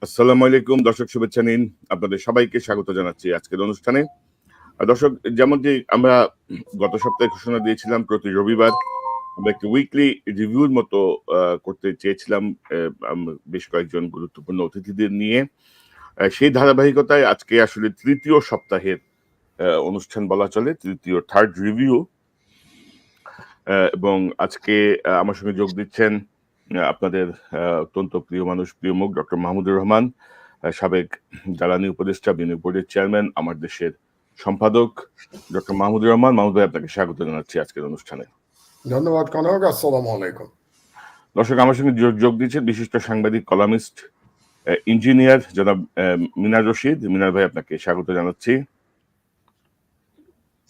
আসসালামু আলাইকুম দর্শক, শুভেচ্ছা নিন। আপনাদের সবাইকে স্বাগত জানাচ্ছি আজকের অনুষ্ঠানে। দর্শক, যেমনটি আমরা গত সপ্তাহে ঘোষণা দিয়েছিলাম, প্রতি রবিবার আমরা একটি উইকলি রিভিউর মতো করতে চেয়েছিলাম বেশ কয়েকজন গুরুত্বপূর্ণ অতিথিদের নিয়ে। সেই ধারাবাহিকতায় আজকে আসলে তৃতীয় সপ্তাহের অনুষ্ঠান বলা চলে, তৃতীয় থার্ড রিভিউ। এবং আজকে আমার সঙ্গে যোগ দিচ্ছেন আপনাদের অত্যন্ত প্রিয় মানুষ, প্রিয় মুখ, ডক্টর মাহমুদুর রহমান, সাবেক জ্বালানি উপদেষ্টা, বিনিয়োগ বোর্ডের চেয়ারম্যান, আমার দেশের সম্পাদক। ডক্টর মাহমুদুর রহমান, মাহমুদ ভাই, আপনাকে স্বাগত জানাচ্ছি আজকের অনুষ্ঠানে। ধন্যবাদ কনক। আসসালামু আলাইকুম। দর্শক, আমার সঙ্গে যোগ দিচ্ছেন বিশিষ্ট সাংবাদিক, কলামিস্ট, ইঞ্জিনিয়ার জনাব মিনার রশিদ। মিনার ভাই, আপনাকে স্বাগত জানাচ্ছি।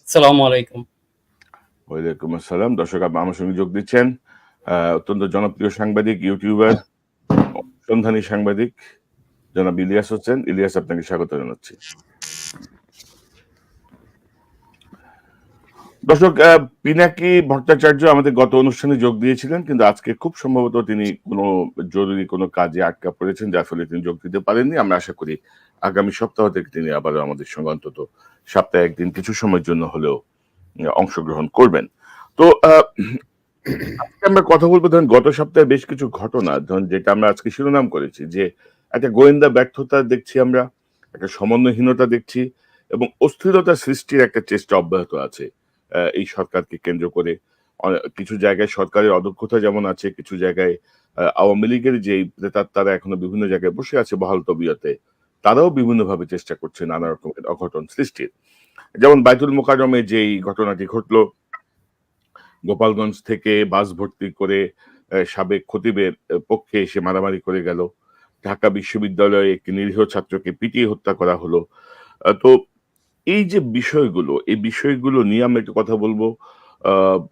আসসালামু আলাইকুম। ওয়ালাইকুম আসসালাম। দর্শক, আমার সঙ্গে যোগ দিচ্ছেন অত্যন্ত জনপ্রিয় সাংবাদিক, ইউটিউবার, সন্ধানী সাংবাদিক জনাব ইলিয়াস হোসেন। ইলিয়াস, আপনাকে স্বাগত জানাচ্ছি। দর্শক, পিনাকি ভট্টাচার্য আমাদের গত অনুষ্ঠানে যোগ দিয়েছিলেন, কিন্তু আজকে খুব সম্ভবত তিনি জরুরি কোনো কাজে আটকা পড়েছেন, যার ফলে তিনি যোগ দিতে পারেননি। আমরা আশা করি আগামী সপ্তাহ থেকে তিনি আবারও আমাদের সঙ্গে অন্তত সপ্তাহে একদিন কিছু সময়ের জন্য হলেও অংশগ্রহণ করবেন। তো আজকে আমরা কথা বলবো, ধরেন গত সপ্তাহে বেশ কিছু ঘটনা, ধরেন যেটা আমরা আজকে শিরোনাম করেছি, যে একটা গোয়েন্দা ব্যর্থতা দেখছি আমরা, একটা সমন্বয়হীনতা দেখছি, এবং অস্থিরতা সৃষ্টির একটা চেষ্টা অব্যাহত আছে এই সরকারকে কেন্দ্র করে। কিছু জায়গায় সরকারের অদক্ষতা যেমন আছে, কিছু জায়গায় আওয়ামী লীগের যে তারা এখনো বিভিন্ন জায়গায় বসে আছে বহাল তবিয়তে, তারাও বিভিন্নভাবে চেষ্টা করছে নানা রকমের অঘটন সৃষ্টির। যেমন বাইতুল মোকাররমে যেই ঘটনাটি ঘটলো, গোপালগঞ্জ থেকে বাস ভর্তি করে সাবেক খতিবের পক্ষে এসে মারামারি করে গেল, ঢাকা বিশ্ববিদ্যালয়ে একটি নিরীহ ছাত্রকে পিটিয়ে হত্যা করা হলো। তো এই যে বিষয়গুলো, এই বিষয়গুলো নিয়ে আমরা একটু কথা বলবো।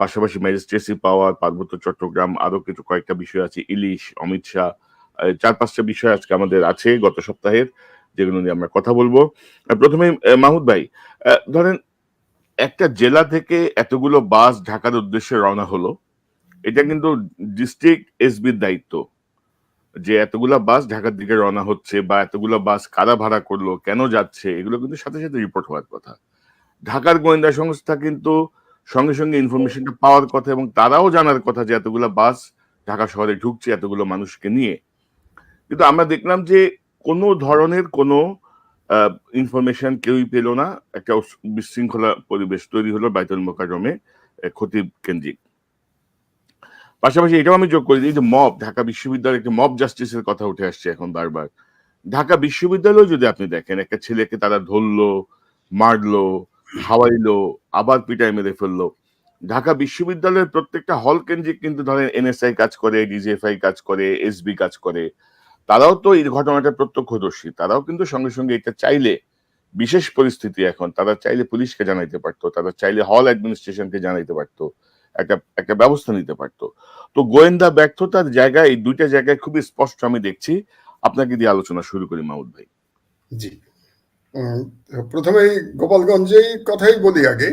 পাশাপাশি ম্যাজিস্ট্রেসি পাওয়ার, পার্বত্য চট্টগ্রাম, আরো কয়েকটা বিষয় আছে, ইলিশ, অমিত শাহ, 4-5টা বিষয় আজকে আমাদের আছে গত সপ্তাহের, যেগুলো নিয়ে আমরা কথা বলবো। প্রথমে মাহমুদ ভাই, ধরেন একটা জেলা থেকে এতগুলো বাস ঢাকার উদ্দেশ্যে রওনা হলো, এটা কিন্তু ডিস্ট্রিক্ট এসবির দায়িত্ব যে এতগুলা বাস ঢাকার দিকে রওনা হচ্ছে, বা এতগুলো বাস কারা ভাড়া করলো, কেন যাচ্ছে, এগুলো কিন্তু সাথে সাথে রিপোর্ট হওয়ার কথা। ঢাকার গোয়েন্দা সংস্থা কিন্তু সঙ্গে সঙ্গে ইনফরমেশনটা পাওয়ার কথা, এবং তারাও জানার কথা যে এতগুলো বাস ঢাকা শহরে ঢুকছে এতগুলো মানুষকে নিয়ে। কিন্তু আমরা দেখলাম যে কোনো ধরনের কোনো ইনফরমেশন কেউই পেল না। একটা বিশৃঙ্খলা পরিবেশ তৈরি হলো বাইতুল মোকাররমে খতিব কেন্দ্রিক। পাশাপাশি এটাও আমি যোগ করি, যে মব, ঢাকা বিশ্ববিদ্যালয়ের একটা মব জাস্টিসের কথা উঠে আসছে এখন বারবার। ঢাকা বিশ্ববিদ্যালয় যদি আপনি দেখেন, একটা ছেলেকে তারা ধরলো, মারলো, খাওয়াইলো, আবার পিটায় মেরে ফেললো। ঢাকা বিশ্ববিদ্যালয়ের প্রত্যেকটা হল কেন্দ্রিক কিন্তু ধরেন এনএসআই কাজ করে, ডিজিএফআই কাজ করে, এসবি কাজ করে, তারাও তো এই ঘটনাটা প্রত্যক্ষদর্শী। তারাও কিন্তু সঙ্গে সঙ্গে এটা চাইলে, বিশেষ পরিস্থিতি এখন, তারা চাইলে পুলিশকে জানাইতে পারতো, তারা চাইলে হল অ্যাডমিনিস্ট্রেশনকে জানাইতে পারতো, একটা ব্যবস্থা নিতে পারতো। তো গোয়েন্দা ব্যর্থতার জায়গায়, এই দুইটা জায়গায় খুবই স্পষ্ট আমি দেখছি। আপনাকে দিয়ে আলোচনা শুরু করি মাহমুদ ভাই। জি, প্রথমেই গোপালগঞ্জেই কথাই বলি আগে,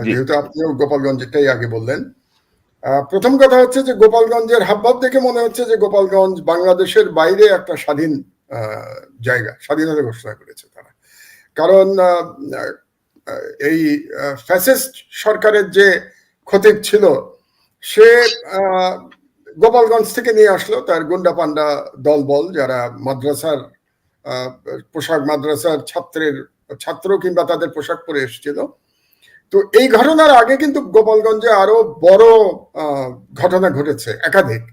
যেহেতু আপনিও গোপালগঞ্জটাই আগে বললেন। প্রথম কথা হচ্ছে যে গোপালগঞ্জের হাবভাব দেখে মনে হচ্ছে যে গোপালগঞ্জ বাংলাদেশের বাইরে একটা স্বাধীন জায়গা, স্বাধীনতা ঘোষণা করেছে তারা। কারণ এই ফ্যাসিস্ট সরকারের যে খতিব ছিল, সে গোপালগঞ্জ থেকে নিয়ে আসলো তার গুন্ডা পান্ডা দলবল, যারা মাদ্রাসার পোশাক, মাদ্রাসার ছাত্র কিংবা তাদের পোশাক পরে এসেছিল। তো এই ঘটনার আগে কিন্তু গোপালগঞ্জে আরো বড় ঘটনা ঘটেছে, একাধিক।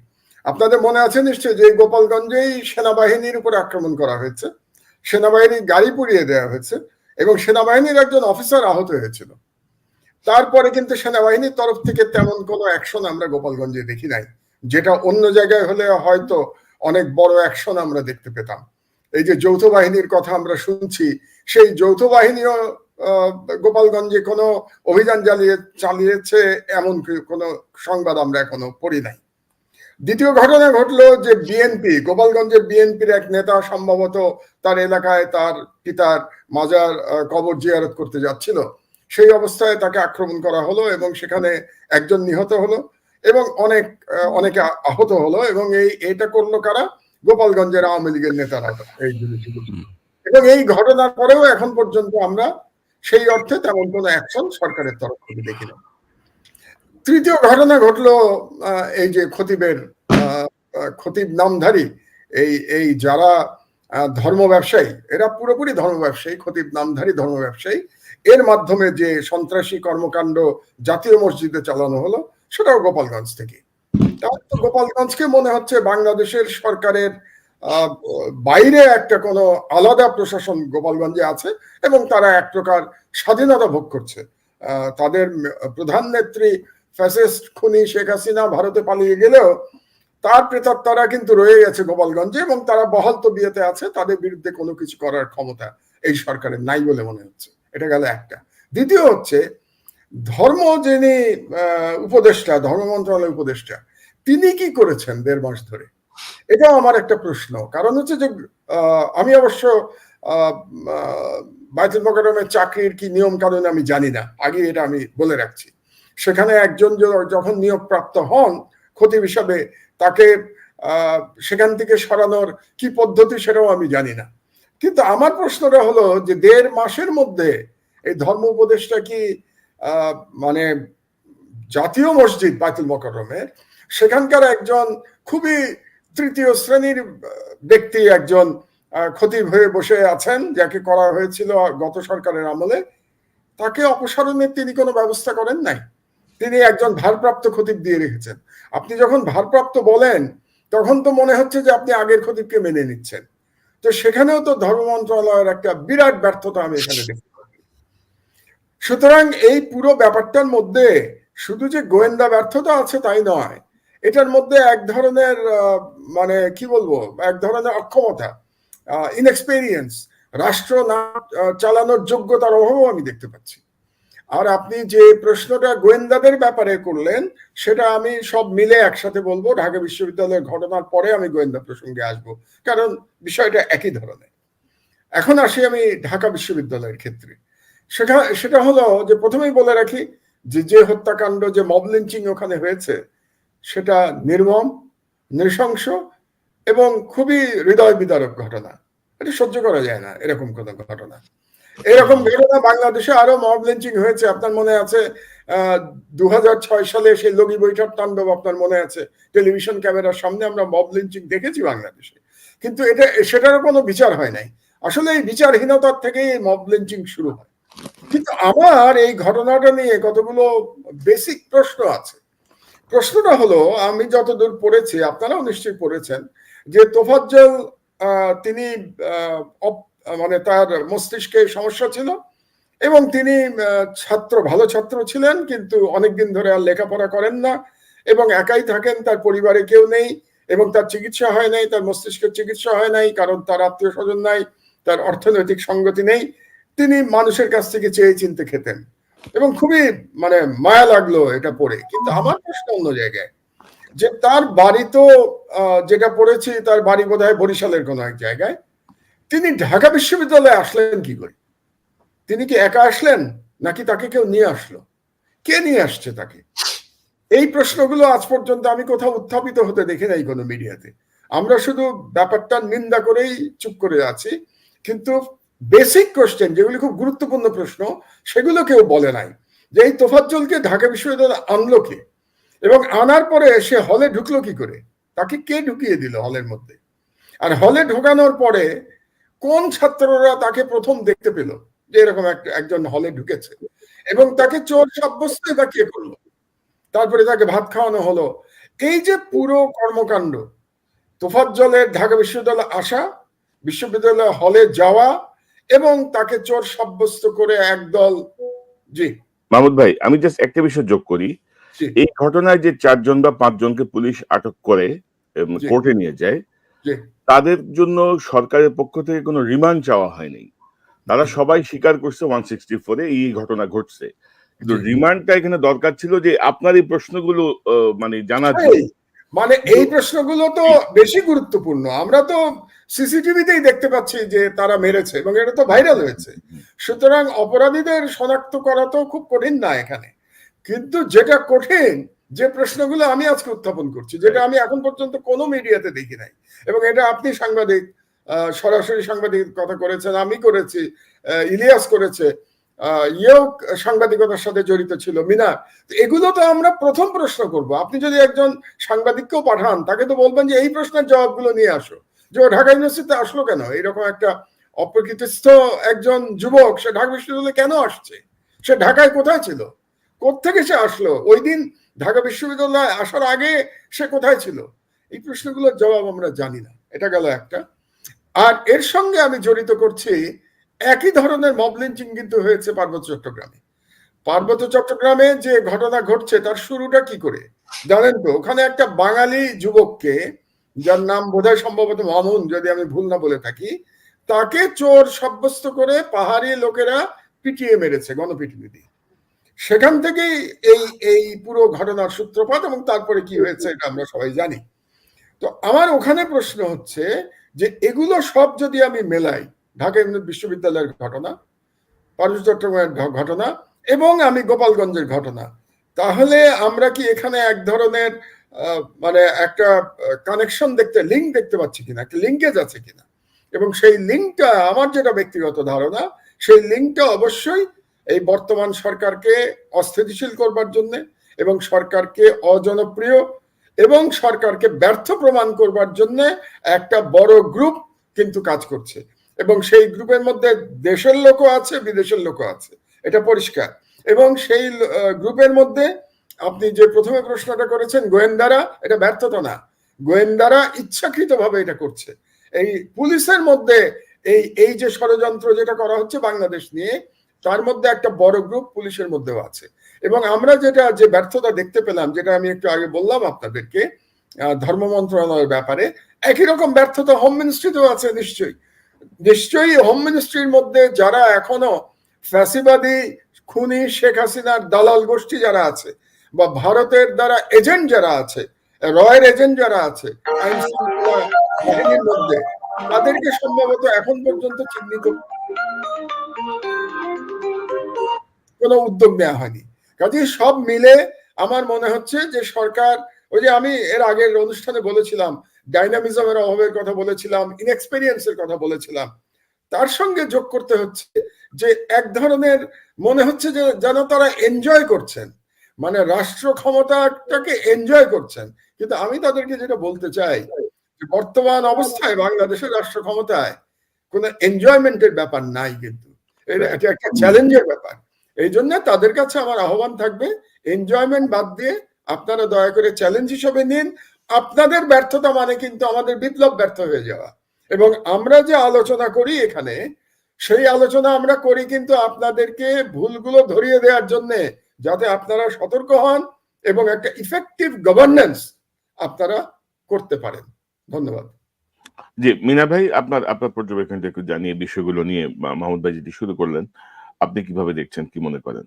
আপনাদের মনে আছে নিশ্চয়ই যে গোপালগঞ্জেই সেনাবাহিনীর উপর আক্রমণ করা হয়েছে, সেনাবাহিনীর গাড়ি পুড়িয়ে দেওয়া হয়েছে, এবং সেনাবাহিনীর একজন অফিসার আহত হয়েছিল। তারপরে কিন্তু সেনাবাহিনীর তরফ থেকে তেমন কোনো অ্যাকশন আমরা গোপালগঞ্জে দেখি নাই, যেটা অন্য জায়গায় হলে হয়তো অনেক বড় অ্যাকশন আমরা দেখতে পেতাম। এই যে যৌথ বাহিনীর কথা আমরা শুনছি, সেই যৌথ বাহিনীও গোপালগঞ্জে কোনো অভিযান চালিয়েছে এমন কোনো সংবাদ আমরা এখনো পড়ি নাই। দ্বিতীয় ঘটনা ঘটলো যে বিএনপি, গোপালগঞ্জের বিএনপির এক নেতা সম্ভবত তার এলাকায় তার পিতার মাজার কবর জিয়ারত করতে যাচ্ছিল, সেই অবস্থায় তাকে আক্রমণ করা হলো, এবং সেখানে একজন নিহত হলো এবং অনেকে আহত হলো। এবং এটা করলো কারা? গোপালগঞ্জের আওয়ামী লীগের নেতারা এই জিনিসগুলো, এবং এই ঘটনার পরেও এখন পর্যন্ত আমরা সেই অর্থে তেমন কোনো অ্যাকশন সরকারের তরফ থেকে দেখি না। তৃতীয় ঘটনা ঘটলো এই যে খতিব নামধারী এই যারা ধর্ম ব্যবসায়ী, এরা পুরোপুরি ধর্ম ব্যবসায়ী, খতিব নামধারী ধর্ম ব্যবসায়ী, এর মাধ্যমে যে সন্ত্রাসী কর্মকাণ্ড জাতীয় মসজিদে চালানো হলো সেটাও গোপালগঞ্জ থেকে। তার তো গোপালগঞ্জকে মনে হচ্ছে বাংলাদেশের সরকারের বাইরে একটা কোনো আলাদা প্রশাসন গোপালগঞ্জে আছে এবং তারা এক প্রকার স্বাধীনতা ভোগ করছে। তাদের প্রধান নেত্রী ফ্যাসিস্ট খুনি শেখ হাসিনা ভারতে পালিয়ে গেলেও তার প্রেতাত্মারা কিন্তু রয়ে গেছে গোপালগঞ্জে এবং তারা বহাল তবিয়তে আছে। তাদের বিরুদ্ধে কোনো কিছু করার ক্ষমতা এই সরকারের নাই বলে মনে হচ্ছে। এটা গেল একটা। দ্বিতীয় হচ্ছে ধর্ম যিনি উপদেষ্টা, ধর্ম মন্ত্রণালয়ের উপদেষ্টা, তিনি কি করেছেন 1.5 মাস ধরে? এটাও আমার একটা প্রশ্ন। কারণ হচ্ছে যে আমি অবশ্য বায়তুল মোকাররমের চাকরির কি নিয়ম কানুন আমি জানি না, আগে এটা আমি বলে রাখছি। সেখানে একজন যখন নিয়োগ প্রাপ্ত হন খতিব হিসাবে, তাকে সেখান থেকে সরানোর কি পদ্ধতি সেটাও আমি জানি না। কিন্তু আমার প্রশ্নটা হলো যে 1.5 মাসের মধ্যে এই ধর্ম উপদেষ্টা কি মানে জাতীয় মসজিদ বায়তুল মোকাররমের সেখানকার একজন খুবই তৃতীয় শ্রেণীর ব্যক্তি, একজন খতিব হয়ে বসে আছেন, যাকে করা হয়েছিল গত সরকারের আমলে, তাকে অপসারণের তিনি কোনো ব্যবস্থা করেন নাই। তিনি একজন ভারপ্রাপ্ত খতিব দিয়ে রেখেছেন। আপনি যখন ভারপ্রাপ্ত বলেন তখন তো মনে হচ্ছে যে আপনি আগের খতিবকে মেনে নিচ্ছেন। তো সেখানেও তো ধর্ম মন্ত্রণালয়ের একটা বিরাট ব্যর্থতা আমি এখানে দেখতে পাচ্ছি। সুতরাং এই পুরো ব্যাপারটার মধ্যে শুধু যে গোয়েন্দা ব্যর্থতা আছে তাই নয়, এটার মধ্যে এক ধরনের মানে কি বলবো, এক ধরনের অক্ষমতা, ইনএক্সপেরিয়েন্স, রাষ্ট্র না চালানোর যোগ্যতার অভাবও আমি দেখতে পাচ্ছি। আর আপনি যে প্রশ্নটা গোয়েন্দাদের ব্যাপারে করলেন সেটা আমি সব মিলে একসাথে বলবো। ঢাকা বিশ্ববিদ্যালয়ের ঘটনার পরে আমি গোয়েন্দা প্রসঙ্গে আসবো, কারণ বিষয়টা একই ধরনের। এখন আসি আমি ঢাকা বিশ্ববিদ্যালয়ের ক্ষেত্রে। সেটা হলো যে প্রথমেই বলে রাখি যে হত্যাকাণ্ড, যে মব লিঞ্চিং ওখানে হয়েছে, সেটা নির্মম, নৃশংস এবং খুবই হৃদয় বিদারক ঘটনা। এটা সহ্য করা যায় না এরকম কোনো ঘটনা। এরকম ঘটনা বাংলাদেশে আরো মব লিঞ্চিং হয়েছে। আপনার মনে আছে 2006 সালে সেই লগি বৈঠার তাণ্ডব, আপনার মনে আছে? টেলিভিশন ক্যামেরার সামনে আমরা মব লিঞ্চিং দেখেছি বাংলাদেশে, কিন্তু সেটারও কোনো বিচার হয় নাই। আসলে এই বিচারহীনতার থেকেই এই মব লিঞ্চিং শুরু হয়। কিন্তু আমার এই ঘটনাটা নিয়ে কতগুলো বেসিক প্রশ্ন আছে। প্রশ্নটা হলো, আমি যতদূর পড়েছি, আপনারাও নিশ্চয়ই পড়েছেন, যে তোফাজ্জল তিনি মানে তার মস্তিষ্কে সমস্যা ছিল এবং তিনি ভালো ছাত্র ছিলেন, কিন্তু অনেকদিন ধরে আর লেখাপড়া করেন না এবং একাই থাকেন, তার পরিবারে কেউ নেই এবং তার চিকিৎসা হয় নাই, তার মস্তিষ্কের চিকিৎসা হয় নাই, কারণ তার আত্মীয় স্বজন নাই, তার অর্থনৈতিক সঙ্গতি নেই। তিনি মানুষের কাছ থেকে চেয়ে চিনতে খেতেন এবং খুবই মানে মায়া লাগলো এটা পড়ে। কিন্তু আমার প্রশ্ন অন্য জায়গায়, যে তার বাড়ি তো যেটা পড়েছি, তার বাড়ি বোধহয় বরিশালের কোনো এক জায়গায়। তিনি ঢাকা বিশ্ববিদ্যালয়ে আসলেন কি করে? তিনি কি একা আসলেন নাকি তাকে কেউ নিয়ে আসলো? কে নিয়ে আসছে তাকে? এই প্রশ্নগুলো আজ পর্যন্ত আমি কোথাও উত্থাপিত হতে দেখি নাই কোনো মিডিয়াতে। আমরা শুধু ব্যাপারটা নিন্দা করেই চুপ করে আছি, কিন্তু বেসিক কোশ্চেন, যেগুলি খুব গুরুত্বপূর্ণ প্রশ্ন, সেগুলো কেউ বলে নাই। যে এই তোফাজ্জলকে ঢাকা বিশ্ববিদ্যালয়ে আনলো কে, এবং আনার পরে সে হলে ঢুকলো কি করে? তাকে কে ঢুকিয়ে দিল হলের মধ্যে? আর হলে ঢোকানোর পরে কোন ছাত্ররা তাকে প্রথম দেখতে পেল যে এরকম একজন হলে ঢুকেছে, এবং তাকে চোর সাব্যস্ত বা কে করলো? তারপরে তাকে ভাত খাওয়ানো হলো। এই যে পুরো কর্মকাণ্ড, তোফাজ্জলের ঢাকা বিশ্ববিদ্যালয়ে আসা, বিশ্ববিদ্যালয় হলে যাওয়া এবং তাকে চোর সাব্যস্ত করে একদল। জি মাহমুদ ভাই, আমি জাস্ট একটা বিষয় যোগ করি। এই ঘটনায় যে 4 জন বা 5 জনকে পুলিশ আটক করে কোর্টে নিয়ে যায়, তাদের জন্য সরকারের পক্ষ থেকে কোনো রিমান্ড চাওয়া হয়নি। তারা সবাই স্বীকার করছে 164-এ এই ঘটনা ঘটছে, কিন্তু রিমান্ডটা এখানে দরকার ছিল যে আপনার এই প্রশ্নগুলো মানে জানার জন্য। মানে এই প্রশ্নগুলো তো বেশি গুরুত্বপূর্ণ। আমরা তো সিসিটিভিতেই দেখতে পাচ্ছি যে তারা মেরেছে এবং এটা তো ভাইরাল হয়েছে। সুতরাং অপরাধীদের শনাক্ত করা তো খুব কঠিন না এখানে, কিন্তু যেটা কঠিন যে প্রশ্নগুলো আমি আজকে উত্থাপন করছি, যেটা আমি এখন পর্যন্ত কোনো মিডিয়াতে দেখি নাই, এবং এটা আপনি সাংবাদিক, সরাসরি সাংবাদিকতা করেছেন, আমি করেছি, ইলিয়াস করেছে, ইয়েও সাংবাদিকতার সাথে জড়িত ছিল, মিনা। এগুলো তো আমরা প্রথম প্রশ্ন করব। আপনি যদি একজন সাংবাদিককেও পাঠান, তাকে তো বলবেন যে এই প্রশ্নের জবাবগুলো নিয়ে আসো, যে ও ঢাকা ইউনিভার্সিটিতে আসলো কেন, এইরকম একটা অপ্রকৃতিস্থ একজন যুবক সে ঢাকা বিশ্ববিদ্যালয়ে কেন আসছে, সে ঢাকায় কোথায় ছিল, কোত্থেকে সে আসলো, ওই দিন ঢাকা বিশ্ববিদ্যালয়ে আসার আগে সে কোথায় ছিল। এই প্রশ্নগুলোর জবাব আমরা জানি না। এটা গেল একটা। আর এর সঙ্গে আমি জড়িত করছি, একই ধরনের মব লিঞ্চিং কিন্তু হয়েছে পার্বত্য চট্টগ্রামে। পার্বত্য চট্টগ্রামে যে ঘটনা ঘটছে তার শুরুটা কি করে জানেন তো? ওখানে একটা বাঙালি যুবককে, যার নাম বোধহয় সম্ভবত মামুন, যদি আমি ভুল না বলে থাকি, তাকে চোর সাব্যস্ত করে পাহাড়ি লোকেরা পিটিয়ে মেরেছে, গণপিটুনি দিয়ে। সেখান থেকেই এই এই পুরো ঘটনার সূত্রপাত, এবং তারপরে কি হয়েছে এটা আমরা সবাই জানি। তো আমার ওখানে প্রশ্ন হচ্ছে যে এগুলো সব যদি আমি মেলাই, ঢাকা বিশ্ববিদ্যালয়ের ঘটনা, পার্বত্য চট্টগ্রামের ঘটনা, এবং আমি গোপালগঞ্জের ঘটনা, তাহলে আমরা কি এখানে এক ধরনের মানে একটা কানেকশন দেখতে, লিঙ্ক দেখতে পাচ্ছি কিনা, একটা লিঙ্কেজ আছে কিনা? এবং সেই লিঙ্কটা, আমার যেটা ব্যক্তিগত ধারণা, সেই লিঙ্কটা অবশ্যই এই বর্তমান সরকারকে অস্থিতিশীল করবার জন্য, এবং সরকারকে অজনপ্রিয় এবং সরকারকে ব্যর্থ প্রমাণ করবার জন্য একটা বড় গ্রুপ কিন্তু কাজ করছে। এবং সেই গ্রুপের মধ্যে দেশের লোকও আছে, বিদেশের লোকও আছে, এটা পরিষ্কার। এবং সেই গ্রুপের মধ্যে আপনি যে প্রথমে প্রশ্নটা করেছেন গোয়েন্দারা, এটা ব্যর্থতা না, গোয়েন্দারা ইচ্ছাকৃতভাবে এটা করছে। এই পুলিশের মধ্যে এই এই যে ষড়যন্ত্র যেটা করা হচ্ছে বাংলাদেশ নিয়ে, তার মধ্যে একটা বড় গ্রুপ পুলিশের মধ্যেও আছে। এবং আমরা যেটা যে ব্যর্থতা দেখতে পেলাম, যেটা আমি একটু আগে বললাম আপনাদেরকে ধর্ম মন্ত্রণালয়ের ব্যাপারে, একই রকম ব্যর্থতা হোম মিনিস্ট্রিতেও আছে। নিশ্চয়ই নিশ্চয়ই হোম মিনিস্ট্রির মধ্যে যারা এখনো ফ্যাসিবাদী খুনি শেখ হাসিনার দালাল গোষ্ঠী যারা আছে, বা ভারতের দ্বারা এজেন্ট যারা আছে, রয়ের এজেন্ট যারা আছে আইন শৃঙ্খলা বাহিনীর মধ্যে, তাদেরকে সম্ভবত এখন পর্যন্ত চিহ্নিত কোনো উদ্যোগ নেওয়া হয়নি। কাজে সব মিলে আমার মনে হচ্ছে যে সরকার, ওই যে আমি এর আগের অনুষ্ঠানে বলেছিলাম, ডাইনামিজমের অভাবের কথা বলেছিলাম, ইনএক্সপেরিয়েন্সের কথা বলেছিলাম, তার সঙ্গে যোগ করতে হচ্ছে যে এক ধরনের মনে হচ্ছে যে যেন তারা এনজয় করছেন, মানে রাষ্ট্র ক্ষমতাটাকে এনজয় করছেন। কিন্তু আমি তাদেরকে যেটা বলতে চাই, যে বর্তমান অবস্থায় বাংলাদেশের রাষ্ট্র ক্ষমতায় কোনো এনজয়মেন্টের ব্যাপার নাই, কিন্তু এটা একটা চ্যালেঞ্জের ব্যাপার। এই জন্য তাদের কাছে আমার আহ্বান থাকবে, এনজয়মেন্ট বাদ দিয়ে আপনারা দয়া করে চ্যালেঞ্জ হিসেবে নিন। আপনাদের ব্যর্থতা মানে কিন্তু আমাদের বিপ্লব ব্যর্থ হয়ে যাওয়া। এবং আমরা যে আলোচনা করি এখানে, সেই আলোচনা আমরা করি কিন্তু আপনাদেরকে ভুলগুলো ধরিয়ে দেওয়ার জন্য, যাতে আপনারা সতর্ক হন এবং একটা ইফেক্টিভ গভর্নেন্স আপনারা করতে পারেন। ধন্যবাদ। জি, মিনা ভাই, আপনার আপনার পর্যবেক্ষণটা একটু জানিয়ে বিষয়গুলো নিয়ে মাহমুদ ভাই যেটি শুরু করলেন, আপনি কিভাবে দেখছেন, কি মনে করেন?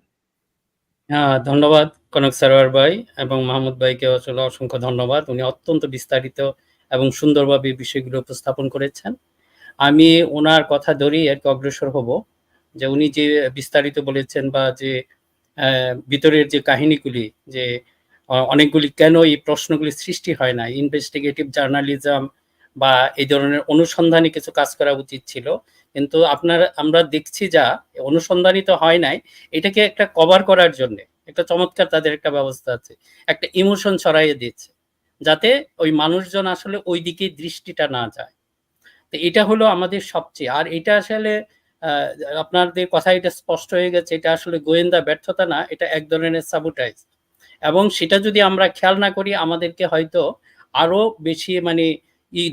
ধন্যবাদ কনক সারোয়ার ভাই এবং মাহমুদ ভাইকে আসলে অসংখ্য ধন্যবাদ। উনি অত্যন্ত বিস্তারিত এবং সুন্দরভাবে বিষয়গুলো উপস্থাপন করেছেন। আমি ওনার কথা ধরেই আর কি অগ্রসর হব, যে উনি যে বিস্তারিত বলেছেন, বা যে ভিতরের যে কাহিনীগুলি, যে অনেকগুলি কেন এই প্রশ্নগুলি সৃষ্টি হয় না, ইনভেস্টিগেটিভ জার্নালিজম বা এই ধরনের অনুসন্ধানী কিছু কাজ করা উচিত ছিল। কিন্তু আমরা দেখছি যা অনুসন্ধানী তো হয় নাই, এটাকে একটা কভার করার জন্য একটা চমৎকার তাদের একটা ব্যবস্থা আছে, একটা ইমোশন ছড়াইয়ে দিচ্ছে, যাতে ওই মানুষজন আসলে ওই দিকে দৃষ্টিটা না যায়। তো এটা হলো আমাদের সবচেয়ে, আর এটা আসলে আপনাদের কথা এটা স্পষ্ট হয়ে গেছে, এটা আসলে গোয়েন্দা ব্যর্থতা না, এটা এক ধরনের সাবোটাইজ। এবং সেটা যদি আমরা খেয়াল না করি, আমাদেরকে হয়তো আরো বেশি মানে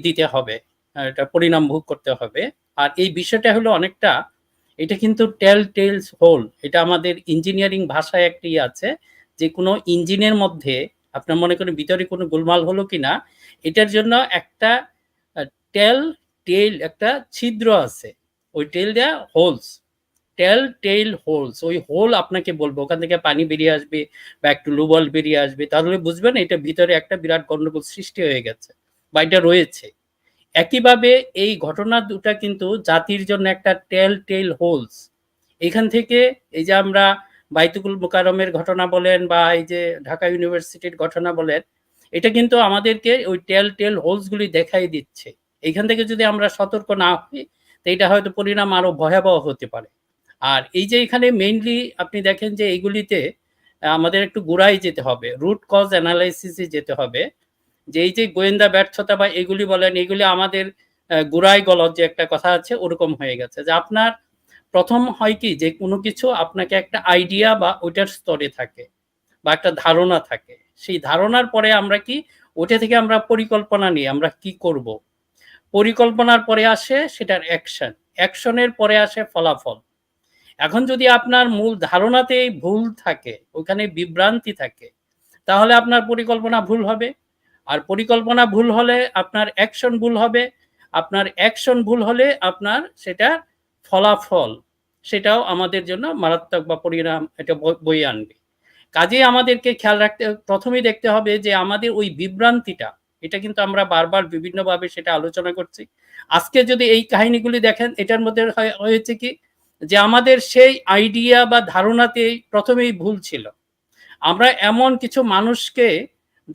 দিতে হবে, এটা পরিণাম ভোগ করতে হবে। আর এই বিষয়টা হলো অনেকটা, এটা কিন্তু টেলস হোল, এটা আমাদের ইঞ্জিনিয়ারিং ভাষায় একটি আছে, যে কোনো ইঞ্জিনের মধ্যে আপনার মনে করেন ভিতরে কোনো গোলমাল হলো কিনা, এটার জন্য একটা টেল একটা ছিদ্র আছে, ওই টেল দেয়া হোলস, টেল হোলস, ওই হোল আপনাকে বলবো, ওখান থেকে পানি বেরিয়ে আসবে বা একটু লুবল বেরিয়ে আসবে, তাহলে বুঝবেন এটা ভিতরে একটা বিরাট গন্ডগোল সৃষ্টি হয়ে গেছে বা এটা রয়েছে। একইভাবে এই ঘটনা দুটা কিন্তু জাতির জন্য একটা টেল হোলস। এখান থেকে এই যে আমরা বাইতুল মুকাররমের ঘটনা বলেন বা এই যে ঢাকা ইউনিভার্সিটির ঘটনা বলেন, এটা কিন্তু আমাদেরকে ওই টেল হোলসগুলি দেখাই দিচ্ছে। এইখান থেকে যদি আমরা সতর্ক না হই, তো এটা হয়তো পরিণাম আরো ভয়াবহ হতে পারে। আর এই যে এখানে মেইনলি আপনি দেখেন যে এইগুলিতে আমাদের একটু গোড়ায় যেতে হবে, রুট কজ অ্যানালাইসিসে যেতে হবে, যে এই যে গোয়েন্দা ব্যর্থতা বা এগুলি বলেন, এগুলি আমাদের গোড়ায় গলদ যে একটা কথা আছে ওরকম হয়ে গেছে। যে আপনার প্রথম হয় কি, যে কোনো কিছু আপনাকে একটা আইডিয়া বা ওইটার স্তরে থাকে বা একটা ধারণা থাকে, সেই ধারণার পরে আমরা কি ওটা থেকে আমরা পরিকল্পনা নিই আমরা কি করব। পরিকল্পনার পরে আসে সেটার অ্যাকশন, অ্যাকশনের পরে আসে ফলাফল। এখন যদি আপনার মূল ধারণাতেই ভুল থাকে, ওখানে বিভ্রান্তি থাকে, তাহলে আপনার পরিকল্পনা ভুল হবে। আর পরিকল্পনা ভুল হলে আপনার অ্যাকশন ভুল হবে। আপনার অ্যাকশন ভুল হলে আপনার সেটা ফলাফল, সেটাও আমাদের জন্য মারাত্মক বা পরিণাম এটা বয়ে আনবে। কাজেই আমাদেরকে খেয়াল রাখতে, প্রথমেই দেখতে হবে যে আমাদের ওই বিভ্রান্তিটা, এটা কিন্তু আমরা বারবার বিভিন্নভাবে সেটা আলোচনা করছি। আজকে যদি এই কাহিনীগুলি দেখেন, এটার মধ্যে হয়েছে কি, যে আমাদের সেই আইডিয়া বা ধারণাতেই প্রথমেই ভুল ছিল। আমরা এমন কিছু মানুষকে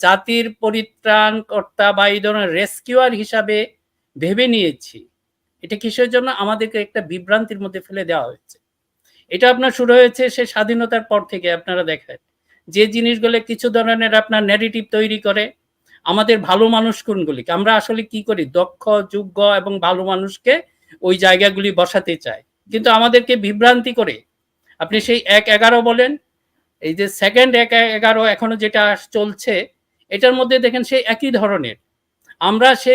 জাতির পরিত্রাণকর্তা বা এই ধরনের রেস্কিউয়ার হিসাবে ভেবে নিয়েছি। এটা কিসের জন্য? আমাদেরকে একটা বিভ্রান্তির মধ্যে ফেলে দেওয়া হয়েছে। এটা আপনার শুরু হয়েছে সে স্বাধীনতার পর থেকে। আপনারা দেখেন যে জিনিসগুলো কিছু ধরনের আপনার ন্যারেটিভ তৈরি করে, আমাদের ভালো মানুষ কোনগুলিকে আমরা আসলে কি করি, দক্ষ যোগ্য এবং ভালো মানুষকে ওই জায়গাগুলি বসাতে চাই, কিন্তু আমাদেরকে বিভ্রান্তি করে আপনি সেই ১-১১ বলেন, এই যে সেকেন্ড ১-১১ এখনো যেটা চলছে, এটার মধ্যে দেখেন সেই একই ধরনের। আমরা সে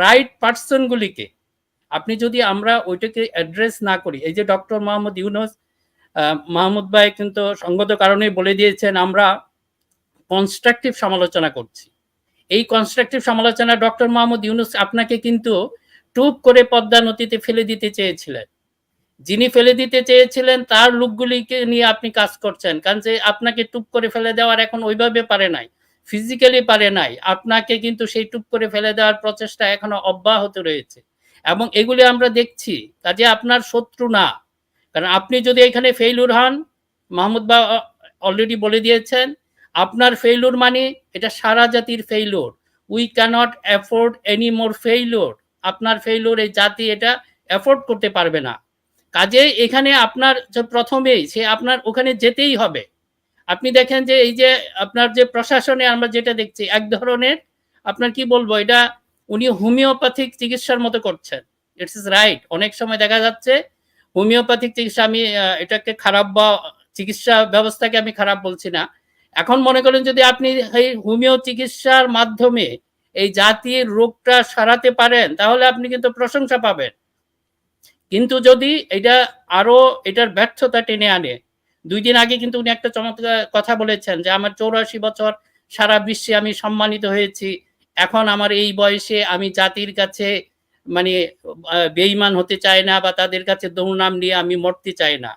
রাইট পার্সনগুলিকে আপনি যদি আমরা ওইটাকে অ্যাড্রেস না করি, এই যে ডক্টর মোহাম্মদ ইউনূস, মাহমুদ ভাই কিন্তু সঙ্গত কারণেই বলে দিয়েছেন আমরা কনস্ট্রাকটিভ সমালোচনা করছি। এই কনস্ট্রাকটিভ সমালোচনা ডক্টর মোহাম্মদ ইউনূস আপনাকে কিন্তু টুপ করে পদ্মা নদীতে ফেলে দিতে চেয়েছিলেন। যিনি ফেলে দিতে চেয়েছিলেন তার লোকগুলিকে নিয়ে আপনি কাজ করছেন, কারণ যে আপনাকে টুপ করে ফেলে দেওয়ার এখন ওইভাবে পারে নাই, ফিজিক্যালি পারে নাই, আপনাকে কিন্তু সেই টুপ করে ফেলে দেওয়ার প্রচেষ্টা এখনো অব্যাহত রয়েছে এবং এগুলি আমরা দেখছি। কাজে আপনার শত্রু না, কারণ আপনি যদি এখানে ফেইলুর হন, মাহমুদ বা অলরেডি বলে দিয়েছেন, আপনার ফেইলুর মানে এটা সারা জাতির failure. We can't afford any more failure. আপনার ফেইলুর এই জাতি এটা অ্যাফোর্ড করতে পারবে না। কাজে এখানে আপনার প্রথমেই সে আপনার ওখানে যেতেই হবে। আপনি দেখেন যে এই যে আপনার যে প্রশাসনে আমরা যেটা দেখছি, এক ধরনের আপনার কি বলবো, এটা উনি হোমিওপ্যাথিক চিকিৎসার মতো করছেন। It's is right. অনেক সময় দেখা যাচ্ছে হোমিওপ্যাথিক চিকিৎসা, আমি এটাকে খারাপ বা চিকিৎসা ব্যবস্থাকে আমি খারাপ বলছি না। এখন মনে করেন যদি আপনি এই হোমিও চিকিৎসার মাধ্যমে এই জাতির রোগটা সারাতে পারেন, তাহলে আপনি কিন্তু প্রশংসা পাবেন। কিন্তু যদি এটা আরো এটার ব্যর্থতা টেনে আনে, ২ দিন আগে কিন্তু উনি একটা চমৎকার কথা বলেছেন যে আমার ৮৪ বছর সারা বিশ্বে আমি সম্মানিত হয়েছি, এখন আমার এই বয়সে আমি জাতির কাছে মানে বেঈমান হতে চাই না বা তাদের কাছে দুর্নাম নিয়ে আমি মরতে চাই না।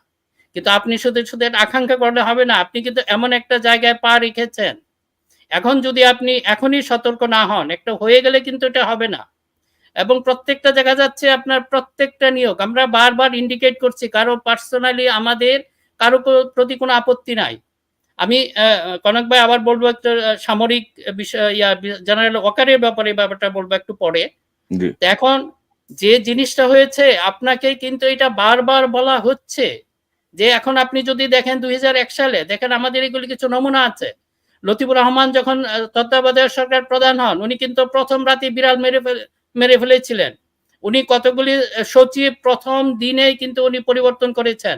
কিন্তু আপনি শুধু আকাঙ্ক্ষা করলে হবে না, আপনি কিন্তু এমন একটা জায়গায় পা রেখেছেন, এখন যদি আপনি এখনই সতর্ক না হন, একটা হয়ে গেলে কিন্তু এটা হবে না। এবং প্রত্যেকটা দেখা যাচ্ছে আপনার প্রত্যেকটা নিয়োগ আমরা বারবার ইন্ডিকেট করছি, কারো পার্সোনালি আমাদের কারো প্রতি কোনো আপত্তি নাই। আমি কনক ভাই আবার বলবো একটা সামরিক বিষয়, জেনারেল ওয়াকারের ব্যাপারে ব্যাপারটা বলবো একটু পরে। এখন যে জিনিসটা হয়েছে, আপনাকে কিন্তু এটা বারবার বলা হচ্ছে যে এখন আপনি যদি দেখেন ২০০১ সালে দেখেন আমাদের এগুলি কিছু নমুনা আছে। লতিফুর রহমান যখন তত্ত্বাবধায়ক সরকার প্রধান হন, উনি কিন্তু প্রথম রাতে বিড়াল মেরে ফেলেছিলেন। উনি কতগুলি সচিব প্রথম দিনেই কিন্তু উনি পরিবর্তন করেছেন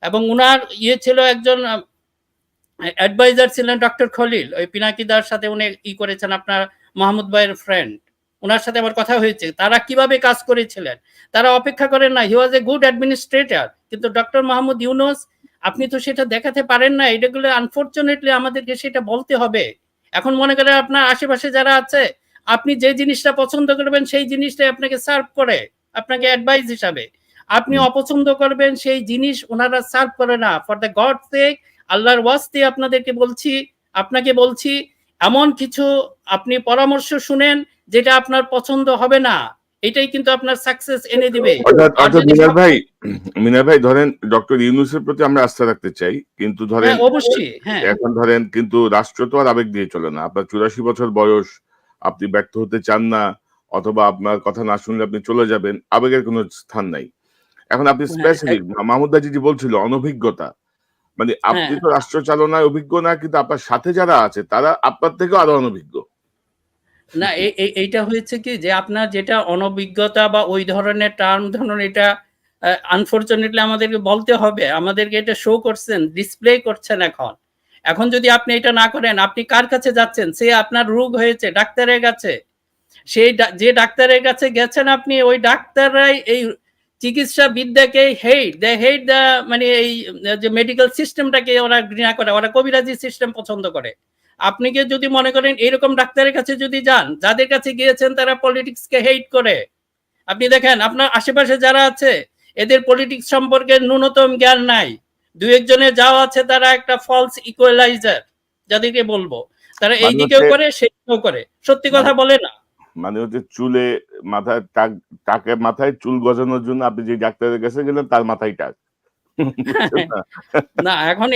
এবং উনার ছিল একজন অ্যাডভাইজার ছিলেন ডক্টর খলিল, ওই পিনাকিদার সাথে উনি করেছেন, আপনার মাহমুদ ভাইয়ের ফ্রেন্ড, ওনার সাথে আমার কথা হয়েছে। তারা কিভাবে কাজ করেছিলেন, তারা অপেক্ষা করেন না। হি ওয়াজ এ গুড অ্যাডমিনিস্ট্রেটর। কিন্তু ডক্টর মাহমুদ ইউনূস আপনি তো সেটা দেখাতে পারেন না। এটাগুলো আনফরচুনেটলি আমাদেরকে সেটা বলতে হবে। এখন মনে করেন আপনার আশেপাশে যারা আছে, আপনি যে জিনিসটা পছন্দ করবেন সেই জিনিসটাই আপনাকে সার্ভ করে, আপনাকে অ্যাডভাইস হিসাবে। আপনি অপছন্দ করবেন সেই জিনিস ওনারা সার্ভ করে না। ফর দ্য গড সেক, আল্লাহর ওয়াস্তে আপনাদেরকে বলছি, আপনাকে বলছি, এমন কিছু আপনি পরামর্শ শুনেন যেটা আপনার পছন্দ হবে না, এটাই কিন্তু আপনার সাকসেস এনে দিবে। অর্থাৎ আর অর্থাৎ যদি মিনার ভাই ধরেন ডক্টর ইউনূসের প্রতি আমরা আস্থা রাখতে চাই, কিন্তু ধরেন অবশ্যই, হ্যাঁ। এখন ধরেন কিন্তু রাষ্ট্র তো আর আবেগ দিয়ে চলে না। আপনার 84 বছর বয়স, আপনি ব্যর্থ হতে চান না, অথবা আপনার কথা না শুনলে আপনি চলে যাবেন, আবেগের কোনো স্থান নাই। এখন আপনি হ্যাঁ, স্পেসিফিক মাহমুদ ভাই যেটি বলছিল অনভিজ্ঞতা, মানে আপনি হ্যাঁ। তো রাষ্ট্র চালনায় অভিজ্ঞ না, কিন্তু আপনার সাথে যারা আছে তারা আপনার থেকেও আরো অনভিজ্ঞ। না, এইটা হয়েছে কি যে আপনার যেটা অনভিজ্ঞতা বা ওই ধরনের টার্ম ধরুন, এটা আনফরচুনেটলি আমাদেরকে বলতে হবে, আমাদেরকে এটা শো করছেন, ডিসপ্লে করছেন। এখন যদি আপনি এটা না করেন, আপনি কার কাছে যাচ্ছেন? সে আপনার রোগ হয়েছে ডাক্তারের কাছে, সেই যে ডাক্তারের কাছে গেছেন আপনি, ওই ডাক্তাররাই এই চিকিৎসা বিদ্যাকে হেট দা, মানে এই যে মেডিকেল সিস্টেমটাকে ওরা ঘৃণা করে, ওরা কবিরাজি সিস্টেম পছন্দ করে। আপনি কি যদি মনে করেন এরকম ডাক্তারের কাছে যদি যান, যাদের কাছে গিয়েছেন তারা পলিটিক্সকে হেট করে, আপনি দেখেন আপনার আশেপাশে যারা আছে এদের পলিটিক্স সম্পর্কে ন্যূনতম জ্ঞান নাই। দুই একজনের যাওয়া আছে তারা একটা ফলস ইকুয়ালাইজার, যাদেরকে বলবো তারা এই মানে দিকেও হচ্ছে করে সেদিকেও করে, সত্যি কথা মানে বলে না। মানে হচ্ছে চুলে মাথায় টাক, টাকের মাথায় চুল গজানোর জন্য আপনি যে ডাক্তারের কাছে গেলেন তার মাথায় টাক। বুঝছেন না? না, এখন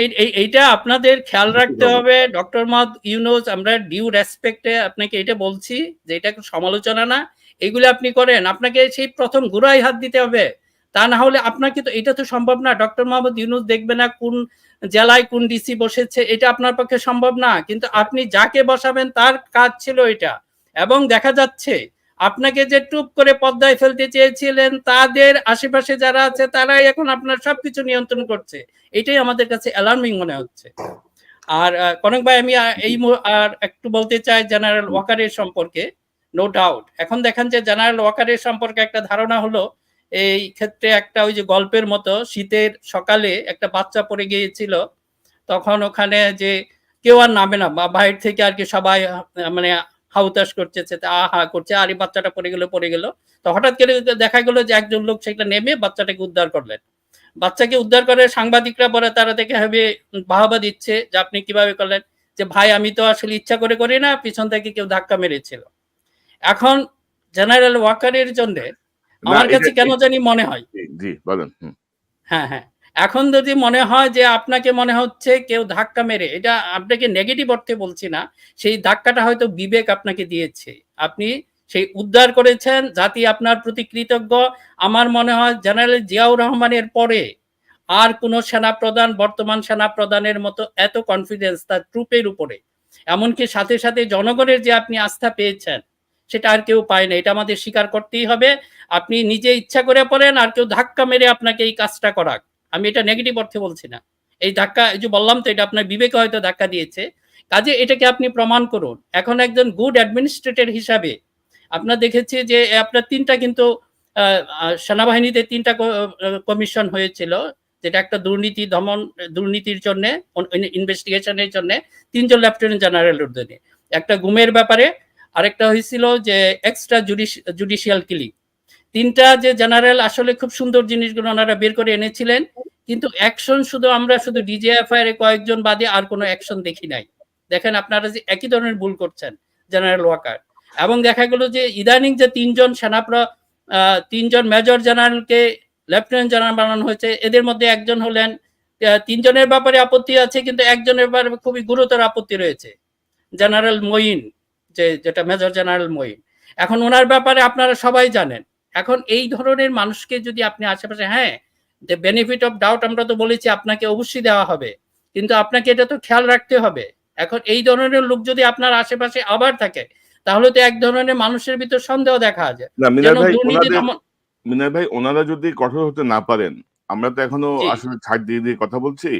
এইটা আপনাদের খেয়াল রাখতে অবস্থা। হবে। ডক্টর মোহাম্মদ ইউনূস, আমরা ডিউ রেসপেক্টে আপনাকে এটা বলছি যে এটা সমালোচনা না। এগুলো আপনি করেন, আপনাকে সেই প্রথম গোড়ায় হাত দিতে হবে। তা না হলে আপনাকে তো এটা তো সম্ভব না। ডক্টর মোহাম্মদ ইউনূস দেখবে না কোন জেলায় কোন ডিসি বসেছে, এটা আপনার পক্ষে সম্ভব না। কিন্তু আপনি যাকে বসাবেন তার কাজ ছিল এটা, এবং দেখা যাচ্ছে আপনাকে যে টুপ করে পর্দায় ফেলতে চেয়েছিলেন, তাদের আশেপাশে যারা আছে তারাই এখন আপনার সবকিছু নিয়ন্ত্রণ করছে। এটাই আমাদের কাছে অ্যালার্মিং মনে হচ্ছে। আর কনক ভাই, আমি আর একটু বলতে চাই জেনারেল ওয়াকারের সম্পর্কে। নো ডাউট এখন দেখেন যে জেনারেল ওয়াকারের সম্পর্কে একটা ধারণা হলো, এই ক্ষেত্রে একটা ওই যে গল্পের মতো, শীতের সকালে একটা বাচ্চা পড়ে গিয়েছিল, তখন ওখানে যে কেউ আর নামে না, বা বাইরে থেকে আর কি সবাই মানে হাউতাস করছে, আহা করছে, আর এই বাচ্চাটা পড়ে গেল। তো হঠাৎ করে দেখা গেল যে একজন লোক সেটা নেমে বাচ্চাটাকে উদ্ধার করলেন। বাচ্চাকে উদ্ধার করে সাংবাদিকরা পরে তারা দেখে হবে বাহবা দিচ্ছে যে আপনি কিভাবে করলেন, যে ভাই আমি তো আসলে ইচ্ছা করে করি না, পিছন থেকে কেউ ধাক্কা মেরেছিল। এখন জেনারেল ওয়াকারের জন্য না আমার এটা কাছে কেন জানি মনে হয়, জি বলেন। হ্যাঁ, এখন যদি মনে হয় যে আপনাকে মনে হচ্ছে কেউ ধাক্কা মেরে, এটা আপনাকে নেগেটিভ অর্থে বলছি না, সেই ধাক্কাটা হয়তো বিবেক আপনাকে দিয়েছে, আপনি সেই উদ্ধার করেছেন, জাতি আপনার প্রতি কৃতজ্ঞ। আমার মনে হয় জেনারেল জিয়াউর রহমানের পরে আর কোন সেনাপ্রধান বর্তমান সেনাপ্রধানের মতো এত কনফিডেন্স তার ট্রুপের উপরে, এমনকি সাথে সাথে জনগণের যে আপনি আস্থা পেয়েছেন, সেটা আর কেউ পায় না। এটা আমাদের স্বীকার করতেই হবে। আপনি নিজে ইচ্ছা করে পড়েন, আর কেউ ধাক্কা মেরে আপনাকে এই কাজটা করাক, আমি এটা নেগেটিভ অর্থে বলছি না। এই ধাক্কা, এই যে বললাম তো, এটা আপনার বিবেকে হয়তো ধাক্কা দিয়েছে, কাজে এটাকে আপনি প্রমাণ করুন। এখন একজন গুড অ্যাডমিনিস্ট্রেটর হিসাবে আপনার দেখেছি যে আপনার তিনটা কিন্তু সেনাবাহিনীতে তিনটা কমিশন হয়েছিল, যেটা একটা দুর্নীতির জন্য, ইনভেস্টিগেশনের জন্য তিনজন লেফটেন্যান্ট জেনারেল অধীনে, একটা গুমের ব্যাপারে, আরেকটা হয়েছিল যে এক্সট্রা জুডিশিয়াল কিলিং। তিনটা যে জেনারেল আসলে খুব সুন্দর জিনিসগুলো ওনারা বের করে এনেছিলেন, কিন্তু অ্যাকশন আমরা শুধু ডিজিএফআই এর কয়েকজন বাদে আর কোনো অ্যাকশন দেখি নাই। দেখেন আপনারা যে একই ধরনের ভুল করছেন জেনারেল ওয়াকার। এবং দেখা গেল যে ইদানিং যে তিনজন মেজর জেনারেলকে লেফটেন্যান্ট জেনারেল বানানো হয়েছে, এদের মধ্যে একজন হলেন, তিনজনের ব্যাপারে আপত্তি আছে, কিন্তু একজনের ব্যাপারে খুবই গুরুতর আপত্তি রয়েছে, জেনারেল মঈন, যেটা মেজর জেনারেল মঈন। এখন ওনার ব্যাপারে আপনারা সবাই জানেন। এখন এই ধরনের মানুষকে যদি আপনি আশেপাশে, হ্যাঁ, যে বেনিফিট অফ ডাউট আমরা তো বলেছি আপনাকে অবশ্যই দেওয়া হবে, কিন্তু আপনাকে এটা তো খেয়াল রাখতে হবে। এখন এই ধরনের লোক যদি আপনার আশেপাশে আবার থাকে, তাহলে তো এক ধরনের মানুষের ভিতর সন্দেহ দেখা যায়, না যেন দুর্নীতি দমন। মিনার ভাই ওনারা যদি কঠোর হতে না পারেন, আমরা তো এখনো জি, আসলে ছাড় দিয়ে কথা বলছি,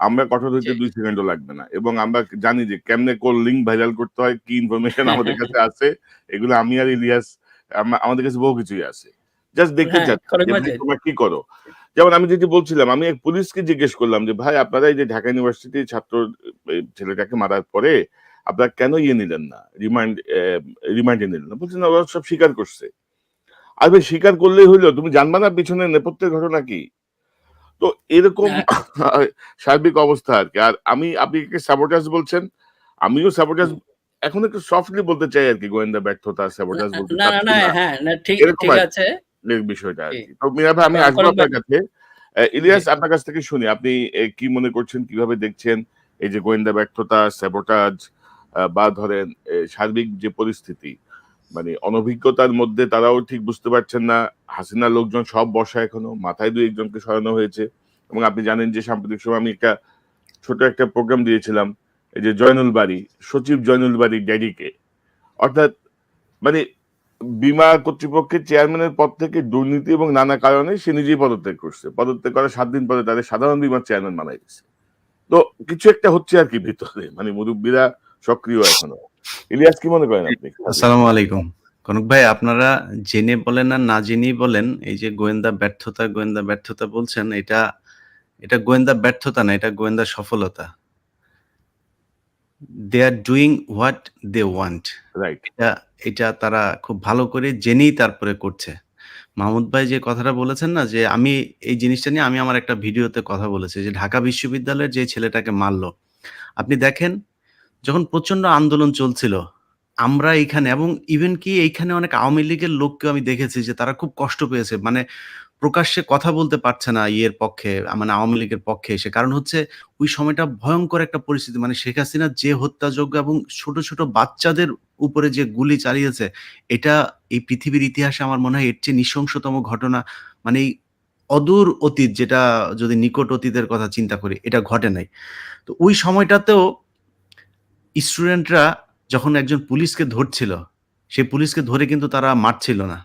আমরা কঠোর হইতে জি। 2 সেকেন্ডও লাগবে না, এবং আমরা জানি যে কেমনে কোন লিঙ্ক ভাইরাল করতে হয়, কি ইনফরমেশন আমাদের কাছে আছে, এগুলো আমি আর ইলিয়াস আমাদের কাছে বহু কিছুই আছে। জাস্ট দেখতে হ্যাঁ, চাচ্ছি খরচ যে ভাই বাজে। তোমরা কি করো। যেমন আমি যেটি বলছিলাম, আমি এক পুলিশকে জিজ্ঞেস করলাম যে ভাই আপনারা এই যে ঢাকা ইউনিভার্সিটির ছাত্র ছেলেটাকে মারার পরে আপনারা কেন নিলেন না, রিমান্ডে নিলেন না? বলছেন ওরা সব স্বীকার করছে। আর ভাই স্বীকার করলেই হইলো, তুমি জানবা না পিছনে নেপথ্যের ঘটনা কি? তো এরকম সার্বিক অবস্থা আর কি। আর আপনি স্যাবোটাজ বলছেন, আমিও স্যাবোটাজ এখন একটু সফটলি বলতে চাই আরকি, গোয়েন্দা ব্যর্থতা, স্যাবোটাজ বলতে না, না, চাচ্ছি না, না। হ্যাঁ, না এরকম ঠিক আরকি আছে। এই বিষয়টা জি। আরকি। তো মিয়া ভাই, আমি আসবো কনক ভাই, আপনার কাছে। জি। ইলিয়াস, আপনার কাছ থেকে শুনি। আপনি কি মনে করছেন, কিভাবে দেখছেন এই যে গোয়েন্দা ব্যর্থতা, স্যাবোটাজ বা ধরেন সার্বিক যে পরিস্থিতি, মানে অনভিজ্ঞতার মধ্যে তারাও ঠিক বুঝতে পারছেন না। হাসিনার লোকজন সব বসা এখনো, মাথায় ২-১ জনকে সরানো হয়েছে। এবং আপনি জানেন যে সাম্প্রতিক সময় আমি ছোট একটা প্রোগ্রাম দিয়েছিলাম। এই যে জয়নুল বারী, সচিব জয়নুল বারীর ড্যাডিকে। অর্থাৎ মানে বীমা কর্তৃপক্ষের চেয়ারম্যানের পদ থেকে দুর্নীতি এবং নানা কারণে সে নিজেই পদত্যাগ করছে। পদত্যাগ করার ৭ দিন পরে তাদের সাধারণ বীমার চেয়ারম্যান বানাই দিছে। তো কিছু একটা হচ্ছে আরকি ভিতরে। মানে মুরুব্বিরা সক্রিয় এখনো। ইলিয়াস, কি মনে করেন আপনি? আসসালামু আলাইকুম। কনক ভাই, আপনারা জেনে বলেন আর না জেনেই বলেন, এই যে গোয়েন্দা ব্যর্থতা বলছেন, এটা গোয়েন্দা ব্যর্থতা না, এটা গোয়েন্দা সফলতা। They are doing what they want. Right. এটা তারা খুব ভালো করে জেনেই তারপরে করছে। মাহমুদ ভাই যে কথাটা বলেছেন না, যে আমি এই জিনিসটা নিয়ে আমি আমার একটা ভিডিওতে কথা বলেছি, যে ঢাকা বিশ্ববিদ্যালয়ের যে ছেলেটাকে মারলো। আপনি দেখেন, যখন প্রচন্ড আন্দোলন চলছিল, আমরা এইখানে এবং ইভেন কি এইখানে অনেক আওয়ামী লীগের লোককেও আমি দেখেছি যে তারা খুব কষ্ট পেয়েছে। মানে প্রকাশ্যে কথা বলতে পারছে না ইয়ের পক্ষে, মানে আওয়ামী লীগের পক্ষে এসে। কারণ হচ্ছে ওই সময়টা ভয়ংকর একটা পরিস্থিতি। মানে শেখ হাসিনা যে হত্যাযজ্ঞ এবং ছোট, ছোট বাচ্চাদের উপরে যে গুলি চালিয়েছে, এটা এই পৃথিবীর ইতিহাসে আমার মনে হয় এর চেয়ে নৃশংসতম ঘটনা, মানে এই অদূর অতীত, যেটা যদি নিকট অতীতের কথা চিন্তা করি, এটা ঘটে নাই। তো ওই সময়টাতেও স্টুডেন্টরা যখন একজন পুলিশকে ধরছিল, সেই পুলিশকে ধরে কিন্তু তারা মারছিল না।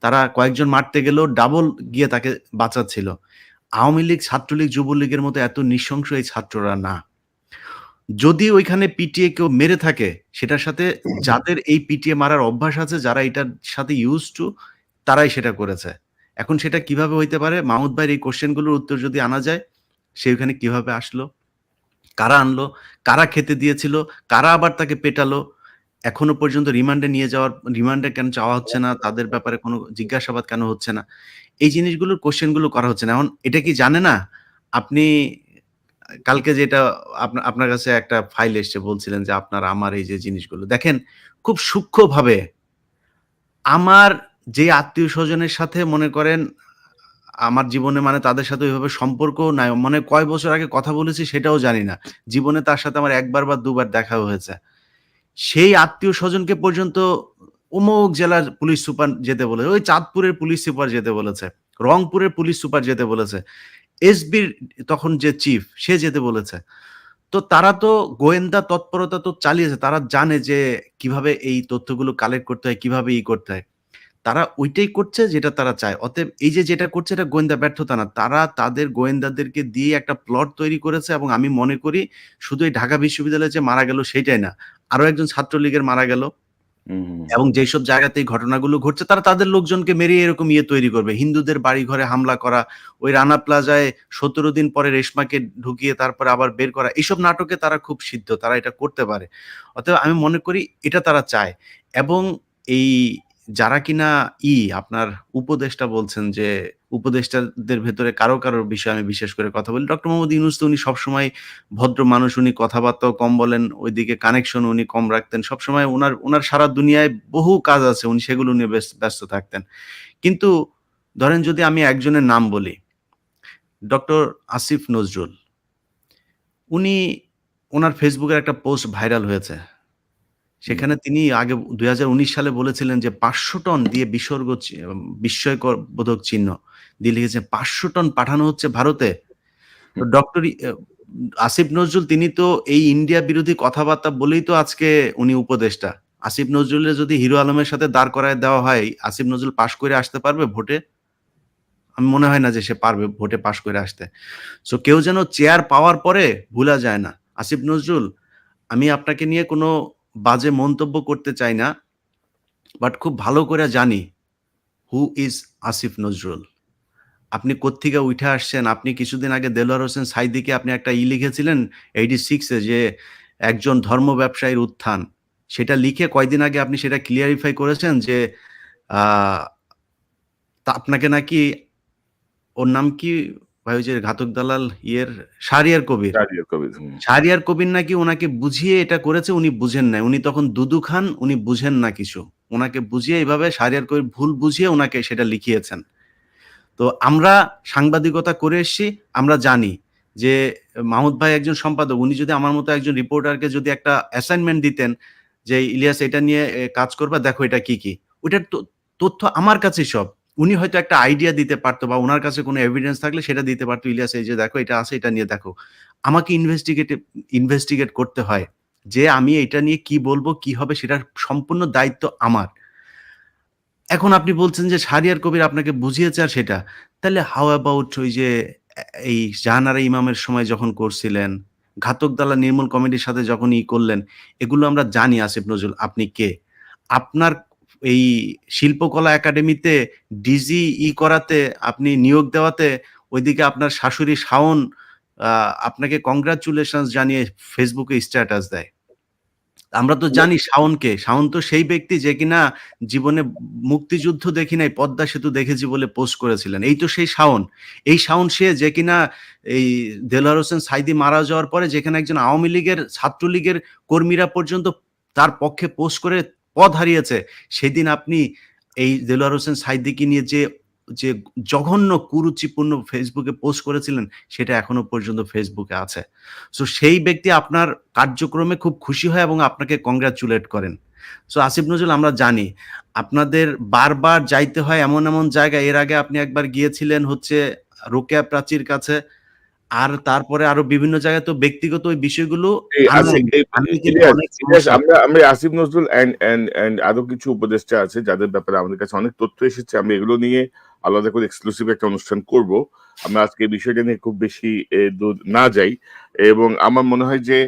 তারা কয়েকজন মারতে গেলেও ডাবল গিয়ে তাকে বাঁচাচ্ছিল। আওয়ামী লীগ, ছাত্রলীগ, যুবলীগের মতো এত নৃশংস এই ছাত্ররা না। যদি ওইখানে পিটিয়ে কেউ মেরে থাকে, সেটার সাথে যাদের এই পিটিয়ে মারার অভ্যাস আছে, যারা এটার সাথে ইউজড টু, তারাই সেটা করেছে। এখন সেটা কিভাবে হইতে পারে? মাহমুদ ভাইয়ের এই কোয়েশ্চেন গুলোর উত্তর যদি আনা যায়, সে ওখানে কিভাবে আসলো? কারা আনলো? কারা খেতে দিয়েছিল? কারা আবার তাকে পেটালো? এখনো পর্যন্ত রিমান্ডে কেন চাওয়া হচ্ছে না? তাদের ব্যাপারে কোনো জিজ্ঞাসাবাদ কেন হচ্ছে না? এই জিনিসগুলোর কোয়েশ্চেন গুলো করা হচ্ছে না। এখন এটা কি জানে না? আপনি কালকে যেটা আপনার কাছে একটা ফাইল এসছে, বলছিলেন যে আপনার আমার এই যে জিনিসগুলো। দেখেন, খুব সূক্ষ্মভাবে আমার যে আত্মীয়স্বজনের সাথে মনে করেন আমার জীবনে, মানে তাদের সাথে ওইভাবে সম্পর্কও নাই। মানে কয় বছর আগে কথা বলেছি সেটাও জানি না। জীবনে তার সাথে আমার ১ বার বা ২ বার দেখা হয়েছে। সেই আত্মীয়স্বজনকে পর্যন্ত অমুক জেলার পুলিশ সুপার যেতে বলেছে, ওই চাঁদপুরের পুলিশ সুপার যেতে বলেছে, রংপুরের পুলিশ সুপার যেতে বলেছে, এসবির তখন যে চিফ সে যেতে বলেছে। তো তারা তো গোয়েন্দা তৎপরতা তো চালিয়েছে। তারা জানে যে কিভাবে এই তথ্যগুলো কালেক্ট করতে হয়, কিভাবে করতে হয়। তারা ওইটাই করছে যেটা তারা চায়। অতএব এই যে যেটা করছে, এটা গোয়েন্দা ব্যর্থতা না। তারা তাদের গোয়েন্দাদেরকে দিয়ে একটা প্লট তৈরি করেছে, এবং আমি মনে করি শুধু এই ঢাকা বিশ্ববিদ্যালয়ে যে মারা গেল সেইটাই না। আরো একজন ছাত্রলীগের মারা গেল, এবং যেসব জায়গাতে এই ঘটনাগুলো ঘটছে, তারা তাদের লোকজনকে মেরে এরকম তৈরি করবে। হিন্দুদের বাড়িঘরে হামলা করা, ওই রানা প্লাজায় ১৭ দিন পরে রেশমাকে ঢুকিয়ে তারপরে আবার বের করা। এইসব নাটকে তারা খুব সিদ্ধ। তারা এটা করতে পারে। অতএব আমি মনে করি এটা তারা চায়। এবং এই যারা কিনা আপনার উপদেষ্টা বলছেন, যে উপদেষ্টাদের ভেতরে কারোর বিষয়ে আমি বিশেষ করে কথা বলি। ডক্টর মোহাম্মদ ইউনূস তো উনি সবসময় ভদ্র মানুষ, উনি কথাবার্তাও কম বলেন, ওইদিকে কানেকশন উনি কম রাখতেন। সবসময় উনার সারা দুনিয়ায় বহু কাজ আছে, উনি সেগুলো নিয়ে ব্যস্ত থাকতেন। কিন্তু ধরেন যদি আমি একজনের নাম বলি, ডক্টর আসিফ নজরুল। উনার ফেসবুকের একটা পোস্ট ভাইরাল হয়েছে। সেখানে তিনি আগে ২০১৯ সালে বলেছিলেন যে ৫০০ টন দিয়ে বিস্ময়কর বোধক চিহ্ন দিয়ে লিখেছেন ৫০০ টন পাঠানো হচ্ছে ভারতে। তো ডক্টর আসিফ নজরুল তিনি তো এই ইন্ডিয়া বিরোধী কথাবার্তা বলেই তো আজকে উনি উপদেষ্টা। আসিফ নজরুলের যদি হিরো আলমের সাথে দাঁড় করায় দেওয়া হয়, আসিফ নজরুল পাশ করে আসতে পারবে ভোটে? আমি মনে হয় না যে সে পারবে ভোটে পাশ করে আসতে। সো কেউ যেন চেয়ার পাওয়ার পরে ভুলা যায় না। আসিফ নজরুল, আমি আপনাকে নিয়ে কোনো বাজে মন্তব্য করতে চাই না, বাট খুব ভালো করে জানি হু ইজ আসিফ নজরুল। আপনি কোত্থেকে উঠে আসছেন? আপনি কিছুদিন আগে দেলোয়ার হোসেন সাঈদীকে আপনি একটা লিখেছিলেন 86 এ, যে একজন ধর্ম ব্যবসায়ীর উত্থান। সেটা লিখে কয়দিন আগে আপনি সেটা ক্লিয়ারিফাই করেছেন যে আ তা আপনাকে নাকি, ওর নাম কি? ভাই ওই যে ঘাতক দালাল শাহরিয়ার কবির। শাহরিয়ার কবির। শাহরিয়ার কবির নাকি ওনাকে বুঝিয়ে এটা করেছে, উনি বুঝেন নাই। উনি তখন দুদু খান, উনি বুঝেন না কিছু। ওনাকে বুঝিয়ে এইভাবে শাহরিয়ার কবির ভুল বুঝিয়ে ওনাকে সেটা লিখিয়েছেন। তো আমরা সাংবাদিকতা করে এসেছি, আমরা জানি যে মাহমুদ ভাই একজন সম্পাদক, উনি যদি আমার মতো একজন রিপোর্টারকে যদি একটা অ্যাসাইনমেন্ট দিতেন যে ইলিয়াস এটা নিয়ে কাজ করবা, দেখো এটা কি কি, ওইটার তথ্য আমার কাছে সব, উনি হয়তো একটা আইডিয়া দিতে পারতো বা ওনার কাছে কোনো এভিডেন্স থাকলে সেটা দিতে পারতো, ইলিয়াস এই যে দেখো এটা আছে, এটা নিয়ে দেখো। আমাকে ইনভেস্টিগেট করতে হয় যে আমি এটা নিয়ে কি বলবো, কি হবে, সেটার সম্পূর্ণ দায়িত্ব আমার। এখন আপনি বলছেন যে শাহরিয়ার কবির আপনাকে বুঝিয়েছে আর সেটা, তাহলে হাউ অ্যাবাউট ওই যে এই জাহানারা ইমামের সময় যখন করছিলেন, ঘাতক দালাল নির্মূল কমিটির সাথে যখন করলেন, এগুলো আমরা জানি। আসিফ নজরুল আপনি কে? আপনার এই শিল্পকলা একাডেমিতে ডিজি করাতে, আপনি নিয়োগ দেওয়াতে, ওইদিকে আপনার শাশুড়ি শাওন আপনাকে কংগ্রাচুলেশনস জানিয়ে ফেসবুকে স্ট্যাটাস দেয়। আমরা তো জানি শাওনকে। শাওন তো সেই ব্যক্তি যে কিনা জীবনে মুক্তিযুদ্ধ দেখি নাই, পদ্মা সেতু দেখেছি বলে পোস্ট করেছিলেন। এই তো সেই শাওন। এই শাওন সে যে কিনা এই দেলোয়ার হোসেন সাঈদী মারা যাওয়ার পরে যেখানে একজন আওয়ামী লীগের, ছাত্রলীগের কর্মীরা পর্যন্ত তার পক্ষে পোস্ট করে পদ হারিয়েছে। সেদিন আপনি এই দেলোয়ার হোসেন সাঈদীকে নিয়ে যে যে জঘন্য কুরুচিপূর্ণ ফেসবুকে পোস্ট করেছিলেন, সেটা এখনো পর্যন্ত ফেসবুকে আছে। সো সেই ব্যক্তি আপনার কার্যক্রমে খুব খুশি হয় এবং আপনাকে কংগ্রাচুলেট করেন। সো আসিফ নজরুল আমরা জানি আপনাদের বারবার যাইতে হয় এমন এমন জায়গায়। এর আগে আপনি একবার গিয়েছিলেন হচ্ছে রোকেয়া প্রাচীর কাছে, আর তারপরে আরো বিভিন্ন জায়গায়। তো ব্যক্তিগত ওই বিষয়গুলো অনেক সমস্যা। আমরা আসিফ নজরুল এন্ড আরো কিছু উপদেষ্টা আছে যাদের ব্যাপারে আমাদের কাছে অনেক তথ্য এসেছে। আমি এগুলো নিয়ে আলাদা করে এক্সক্লুসিভ একটা অনুষ্ঠান করব। আমরা আজকে এই বিষয়টা নিয়ে খুব বেশি দূর না যাই, এবং আমার মনে হয় যে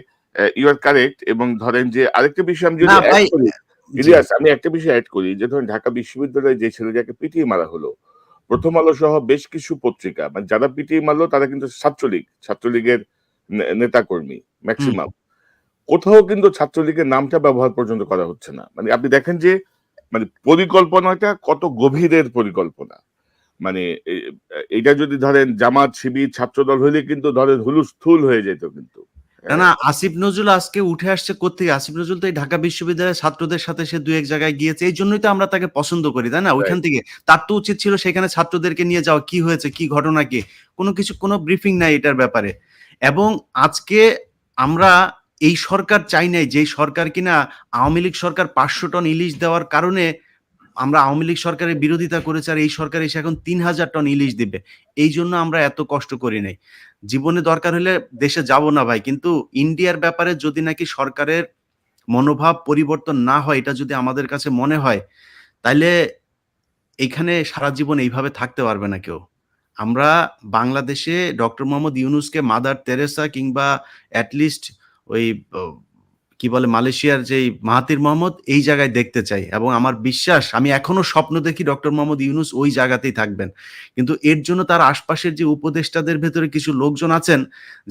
ইউ আর কারেক্ট। এবং ধরেন যে আরেকটা বিষয় আমি যদি না অ্যাড ভাই, করি, জি, ইলিয়াস, আমি একটা বিষয় অ্যাড করি যে ধরেন ঢাকা বিশ্ববিদ্যালয়ে যে ছেলেটাকে পিটিয়ে মারা হলো, প্রথম আলো সহ বেশ কিছু পত্রিকা, মানে যারা পিটিয়ে মারলো তারা কিন্তু ছাত্রলীগের নেতাকর্মী হুম, ম্যাক্সিমাম। কোথাও কিন্তু ছাত্রলীগের নামটা ব্যবহার পর্যন্ত করা হচ্ছে না। মানে আপনি দেখেন যে মানে পরিকল্পনাটা কত গভীরের পরিকল্পনা। মানে এটা যদি ধরেন জামাত, শিবির, ছাত্রদল হইলে কিন্তু ধরেন হুলুস্থুল হয়ে যেত কিন্তু। না হ্যাঁ, না, আসিফ নজরুল আজকে উঠে আসছে কোত্থেকে? আসিফ নজরুল তো এই ঢাকা বিশ্ববিদ্যালয়ের ছাত্রদের সাথে সে দু এক জায়গায় গিয়েছে, এই জন্যই তো আমরা তাকে পছন্দ করি, তাই না? ওইখান রাইট। থেকে তার তো উচিত ছিল সেখানে ছাত্রদেরকে নিয়ে যাওয়া, কি হয়েছে, কি ঘটনা, কি কোনো কিছু, কোনো ব্রিফিং নাই এটার ব্যাপারে। এবং আজকে আমরা এই সরকার চাই নাই, যেই সরকার কিনা আওয়ামী লীগ সরকার 500 টন ইলিশ দেওয়ার কারণে আমরা আওয়ামী লীগ সরকারের বিরোধিতা করেছি, আর এই সরকার এসে এখন 3000 টন ইলিশ দিবে। এই জন্য আমরা এত কষ্ট করি নাই। জীবনে দরকার হলে দেশে যাব না ভাই, কিন্তু ইন্ডিয়ার ব্যাপারে যদি নাকি সরকারের মনোভাব পরিবর্তন না হয়, এটা যদি আমাদের কাছে মনে হয়, তাইলে এখানে সারা জীবন এইভাবে থাকতে পারবে না কেউ। আমরা বাংলাদেশে ডক্টর মোহাম্মদ ইউনূসকে মাদার তেরেসা কিংবা এটলিস্ট ওই কি বলে মালয়েশিয়ার যেই মাহাথির মোহাম্মদ, এই জায়গায় দেখতে চাই। এবং আমার বিশ্বাস, আমি এখনো স্বপ্ন দেখি ডক্টর মোহাম্মদ ইউনূস ওই জায়গাতেই থাকবেন। কিন্তু এর জন্য তার আশপাশের যে উপদেষ্টাদের ভেতরে কিছু লোকজন আছেন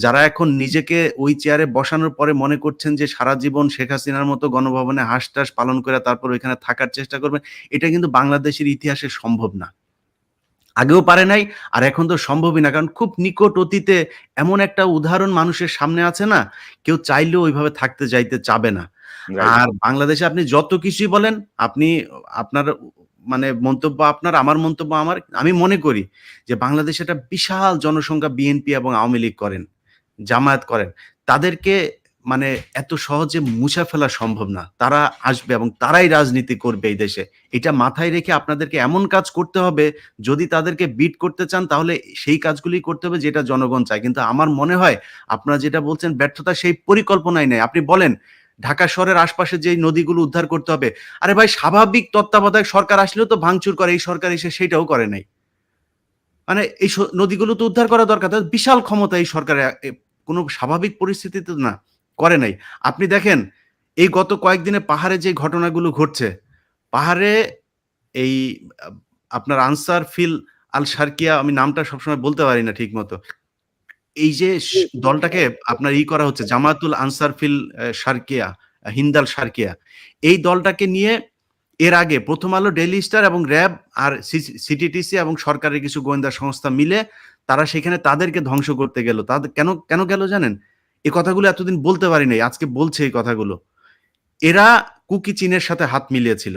যারা এখন নিজেকে ওই চেয়ারে বসানোর পরে মনে করছেন যে সারা জীবন শেখ হাসিনার মতো গণভবনে হাঁস-টাস পালন করে তারপর ওইখানে থাকার চেষ্টা করবেন। এটা কিন্তু বাংলাদেশের ইতিহাসে সম্ভব না। আগেও পারে নাই, আর এখন তো সম্ভবই না। কারণ খুব নিকট অতীতে এমন একটা উদাহরণ মানুষের সামনে আছে না, কেউ চাইলেও ওইভাবে থাকতে যাইতে চাবে না। রাইট। আর বাংলাদেশে আপনি যত কিছুই বলেন, আপনি আপনার মানে মন্তব্য আপনার, আমার মন্তব্য আমার। আমি মনে করি যে বাংলাদেশে একটা বিশাল জনসংখ্যা বিএনপি এবং আওয়ামী লীগ করেন, জামায়াত করেন। তাদেরকে মানে এত সহজে মুছে ফেলা সম্ভব না। তারা আসবে এবং তারাই রাজনীতি করবে এই দেশে। এটা মাথায় রেখে আপনাদেরকে এমন কাজ করতে হবে, যদি তাদেরকে বিট করতে চান তাহলে সেই কাজগুলি করতে হবে যেটা জনগণ চায়। কিন্তু আমার মনে হয় আপনারা যেটা বলছেন ব্যর্থতা সেই পরিকল্পনাই নেই। আপনি বলেন ঢাকা শহরের আশপাশে যেই নদীগুলো উদ্ধার করতে হবে। আরে ভাই, স্বাভাবিক তত্ত্বাবধায়ক সরকার আসলেও তো ভাঙচুর করে, এই সরকার এসে সেইটাও করে নাই। মানে এই নদীগুলো তো উদ্ধার করা দরকার। তাদের বিশাল ক্ষমতা এই সরকারের, কোনো স্বাভাবিক পরিস্থিতিতে না, করে নাই। আপনি দেখেন এই গত কয়েকদিনে পাহাড়ে যে ঘটনাগুলো ঘটছে, পাহাড়ে এই আ আপনার আনসার ফিল আল শারকিয়া, আমি নামটা সবসময় বলতে পারি না ঠিকমতো। এই যে দলটাকে আপনার করা হচ্ছে জামায়াতুল আনসার ফিল শারকিয়া, হিন্দাল শারকিয়া। এই দলটাকে নিয়ে এর আগে প্রথম আলো, ডেইলি স্টার এবং র্যাব আর সিটিটিসি এবং সরকারের কিছু গোয়েন্দা সংস্থা মিলে তারা সেখানে তাদেরকে ধ্বংস করতে গেল। তাদের কেন কেন গেল জানেন? এই কথাগুলো এতদিন বলতে পারি নাই, আজকে বলছে এই কথাগুলো। এরা কুকি চীনের সাথে হাত মিলিয়েছিল,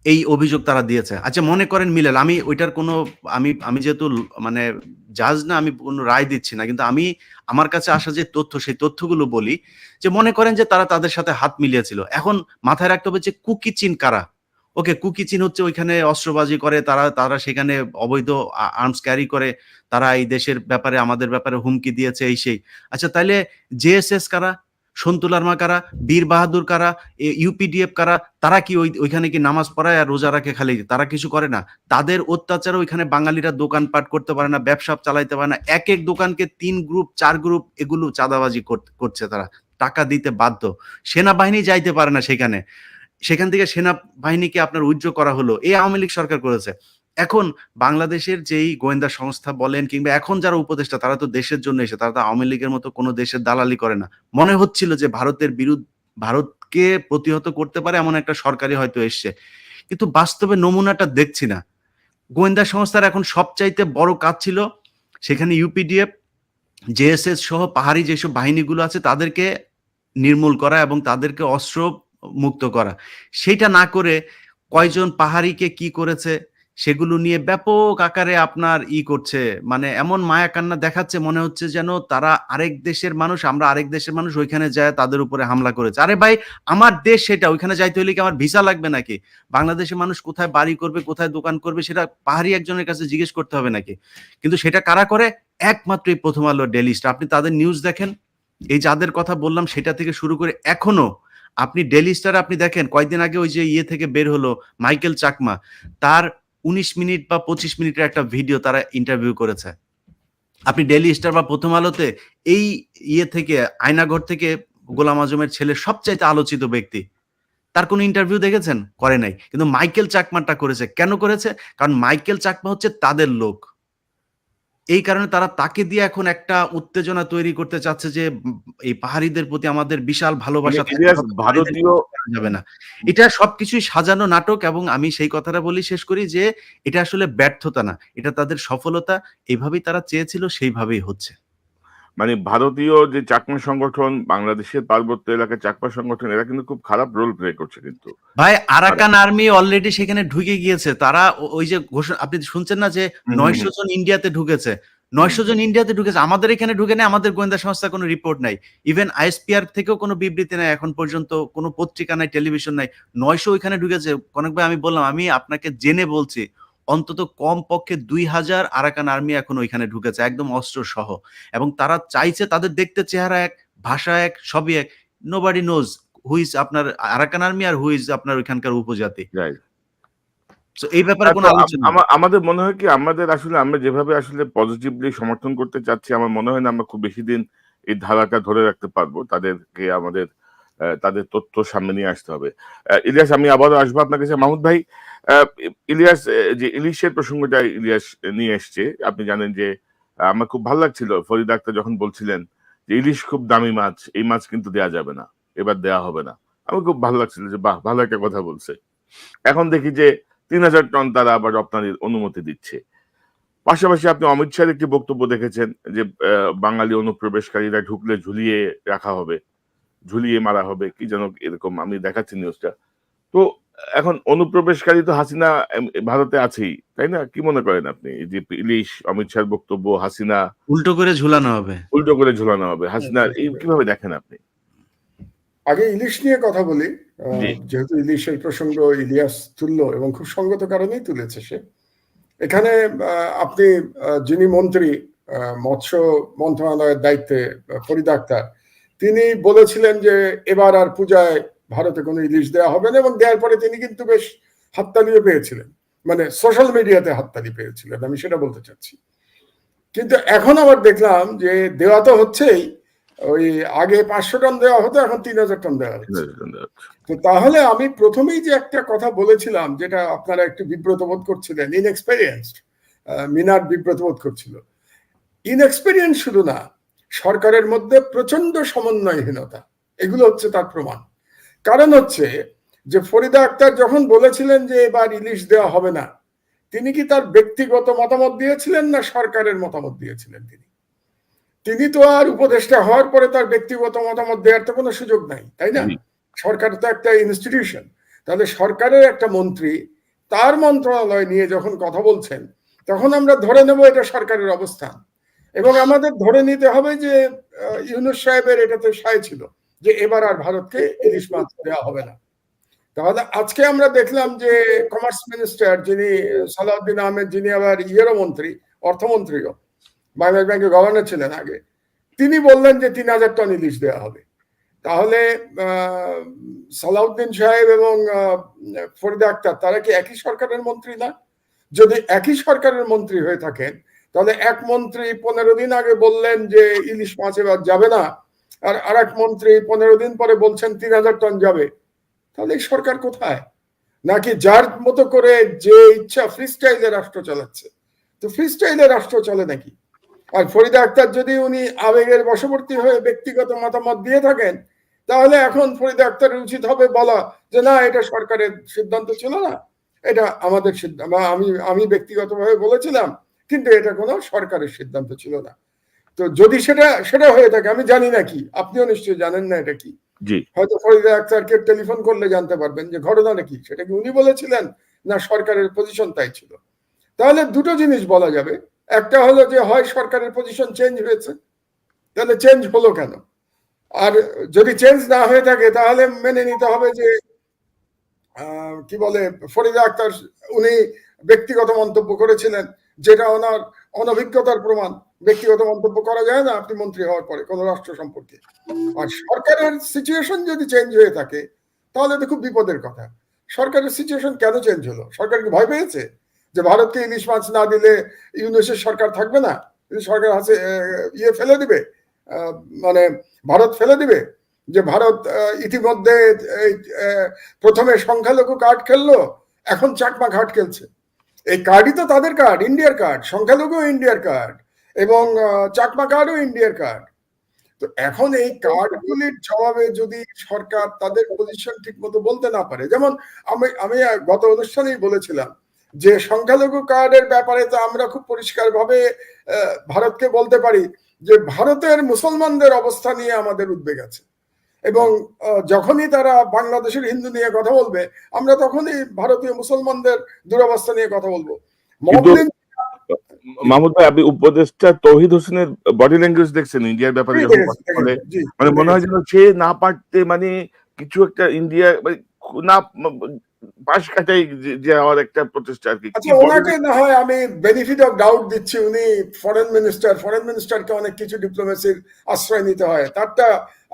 এই অভিযোগ তারা দিয়েছে। আচ্ছা মনে করেন মিলাল, আমি ওইটার কোনো আমি যেহেতু মানে জাজ না, আমি কোনো রায় দিচ্ছি না, কিন্তু আমি আমার কাছে আসা যে তথ্য সেই তথ্যগুলো বলি, যে মনে করেন যে তারা তাদের সাথে হাত মিলিয়েছিল। এখন মাথায় রাখতে হবে যে কুকি চীন কারা। ওকে, কুকি চীন হচ্ছে ওইখানে অস্ত্রবাজি করে, তারা সেখানে অবৈধ আর্মস ক্যারি করে, তারা এই দেশের ব্যাপারে আমাদের ব্যাপারে হুমকি দিয়েছে এই সেই। আচ্ছা তাইলে জেএসএস কারা, সন্তু লারমা কারা, বীর বাহাদুর কারা, ইউপিডিএফ কারা? তারা কি ওইখানে কি নামাজ পড়ায় আর রোজা রাখে খালি? তারা কিছু করে না? তাদের অত্যাচারে ওইখানে বাঙালিরা দোকানপাট করতে পারে না, ব্যবসা চালাইতে পারে না। এক এক দোকানকে 3 গ্রুপ 4 গ্রুপ এগুলো চাঁদাবাজি করছে, তারা টাকা দিতে বাধ্য। সেনাবাহিনী যাইতে পারে না সেখানে, সেখান থেকে সেনাবাহিনীকে আপনার উইথড্র করা হলো, এই আওয়ামী লীগ সরকার করেছে। এখন বাংলাদেশের যেই গোয়েন্দা সংস্থা বলেন কিংবা এখন যারা উপদেষ্টা, তারা তো দেশের জন্য এসে, তারা তো আওয়ামী লীগের মতো কোনো দেশের দালালি করে না। মনে হচ্ছিল যে ভারতকে প্রতিহত করতে পারে এমন একটা সরকারি হয়তো এসছে, কিন্তু বাস্তবে নমুনাটা দেখছি না। গোয়েন্দা সংস্থার এখন সবচাইতে বড় কাজ ছিল সেখানে ইউপিডিএফ, জেএসএস সহ পাহাড়ি যেসব বাহিনীগুলো আছে তাদেরকে নির্মূল করা এবং তাদেরকে অস্ত্র মুক্ত করা। সেটা না করে কয়জন পাহাড়িকে কি করেছে সেগুলো নিয়ে ব্যাপক আকারে আপনার করছে, মানে এমন মায়া কান্না দেখাচ্ছে, মনে হচ্ছে যেন তারা আরেক দেশের মানুষ, আমরা আরেক দেশের মানুষ, ওইখানে যায় তাদের উপরে হামলা করেছে। আরে ভাই, আমার দেশ সেটা, ওইখানে যাইতে হলে কি আমার ভিসা লাগবে নাকি? বাংলাদেশের মানুষ কোথায় বাড়ি করবে, কোথায় দোকান করবে, সেটা পাহাড়ি একজনের কাছে জিজ্ঞেস করতে হবে নাকি? কিন্তু সেটা কারা করে? একমাত্র এই প্রথম আলো, ডেইলি স্টার। আপনি তাদের নিউজ দেখেন, এই যাদের কথা বললাম সেটা থেকে শুরু করে এখনো আপনি ডেইলি স্টার আপনি দেখেন, কয়েকদিন আগে ওই যে থেকে বের হলো মাইকেল চাকমা, তার 19 মিনিট বা 25 মিনিটের একটা ভিডিও তারা ইন্টারভিউ করেছে। আপনি ডেইলি স্টার বা প্রথম আলোতে এই থেকে আয়নাঘর থেকে গোলাম আজমের ছেলে সবচাইতে আলোচিত ব্যক্তি, তার কোনো ইন্টারভিউ দেখেছেন? করে নাই। কিন্তু মাইকেল চাকমাটা করেছে। কেন করেছে? কারণ মাইকেল চাকমা হচ্ছে তাদের লোক। এই কারণে তারা তাকে দিয়ে এখন একটা উত্তেজনা তৈরি করতে চাচ্ছে যে এই পাহাড়িদের প্রতি আমাদের বিশাল ভালোবাসা ভারতীয় যাবে না। এটা সবকিছুই সাজানো নাটক, এবং আমি সেই কথাটা বলি শেষ করি যে এটা আসলে ব্যর্থতা না, এটা তাদের সফলতা। এইভাবেই তারা চেয়েছিল, সেইভাবেই হচ্ছে। মানে ভারতীয় যে চাকমা সংগঠন, বাংলাদেশের পার্বত্য এলাকার চাকমা সংগঠন, এরা কিন্তু খুব খারাপ রোল প্লে করছে। কিন্তু ভাই, আরাকান আর্মি অলরেডি সেখানে ঢুকে গিয়েছে। তারা ওই যে ঘোষণা আপনি শুনছেন না যে 900 জন ইন্ডিয়াতে ঢুকেছে, 900 জন ইন্ডিয়াতে ঢুকেছে। আমাদের এখানে ঢুকে নেই, আমাদের গোয়েন্দা সংস্থা কোনো রিপোর্ট নাই, ইভেন আইএসপিআর থেকেও কোনো বিবৃতি নাই এখন পর্যন্ত, কোনো পত্রিকা নাই, টেলিভিশন নাই। 900 ওইখানে ঢুকেছে। কনক ভাই, আমি বললাম, আমি আপনাকে জেনে বলছি, অন্তত কম পক্ষে 2000 আরাকান আর্মি এখন ওইখানে ঢুকেছে, একদম অস্ত্র সহ। এবং তারা চাইছে, তাদের দেখতে চেহারা এক, ভাষা এক, সবই এক। নোবডি নোজ হু ইজ আপনার আরাকান আর্মি আর হু ইজ আপনার ওইখানকার উপজাতি। এই ব্যাপারে কোনো আলোচনা আমাদের মনে হয় কি, আমাদের আসলে আমরা যেভাবে আসলে পজিটিভলি সমর্থন করতে চাচ্ছি, আমার মনে হয় না আমরা খুব বেশি দিন এই ধারাটা ধরে রাখতে পারবো। তাদেরকে আমাদের তাদের তথ্য সামনে নিয়ে আসতে হবে। ইলিয়াস, আমি আবারও আসবো আপনার কাছে। মাহমুদ ভাই, ইলিয়াস যে ইলিশের প্রসঙ্গটা ইলিয়াস নিয়ে এসছে, আপনি জানেন যে আমার খুব ভালো লাগছিল ফরিদ আক্তার যখন বলছিলেন যে ইলিশ খুব দামি মাছ, এই মাছ কিন্তু দেয়া যাবে না, এবার দেয়া হবে না। আমার খুব ভালো লাগছিল যে বাহ, ভালো একটা কথা বলছে। এখন দেখি যে 3000 টন তারা আবার রপ্তানির অনুমতি দিচ্ছে। পাশাপাশি আপনি অমিত শাহের একটি বক্তব্য দেখেছেন যে বাঙালি অনুপ্রবেশকারীরা ঢুকলে ঝুলিয়ে রাখা হবে, ঝুলিয়ে মারা হবে, কি যেন এরকম, আমি দেখাচ্ছি নিউজটা। তো এখন অনুপ্রবেশকারী তো হাসিনা ভারতে আছেই, তাই না? কি মনে করেন আপনি যে ইলিশ, অমিত শাহের বক্তব্য, হাসিনা উল্টো করে ঝুলানো হবে, উল্টো করে ঝুলানো হবে, হাসিনা, এই কিভাবে দেখেন আপনি? আগে ইলিশ নিয়ে কথা বলি, যেহেতু ইলিশের প্রসঙ্গ ইলিয়াস তুললো এবং খুব সঙ্গত কারণেই তুলেছে সে। এখানে আপনি যিনি মন্ত্রী, মৎস্য মন্ত্রণালয়ের দায়িত্বে ফরিদ আক্তার, তিনি বলেছিলেন যে এবার আর পূজায় ভারতে কোনো ইলিশ দেওয়া হবে না, এবং দেওয়ার পরে তিনি কিন্তু বেশ হাততালিও পেয়েছিলেন, মানে সোশ্যাল মিডিয়াতে হাততালি পেয়েছিলেন, আমি সেটা বলতে চাচ্ছি। কিন্তু এখন আবার দেখলাম যে দেওয়া তো হচ্ছেই, ওই আগে 500 টন দেওয়া হতো, এখন 3000 টন দেওয়া হচ্ছে। তো তাহলে আমি প্রথমেই যে একটা কথা বলেছিলাম, যেটা আপনারা একটু বিব্রত বোধ করছিলেন, ইনএক্সপেরিয়েন্সড, মিনার বিব্রত বোধ করছিল। ইনএক্সপেরিয়েন্স শুধু না, সরকারের মধ্যে প্রচন্ড সমন্বয়হীনতা, এগুলো হচ্ছে তার প্রমাণ। কারণ হচ্ছে যে ফরিদা আক্তার যখন বলেছিলেন যে এবার ইলিশ দেওয়া হবে না, তিনি কি তার ব্যক্তিগত মতামত দিয়েছিলেন না সরকারের মতামত দিয়েছিলেন? তিনি তো আর উপদেষ্টা হওয়ার পরে তার ব্যক্তিগত মতামত দেওয়ার তো কোনো সুযোগ নাই, তাই না? সরকার তো একটা ইনস্টিটিউশন। তাহলে সরকারের একটা মন্ত্রী তার মন্ত্রণালয় নিয়ে যখন কথা বলছেন, তখন আমরা ধরে নেব এটা সরকারের অবস্থান, এবং আমাদের ধরে নিতে হবে যে ইউনূস সাহেবের এটাতে সায় ছিল যে এবার আর ভারতকে ইলিশ মাছ দেওয়া হবে না। তাহলে আজকে আমরা দেখলাম যে কমার্স মিনিস্টার যিনি সালাউদ্দিন আহমেদ, যিনি আবার ইয়েরও মন্ত্রী, অর্থমন্ত্রীও, বাংলাদেশ ব্যাংকের গভর্নর ছিলেন আগে, তিনি বললেন যে ৩,০০০ টন ইলিশ দেওয়া হবে। তাহলে সালাউদ্দিন সাহেব এবং ফরিদা আক্তার তারা কি একই সরকারের মন্ত্রী না? যদি একই সরকারের মন্ত্রী হয়ে থাকেন, তাহলে এক মন্ত্রী 15 দিন আগে বললেন যে ইলিশ মাছ এবার যাবে না, আর আরেক মন্ত্রী 15 দিন পরে বলছেন ৩,০০০ টন যাবে। তাহলে এই সরকার কোথায়? নাকি যার মতো করে যে ইচ্ছা ফ্রি স্টাইলে রাষ্ট্র চালাচ্ছে? তো ফ্রি স্টাইলে রাষ্ট্র চলে নাকি? আর ফরিদা আক্তার যদি উনি আবেগের বশবর্তী হয়ে ব্যক্তিগত মতামত দিয়ে থাকেন, তাহলে এখন ফরিদা আক্তারের উচিত হবে বলা যে না, এটা সরকারের সিদ্ধান্ত ছিল না, এটা আমাদের সিদ্ধান্ত, আমি ব্যক্তিগতভাবে বলেছিলাম, কিন্তু এটা কোনো সরকারের সিদ্ধান্ত ছিল না। তো যদি সেটা হয়ে থাকে, আমি জানি না কি, আপনিও নিশ্চয়ই জানেন না এটা কি, হয়তো ফরিদা আক্তারকে টেলিফোন করলে জানতে পারবেন যে ঘটনাটা কি, সেটা কি উনি বলেছিলেন না সরকারের পজিশন তাই ছিল। তাহলে দুটো জিনিস বলা যাবে, একটা হলো যে হয় সরকারের পজিশন চেঞ্জ হয়েছে, তাহলে চেঞ্জ হলো কেন? আর যদি চেঞ্জ না হয়ে থাকে তাহলে মেনে নিতে হবে যে কি বলে, ফরিদা আক্তার উনি ব্যক্তিগত মন্তব্য করেছিলেন, যেটা ওনার অনভিজ্ঞতার প্রমাণ। ব্যক্তিগত মন্তব্য করা যায় না আপনি মন্ত্রী হওয়ার পরে কোনো রাষ্ট্র সম্পর্কে। আর সরকারের সিচুয়েশন যদি চেঞ্জ হয়ে থাকে তাহলে তো খুব বিপদের কথা। সরকারের সিচুয়েশন কেন চেঞ্জ হলো? সরকার কি ভয় পেয়েছে যে ভারতকে ইলিশ মাছ না দিলে ইউনূসের সরকার থাকবে না, সরকার আছে ইয়ে ফেলে দিবে, মানে ভারত ফেলে দিবে? যে ভারত ইতিমধ্যে প্রথমে সংখ্যালঘু কার্ড খেললো, এখন চাকমা কার্ড খেলছে। এই কার্ডই তো তাদের কার্ড, ইন্ডিয়ার কার্ড, সংখ্যালঘু ইন্ডিয়ার কার্ড এবং চাকমা কার্ডও ইন্ডিয়ার কার্ড। তো এখন এই কার্ডগুলির জবাবে যদি সরকার তাদের পজিশন ঠিক মতো বলতে না পারে, যেমন আমি গত অনুষ্ঠানেই বলেছিলাম যে সংখ্যালঘু কার্ডের ব্যাপারে তো আমরা খুব পরিষ্কারভাবে ভারতকে বলতে পারি যে ভারতের মুসলমানদের অবস্থা নিয়ে আমাদের উদ্বেগ আছে, এবং যখনই তারা বাংলাদেশের হিন্দু নিয়ে কথা বলবে আমরা তখনই ভারতীয় মুসলমানদের দুরবস্থা নিয়ে কথা বলবো। মাহমুদ ভাই, আপনি উপদেষ্টা তৌহিদ হোসেনের বডি ল্যাঙ্গুয়েজ দেখছেন ইন্ডিয়ার ব্যাপারে? মানে মনে হয় যেন সে না পারতে, মানে কিছু একটা ইন্ডিয়া না পাশ কাটাই যাওয়ার একটা প্রচেষ্টা আর কি। আচ্ছা, ওনাকে না হয় আমি বেনিফিট অফ ডাউট দিচ্ছি, উনি ফরেন মিনিস্টারকে অনেক কিছু ডিপ্লোমেসির আশ্রয় নিতে হয়, তারটা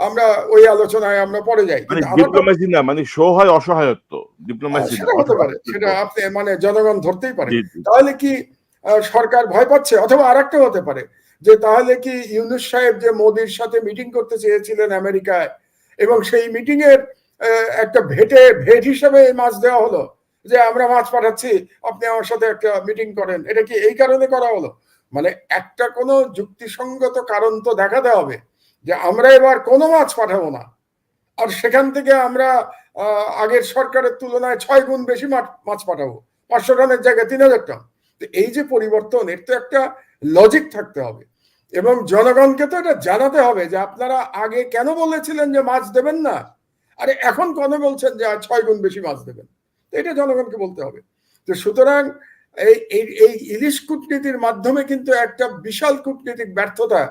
আমরা ওই আলোচনায় আমরা পরে যাই। মানে ডিপ্লোমেসি না, মানে শো হয় অসহায়ত্ব, ডিপ্লোমেসি সেটা হতে পারে, সেটা আপনি মানে জনগণ ধরতেই পারে। তাহলে কি সরকার ভয় পাচ্ছে? অথবা আরেকটা হতে পারে যে তাহলে কি ইউনূস সাহেব যে মোদির সাথে মিটিং করতে চেয়েছিলেন আমেরিকায়, এবং সেই মিটিং এর একটা ভেট হিসেবে মাছ দেওয়া হলো, যে আমরা মাছ পাঠাচ্ছি, আপনি আমার সাথে একটা মিটিং করেন, এটা কি এই কারণে করা হলো? মানে একটা কোনো যুক্তিসঙ্গত কারণ তো দেখাতে হবে যে আমরা এবার কোনো মাছ পাঠাবো না, আর সেখান থেকে আমরা আগের সরকারের তুলনায় 6 গুণ বেশি মাছ পাঠাবো, 500 টনের জায়গায় 3000 টন। তো এই যে পরিবর্তন, এর তো একটা লজিক থাকতে হবে, এবং জনগণকে তো এটা জানাতে হবে যে আপনারা আগে কেন বলেছিলেন যে মাছ দেবেন না, আরে এখন কেন বলছেন যে 6 গুণ বেশি মাছ দেবেন। এটা জনগণকে বলতে হবে। তো সুতরাং এই ইলিশ কূটনীতির মাধ্যমে কিন্তু একটা বিশাল কূটনীতিক ব্যর্থতা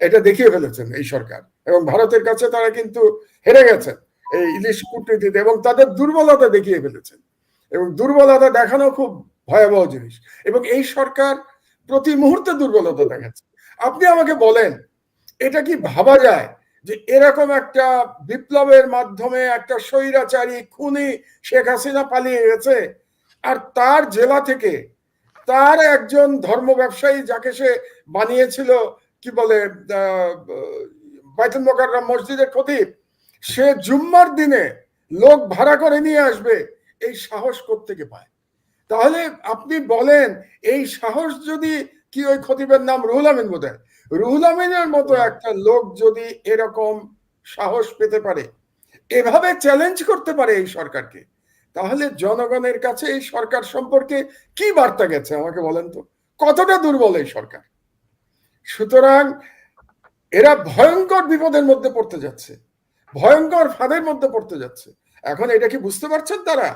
এটা দেখিয়ে ফেলেছেন এই সরকার, এবং ভারতের কাছে তারা কিন্তু হেরে গেছেন এই ইলিশ কূটনীতিতে, এবং তাদের দুর্বলতা দেখিয়ে ফেলেছেন, এবং দুর্বলতা দেখানো খুব ভয়াবহ জিনিস, এবং এই সরকার প্রতি মুহূর্তে দুর্বলতা দেখাচ্ছে। আপনি আমাকে বলেন, এটা কি ভাবা যায় যে এরকম একটা বিপ্লবের মাধ্যমে একটা স্বৈরাচারী খুনি শেখ হাসিনা পালিয়ে গেছে, আর তার জেলা থেকে তার একজন ধর্ম ব্যবসায়ী যাকে সে বানিয়েছিল কি বলে বাইতুল মোকাররম মসজিদের খতিব, সে জুম্মার দিনে লোক ভাড়া করে নিয়ে আসবে, এই সাহস কোত্থেকে পায়? তাহলে আপনি বলেন, এই সাহস যদি কি, ওই খতিবের নাম রুহুল আমিন বোধহয়, রুহুল আমিনের মতো একটা লোক যদি এরকম সাহস পেতে পারে, এভাবে চ্যালেঞ্জ করতে পারে এই সরকারকে, তাহলে জনগণের কাছে এই সরকার সম্পর্কে কি বার্তা গেছে আমাকে বলেন তো, কতটা দুর্বল এই সরকার। সুতরাং এরা ভয়ঙ্কর বিপদের মধ্যে পড়তে যাচ্ছে, ভয়ঙ্কর ফাঁদের মধ্যে পড়তে যাচ্ছে। এখন এটা কি বুঝতে পারছেন তারা?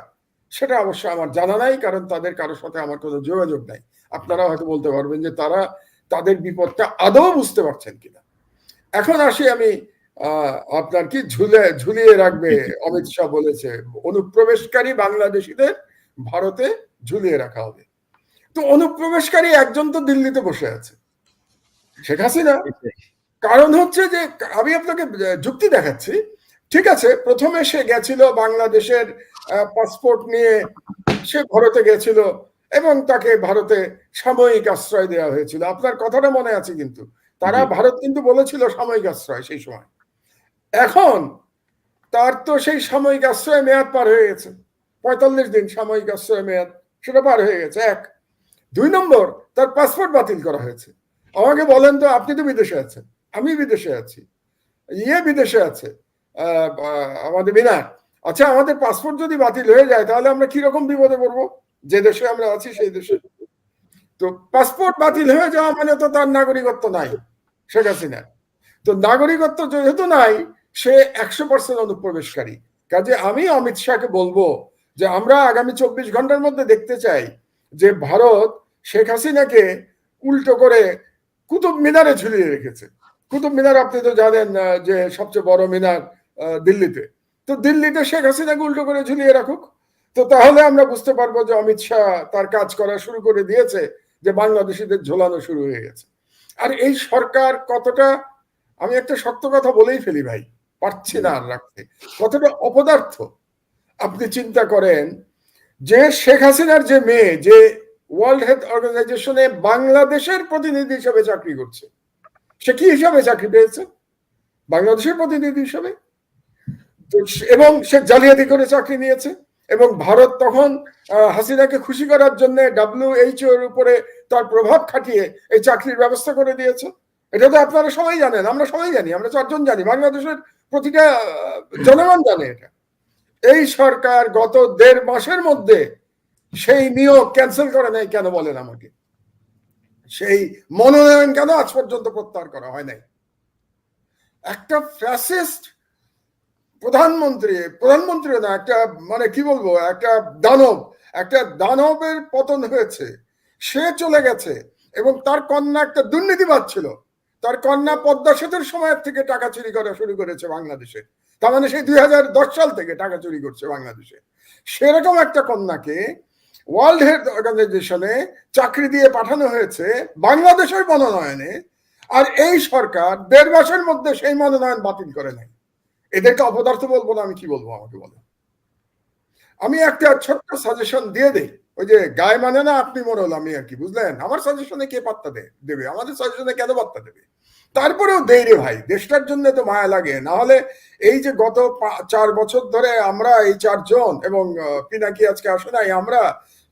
সেটা অবশ্য আমার জানা নাই, কারণ তাদের কারোর সাথে আমার কোনো যোগাযোগ নাই। আপনারা হয়তো বলতে পারবেন যে তারা তাদের বিপদটা আদৌ বুঝতে পারছেন কিনা। এখন আসি আমি আপনার কি ঝুলিয়ে রাখবে অমিত শাহ বলেছে, অনুপ্রবেশকারী বাংলাদেশিদের ভারতে ঝুলিয়ে রাখা হবে। তো অনুপ্রবেশকারী একজন তো দিল্লিতে বসে আছে, শেখ হাসিনা। কারণ হচ্ছে যে আমি আপনাকে যুক্তি দেখাচ্ছি, ঠিক আছে, প্রথমে সে গেছিল বাংলাদেশের পাসপোর্ট নিয়ে, সে ভারতে গেছিল এবং তাকে ভারতে সাময়িক আশ্রয় দেওয়া হয়েছিল। আপনার কথাটা মনে আছে কিন্তু, তারা ভারত কিন্তু বলেছিল সাময়িক আশ্রয় সেই সময়। এখন তার তো সেই সাময়িক আশ্রয় মেয়াদ পার হয়ে গেছে, 45 দিন সাময়িক আশ্রয় মেয়াদ, সেটা পার হয়ে গেছে। এক, 2 নম্বর, তার পাসপোর্ট বাতিল করা হয়েছে। আমাকে বলেন তো, আপনি তো বিদেশে আছেন, আমি বিদেশে আছি, বিদেশে আছে আমাদের মিনার। আচ্ছা, আমাদের পাসপোর্ট যদি বাতিল হয়ে যায় তাহলে আমরা কিরকম বিপদে পড়বো যে দেশে আমরা আছি সেই দেশে? তো পাসপোর্ট বাতিল হয়ে যাওয়া মানে তো তার নাগরিকত্ব নাই শেখ হাসিনা। তো নাগরিকত্ব যেহেতু নাই, সে 100% অনুপ্রবেশকারী। কাজে আমি অমিত শাহকে বলবো যে আমরা আগামী 24 ঘন্টার মধ্যে দেখতে চাই যে ভারত শেখ হাসিনাকে উল্টো করে কুতুব মিনারে ঝুলিয়ে রেখেছে। কুতুব মিনার আপনি তো জানেন যে সবচেয়ে বড় মিনার দিল্লিতে। তো দিল্লিতে শেখ হাসিনাকে উল্টো করে ঝুলিয়ে রাখুক, তো তাহলে আমরা বুঝতে পারবো যে অমিত শাহ তার কাজ করা শুরু করে দিয়েছে, যে বাংলাদেশিদের ঝোলানো শুরু হয়ে গেছে। আর এই সরকার কতটা, আমি একটা শক্ত কথা বলেই ফেলি ভাই, পারছি না আর রাখতে, কতটা অপদার্থ। আপনি চিন্তা করেন যে শেখ হাসিনার যে মেয়ে, যে ওয়ার্ল্ড হেলথ অর্গানাইজেশনে বাংলাদেশের প্রতিনিধি হিসেবে চাকরি করছে, সে কি হিসাবে চাকরি পেয়েছে? বাংলাদেশের প্রতিনিধি হিসেবে। এবং সে জালিয়াতি করে চাকরি নিয়েছে, এবং ভারত তখন হাসিনাকে খুশি করার জন্য WHO এর উপরে তার প্রভাব খাটিয়ে এই চাকরির ব্যবস্থা করে দিয়েছে। এটা তো আপনারা সবাই জানেন, আমরা সবাই জানি, আমরা 4 জন জানি, বাংলাদেশের প্রতিটা জনগণ জানে এটা। এই সরকার গত 1.5 মাসের মধ্যে সেই নিয়োগ ক্যান্সেল করে নাই কেন বলেন আমাকে? সেই মনোনয়ন কেন আজ পর্যন্ত প্রত্যাহার করা হয় নাই? একটা ফ্যাসিস্ট প্রধানমন্ত্রী না, একটা মানে কি বলবো, একটা দানবের পতন হয়েছে। সে চলে গেছে এবং তার কন্যা একটা দুর্নীতিবাজ ছিল। তার কন্যা পদ্মা সেতুর সময় থেকে টাকা চুরি করা শুরু করেছে বাংলাদেশে, তার মানে সেই 2010 সাল থেকে টাকা চুরি করছে বাংলাদেশে। সেরকম একটা কন্যাকে ওয়ার্ল্ড হেলথ অর্গানাইজেশনে চাকরি দিয়ে পাঠানো হয়েছে বাংলাদেশের মনোনয়নে, আর এই সরকার 1.5 মাসের মধ্যে সেই মনোনয়ন বাতিল করে নেয়। এদেরকে অপদার্থ বলবো না, আমি কি বলবো আমাকে বলো? আমি একটা ছোট্ট সাজেশন দিয়ে দেই, ওই যে গায়ে মানে না আপনি মোড়ল আমি আর কি, বুঝলেন? আমার সাজেশনে কে পাত্তা দেবে? আমাদের সাজেশনে কেন পাত্তা দেবে? তারপরেও দেই রে ভাই, দেশটার জন্য তো মায়া লাগে। না হলে এই যে গত 4 বছর ধরে আমরা এই 4 জন এবং পিনাকি আজকে আসে নাই, আমরা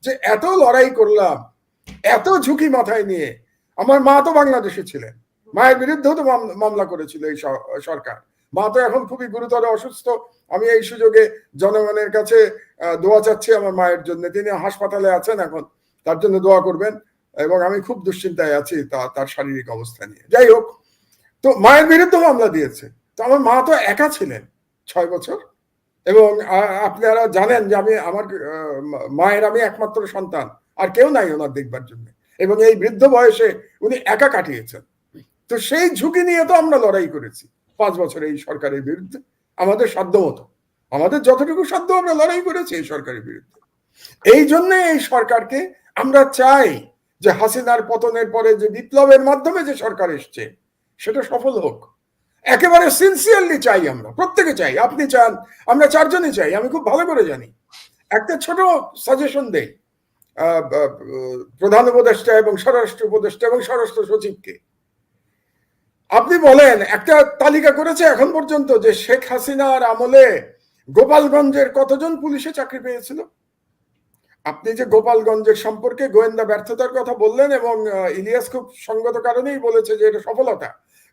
যে এত লড়াই করলাম, এত ঝুঁকি মাথায় নিয়ে। আমার মা তো বাংলাদেশে ছিলেন, মায়ের বিরুদ্ধেও তো মামলা করেছিল এই সরকার। মা তো এখন খুবই গুরুতর অসুস্থ। আমি এই সুযোগে জনগণের কাছে দোয়া চাচ্ছি আমার মায়ের জন্য, তিনি হাসপাতালে আছেন এখন, তার জন্য দোয়া করবেন। এবং আমি খুব দুশ্চিন্তায় আছি তার শারীরিক অবস্থা নিয়ে। যাই হোক, তো মায়ের বিরুদ্ধে মামলা দিয়েছে। তো আমার মা তো একা ছিলেন 6 বছর, এবং আপনারা জানেন যে আমার মায়ের আমি একমাত্র সন্তান, আর কেউ নাই ওনার দেখবার জন্য, এবং এই বৃদ্ধ বয়সে উনি একা কাটিয়েছেন। তো সেই ঝুঁকি নিয়ে তো আমরা লড়াই করেছি 5 বছর এই সরকারের বিরুদ্ধে, আমাদের সাধ্য মতো, আমাদের যতটুকু সাধ্য আমরা লড়াই করেছি এই সরকারের বিরুদ্ধে। এই জন্য এই সরকারকে আমরা চাই যে হাসিনার পতনের পরে যে বিপ্লবের মাধ্যমে যে সরকার এসছে সেটা সফল হোক। একেবারে সিনসিয়ারলি চাই, আমরা প্রত্যেকে চাই, আপনি চান, আমরা 4 জনই চাই, আমি খুব ভালো করে জানি। একটা ছোট সাজেশন দেই প্রধান উপদেষ্টা এবং স্বরাষ্ট্র উপদেষ্টা এবং স্বরাষ্ট্র সচিবকে। আপনি বলেন, একটা তালিকা করেছে এখন পর্যন্ত যে শেখ হাসিনার আমলে গোপালগঞ্জের কতজন পুলিশে চাকরি পেয়েছিল? আপনি যে গোপালগঞ্জের সম্পর্কে গোয়েন্দা ব্যর্থতার কথা বললেন, এবং ইলিয়াস খুব সঙ্গত কারণেই বলেছে যে এটা সফলতা।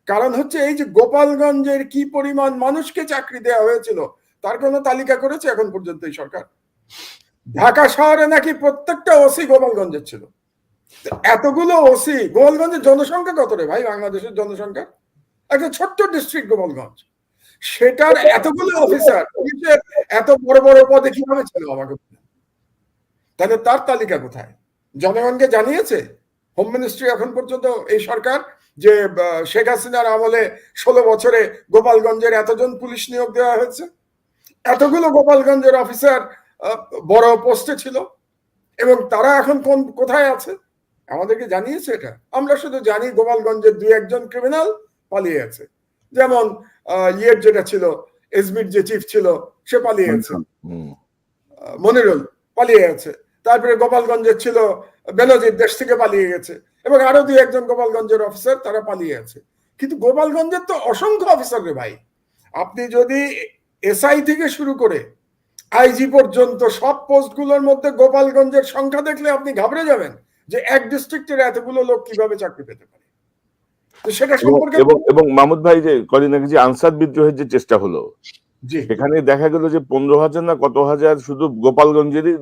কারণ হচ্ছে এই যে গোপালগঞ্জের কি পরিমাণ মানুষকে চাকরি দেওয়া হয়েছিল তার কোনো তালিকা করেছে এখন পর্যন্ত এই সরকার? ঢাকা শহরে নাকি প্রত্যেকটা ওসি গোপালগঞ্জের ছিল। এতগুলো ওসি, গোপালগঞ্জের জনসংখ্যা কত রে ভাই? বাংলাদেশের জনসংখ্যা একটা ছোট্ট ডিস্ট্রিক্ট গোপালগঞ্জ, সেটার এতগুলো অফিসার পুলিশের এত বড় বড় পদে কিভাবে ছিল আমাকে? তাহলে তার তালিকা কোথায়? জনগণকে জানিয়েছে হোম মিনিস্ট্রি এখন পর্যন্ত এই সরকার যে শেখ হাসিনার আমলে 16 বছরে গোপালগঞ্জের এতজন পুলিশ নিয়োগ দেওয়া হয়েছে, এতগুলো গোপালগঞ্জের অফিসার বড় পোস্টে ছিল, এবং তারা এখন কোথায় আছে আমাদেরকে জানিয়েছে এটা? আমরা শুধু জানি গোপালগঞ্জের 2-1 ক্রিমিনাল পালিয়ে আছে, যেমন ইয়ের যেটা ছিল এসবির যে চিফ ছিল সে পালিয়ে আছে, মনিরুল পালিয়ে আছে, তারপরে গোপালগঞ্জের ছিল বেনজির দেশ থেকে পালিয়ে গেছে, এবং আরো 2-1 গোপালগঞ্জের অফিসার তারা পালিয়ে আছে। কিন্তু গোপালগঞ্জের তো অসংখ্য অফিসার রে ভাই। আপনি যদি এসআই থেকে শুরু করে আইজি পর্যন্ত সব পোস্টগুলোর মধ্যে গোপালগঞ্জের সংখ্যা দেখলে আপনি ঘাবড়ে যাবেন যে এক ডিস্ট্রিক্টের এতগুলো লোক কিভাবে চাকরি পেতে পারে। তো সেটা সম্পর্কে এবং মাহমুদ ভাই যে কদিন আগে যে আনসার বিদ্রোহের যে চেষ্টা হলো, সেখানে দেখা গেল যে 15,000 না কত হাজার শুধু গোপালগঞ্জেরই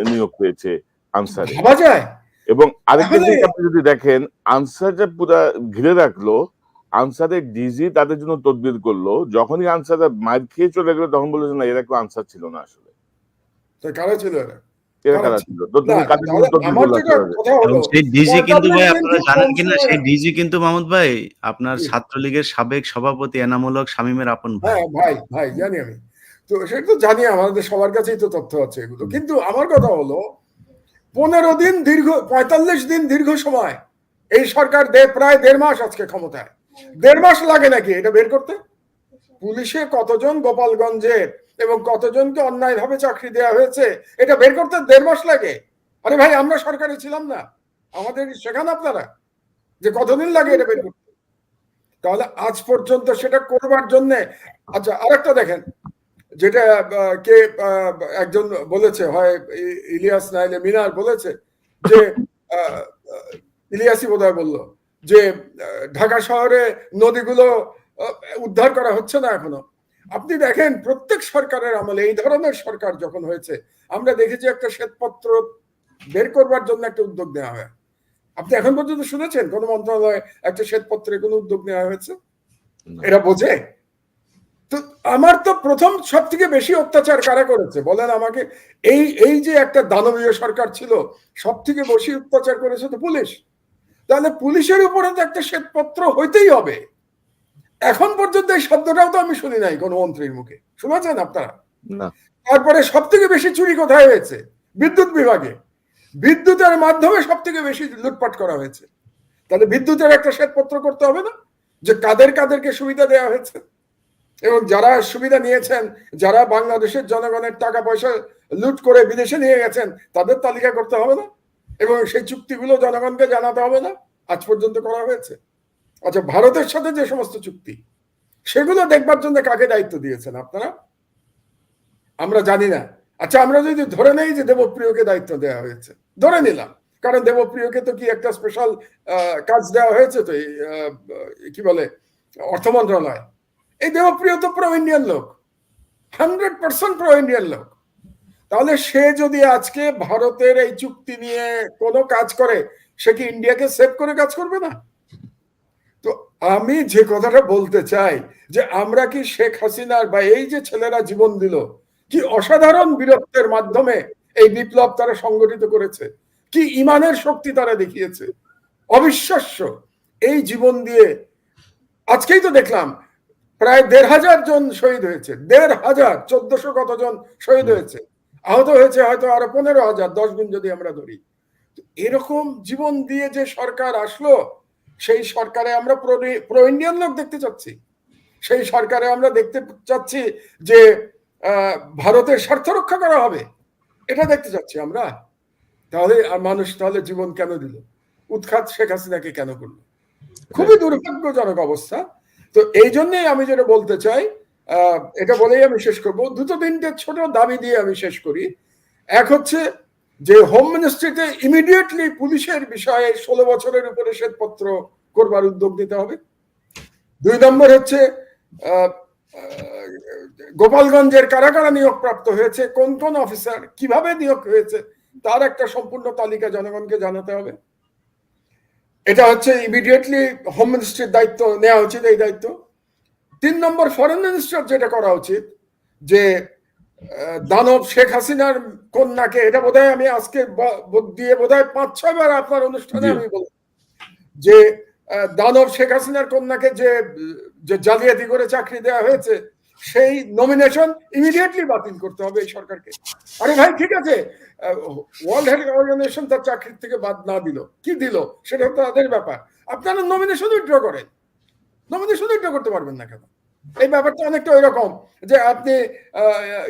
নিয়োগ পেয়েছে আনসারে। ভাবা যায়। এবং আরেকটা দিক আপনি যদি দেখেন, আনসারটা পুরো ঘিরে রাখলো, আনসারের ডিজি তাদের জন্য তদবির করলো, যখনই আনসাররা মার খেয়ে চলে গেলো তখন বললো যে না, এরা কেউ আনসার ছিল না আসলে। কারা ছিল এরা? কারা ছিল? তো তুমি কাদের জন্য তদবির করলা? সেই ডিজি কিন্তু ভাই আপনারা জানেন কিনা, সেই ডিজি কিন্তু মাহমুদ ভাই আপনার ছাত্রলীগের সাবেক সভাপতি এনামুল হক শামীমের আপন ভাই। হ্যাঁ ভাই জানি আমি, তো সেটা তো জানি, আমাদের সবার কাছেই তো তথ্য আছে এগুলো। কিন্তু আমার কথা হলো 45 দিন দীর্ঘ সময় এই সরকার প্রায় 1.5 মাস আজকে ক্ষমতায়, 1.5 মাস লাগে নাকি এটা বের করতে? পুলিশে কতজন গোপালগঞ্জের এবং কতজনকে অন্যায় ভাবে চাকরি দেওয়া হয়েছে এটা বের করতে 1.5 মাস লাগে? আরে ভাই, আমরা সরকারে ছিলাম না, আমাদের শেখান আপনারা যে কতদিন লাগে এটা বের করতে। তাহলে আজ পর্যন্ত সেটা করবার জন্য, আচ্ছা আরেকটা দেখেন, যেটা কে একজন বলেছে, হয় ইলিয়াস নাইলে মিনার বলেছে যে ইলিয়াসই বোধহয় বললো যে ঢাকা শহরে নদীগুলো উদ্ধার করা হচ্ছে না এখনো। আপনি দেখেন প্রত্যেক সরকারের আমলে, এই ধরনের সরকার যখন হয়েছে, আমরা দেখেছি একটা শ্বেতপত্র বের করবার জন্য একটা উদ্যোগ নেওয়া হয়। আপনি এখন পর্যন্ত শুনেছেন কোন মন্ত্রণালয়ে একটা শ্বেতপত্রে কোনো উদ্যোগ নেওয়া হয়েছে? এরা বোঝে তো। আমার তো প্রথম সব থেকে বেশি অত্যাচার কারা করেছে বলেন আমাকে? এই যে একটা দানবীয় সরকার ছিল, সব থেকে বেশি অত্যাচার করেছে তো পুলিশ। তাহলে পুলিশের উপরে তো একটা শ্বেতপত্র হইতেই হবে। এখন পর্যন্ত এই শব্দটাও তো আমি শুনি নাই কোন মন্ত্রীর মুখে, শুনেছেন আপনারা? তারপরে সব থেকে বেশি চুরি কোথায় হয়েছে? বিদ্যুৎ বিভাগে। বিদ্যুতের মাধ্যমে সব থেকে বেশি লুটপাট করা হয়েছে। তাহলে বিদ্যুতের একটা শ্বেতপত্র করতে হবে না, যে কাদেরকে সুবিধা দেওয়া হয়েছে, এবং যারা সুবিধা নিয়েছেন, যারা বাংলাদেশের জনগণের টাকা পয়সা লুট করে বিদেশে নিয়ে গেছেন, তাদের তালিকা করতে হবে না, এবং সেই চুক্তিগুলো জনগণকে জানাতে হবে না? আজ পর্যন্ত করা হয়েছে? আচ্ছা, ভারতের সাথে যে সমস্ত চুক্তি, সেগুলো দেখবার জন্য কাকে দায়িত্ব দিয়েছেন আপনারা? আমরা জানি না। আচ্ছা, আমরা যদি ধরে নেই যে দেবপ্রিয়কে দায়িত্ব দেওয়া হয়েছে, ধরে নিলাম, কারণ দেবপ্রিয়কে তো কি একটা স্পেশাল কাজ দেওয়া হয়েছে, তো কি বলে অর্থ মন্ত্রণালয়। এই দেবপ্রিয় তো প্রো ইন্ডিয়ান লোক, 100% প্রো ইন্ডিয়ান লোক। তাহলে সে যদি আজকে ভারতের এই চুক্তি নিয়ে কোনো কাজ করে, সে কি ইন্ডিয়াকে সেভ করে কাজ করবে না? তো আমি যে কথাটা বলতে চাই, যে আমরা কি শেখ হাসিনার বা এই যে ছেলেরা জীবন দিল, কি অসাধারণ বীরত্বের মাধ্যমে এই বিপ্লব তারা সংগঠিত করেছে, কি ইমানের শক্তি তারা দেখিয়েছে, অবিশ্বাস্য। এই জীবন দিয়ে আজকেই তো দেখলাম প্রায় 1,500 জন শহীদ হয়েছে, 1,500, 1,400 কতজন শহীদ হয়েছে, আহত হয়েছে হয়তো আরো 15,000, 10 গুণ যদি আমরা ধরি। এরকম জীবন দিয়ে যে সরকার আসলো, সেই সরকারে আমরা প্রো ইন্ডিয়ান লোক দেখতে চাচ্ছি। সেই সরকারে আমরা দেখতে চাচ্ছি যে ভারতের স্বার্থ রক্ষা করা হবে, এটা দেখতে চাচ্ছি আমরা। তাহলে মানুষ তাহলে জীবন কেন দিল? উৎখাত শেখ হাসিনাকে কেন করলো? খুবই দুর্ভাগ্যজনক অবস্থা। তো এই জন্যই আমি যেটা বলতে চাই, এটা বলেই আমি শেষ করবো। 2-3টে ছোট দাবি দিয়ে আমি শেষ করি। এক হচ্ছে যে হোম মিনিস্ট্রিতে ইমিডিয়েটলি পুলিশের বিষয়ে 16 বছরের উপরে শ্বেতপত্র করবার উদ্যোগ নিতে হবে। 2 নম্বর হচ্ছে গোপালগঞ্জের কারা কারা নিয়োগপ্রাপ্ত হয়েছে, কোন কোন অফিসার কিভাবে নিয়োগ হয়েছে, তার একটা সম্পূর্ণ তালিকা জনগণকে জানাতে হবে। এটা হচ্ছে ইমিডিয়েটলি হোম মিনিস্ট্রির দায়িত্ব নেওয়া উচিত, এই দায়িত্ব। 3 নম্বর, ফরেন মিনিস্টার যেটা করা উচিত, যে দানব শেখ হাসিনার কন্যাকে, এটা বোধহয় আমি আজকে দিয়ে বোধহয় 5-6 বার আপনার অনুষ্ঠানে আমি বললাম যে দানব শেখ হাসিনার কন্যাকে যে জালিয়াতি করে চাকরি দেওয়া হয়েছে, সেই নমিনেশন ইমিডিয়েটলি বাতিল করতে হবে এই সরকারকে। আরে ভাই ঠিক আছে, ওয়ার্ল্ড হেলথ অর্গানাইজেশন তার চাকরি থেকে বাদ না দিল, কি দিল সেটা তাদের ব্যাপার, আপনারা নমিনেশন উইথড্র করেন। নমিনেশন উইথড্র করতে পারবেন না কেন? এই ব্যাপারটা অনেকটা ওই রকম যে আপনি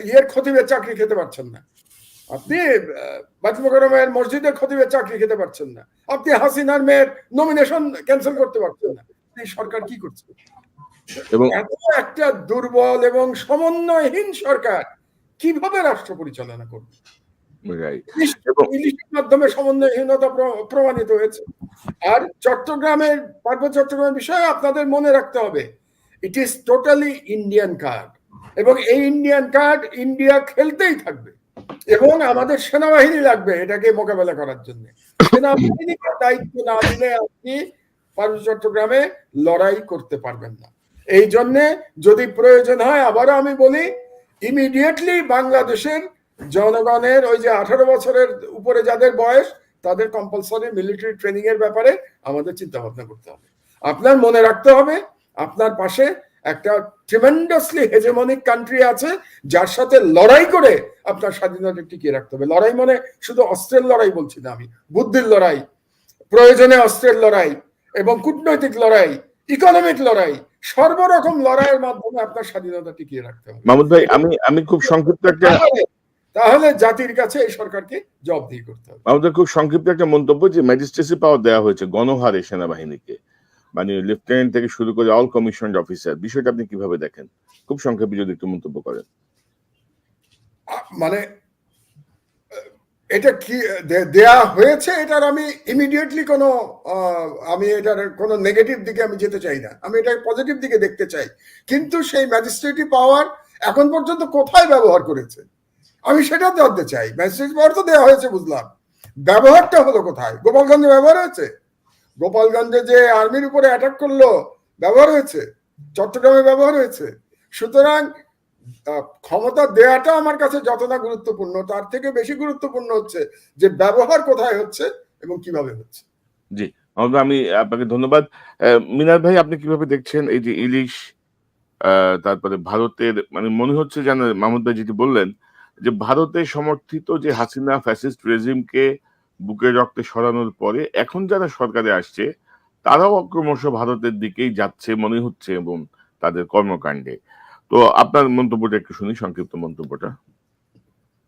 ইয়ের খতিবের চাকরি খেতে পারছেন না, আপনি বাজমুকরমের মসজিদের খতিবের চাকরি খেতে পারছেন না, আপনি হাসিনার মেয়ের নমিনেশন ক্যান্সেল করতে পারছেন না। এই সরকার কি করছে? এবং এত একটা দুর্বল এবং সমন্বয়হীন সরকার কিভাবে রাষ্ট্র পরিচালনা করবে? ইলিশের মাধ্যমে সমন্বয়হীনতা প্রমাণিত হয়েছে। আর চট্টগ্রামের, পার্বত্য চট্টগ্রামের বিষয়ে আপনাদের মনে রাখতে হবে, it is totally Indian card, এবং এই ইন্ডিয়ান কার্ড ইন্ডিয়া খেলতেই থাকবে, এবং আমাদের সেনাবাহিনী লাগবে এটাকে মোকাবেলা করার জন্য। সেনাবাহিনীকে দায়িত্ব না দিলে আপনি পার্বত্য চট্টগ্রামে লড়াই করতে পারবেন না। এই জন্যে যদি প্রয়োজন হয়, আবারও আমি বলি, ইমিডিয়েটলি বাংলাদেশের জনগণের ওই যে 18 বছরের উপরে যাদের বয়স, তাদের কম্পালসরি মিলিটারি ট্রেনিং এর ব্যাপারে আমাদের চিন্তা ভাবনা করতে হবে। আপনার মনে রাখতে হবে আপনার পাশে একটা ট্রিমেন্ডাসলি হেজেমনিক কান্ট্রি আছে, যার সাথে লড়াই করে আপনার স্বাধীনতা টিকিয়ে রাখতে হবে। লড়াই মানে শুধু অস্ত্রের লড়াই বলছি না আমি, বুদ্ধির লড়াই, প্রয়োজনে অস্ত্রের লড়াই, এবং কূটনৈতিক লড়াই, ইকোনমিক লড়াই, সর্বরকম লড়াইয়ের মাধ্যমে আপনার স্বাধীনতা টিকিয়ে রাখতে হবে। মাহমুদ ভাই, আমি খুব সংক্ষিপ্ত একটা, তাহলে জাতির কাছে এই সরকারকে জবাবদিহি করতে হবে। আমাদের খুব সংক্ষিপ্ত একটা মন্তব্য, যে ম্যাজিস্ট্রেসি পাওয়ার দেওয়া হয়েছে গণহারে সেনাবাহিনীকে, মানে লেফটেন্যান্ট থেকে শুরু করে অল কমিশনড অফিসার, বিষয়টা আপনি কিভাবে দেখেন? খুব সংক্ষেপে যদি একটু মন্তব্য করেন। মানে এটা কি দেয়া হয়েছে, এটার আমি ইমিডিয়েটলি আমি এটার কোনো নেগেটিভ দিকে আমি যেতে চাই না, আমি এটা পজিটিভ দিকে দেখতে চাই। কিন্তু সেই ম্যাজিস্ট্রেটি পাওয়ার এখন পর্যন্ত কোথায় ব্যবহার করেছে আমি সেটা জানতে চাই। ম্যাজিস্ট্রেট পাওয়ার তো দেওয়া হয়েছে, বুঝলাম, ব্যবহারটা হলো কোথায়? গোপালগঞ্জে ব্যবহার হয়েছে? গোপালগঞ্জে যে আর্মির উপরে অ্যাটাক করলো ব্যবহার হয়েছে? চট্টগ্রামে ব্যবহার হয়েছে? সুতরাং ক্ষমতা দেওয়াটা আমার কাছে যত না গুরুত্বপূর্ণ, তার থেকে বেশি গুরুত্বপূর্ণ হচ্ছে যে ব্যবহার কোথায় হচ্ছে এবং কিভাবে হচ্ছে। জি, আমি আপনাকে ধন্যবাদ। মিনার ভাই, আপনি কিভাবে দেখছেন এই যে ইলিশ, তারপরে ভারতের, মানে মনে হচ্ছে যেন মাহমুদ ভাই যেটি বললেন, যে ভারতের সমর্থিত যে হাসিনা ফ্যাসিস্ট রেজিমকে বুকের রক্তে সরানোর পরে এখন যারা সরকারে আসছে, তারাও ক্রমশ ভারতের দিকেই যাচ্ছে মনে হচ্ছে, এবং তাদের কর্মকাণ্ডে। তো আপনার মন্তব্যটা একটু শুনি, সংক্ষিপ্ত মন্তব্যটা।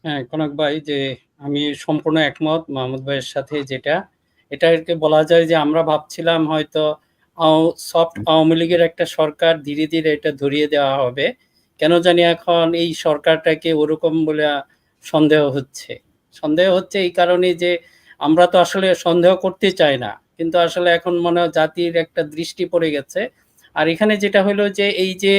হ্যাঁ, কনক ভাই, যে আমি সম্পূর্ণ একমত মাহমুদ ভাইয়ের সাথে। এটাকে বলা যায় যে আমরা ভাবছিলাম হয়তো সফট আওয়ামী লীগের একটা সরকার, ধীরে ধীরে এটা ধরিয়ে দেওয়া হবে। কেন জানি এখন এই সরকারটাকে ওরকম বলে সন্দেহ হচ্ছে এই কারণে যে আমরা তো আসলে সন্দেহ করতে চাই না, কিন্তু আসলে এখন মনে হয় জাতির একটা দৃষ্টি পড়ে গেছে। আর এখানে যেটা হলো যে এই যে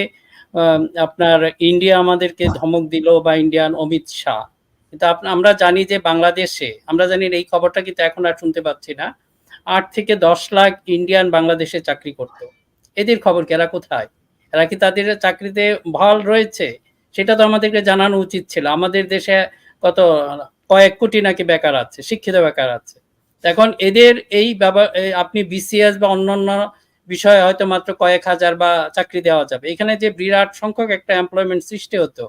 আপনার ইন্ডিয়া আমাদেরকে ধমক দিল, বা ইন্ডিয়ান অমিত শাহ, কিন্তু আমরা জানি যে বাংলাদেশে, আমরা জানি এই খবরটা কিন্তু এখন আর শুনতে পাচ্ছি না, 8 থেকে 10 লাখ ইন্ডিয়ান বাংলাদেশে চাকরি করতো। এদের খবর কি? এরা কোথায়? এরা কি তাদের চাকরিতে বহাল রয়েছে? সেটা তো আমাদেরকে জানানো উচিত ছিল। আমাদের দেশে কয়েক কোটি নাকি বেকার আছে, শিক্ষিত বেকার আছে। এখন এদের এই আপনি বিসিএস বা অন্যান্য বিষয়ে হয়তো মাত্র কয়েক হাজার বা চাকরি দেওয়া যাবে, এখানে যে বিরাট সংখ্যক একটা এমপ্লয়মেন্ট সৃষ্টি হতো।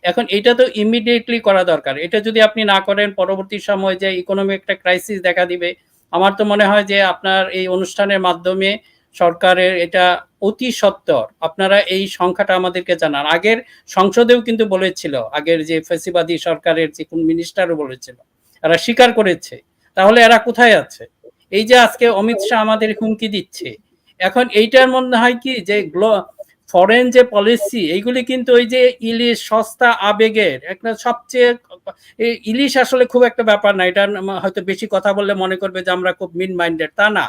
এখন এটা তো ইমিডিয়েটলি করা দরকার। এটা যদি আপনি না করেন, পরবর্তী সময় যে ইকোনমিক একটা ক্রাইসিস দেখা দিবে। আমার তো মনে হয় যে আপনার এই অনুষ্ঠানের মাধ্যমে সরকারের এটা অতি সত্বর আপনারা এই সংখ্যাটা আমাদেরকে জানান। আগের সংসদেও কিন্তু বলেছিল, আগের যে ফ্যাসিবাদী সরকারের যে কোন মিনিস্টারও বলেছিল, এরা স্বীকার করেছে। তাহলে এরা কোথায় আছে? এই যে আজকে অমিত শাহ আমাদের হুমকি দিচ্ছে, এখন এইটার মনে হয় কি যে ফরেন যে পলিসি, এইগুলি কিন্তু ওই যে ইলিশ সস্তা আবেগের একটা সবচেয়ে, ইলিশ আসলে খুব একটা ব্যাপার না, এটা হয়তো বেশি কথা বললে মনে করবে যে আমরা খুব মিন মাইন্ডেড, তা না।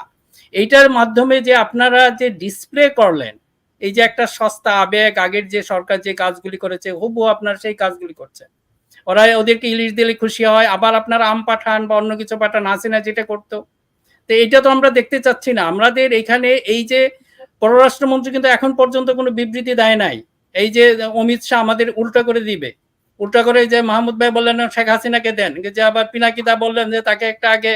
এইটার মাধ্যমে যে আপনারা যে ডিসপ্লে করলেন, এই যে একটা সস্তা আবেগ, আগের যে সরকার যে কাজগুলি করেছে হুবহু আপনার সেই কাজগুলি করছে। ওরা ওদেরকে ইলিশ দিলে খুশি হয়, আবার আপনারা আম পাঠান বা অন্য কিছু পাঠান, হাসিনা যেটা করতো। তো এটা তো আমরা দেখতে চাচ্ছি না। আমাদের এখানে এই যে পররাষ্ট্রমন্ত্রী কিন্তু এখন পর্যন্ত কোনো বিবৃতি দেয় নাই। এই যে অমিত শাহ আমাদের উল্টা করে দিবে, উল্টা করে যে মাহমুদ ভাই বললেন শেখ হাসিনাকে দেন, যে আবার পিনাকিদা বললেন যে তাকে একটা আগে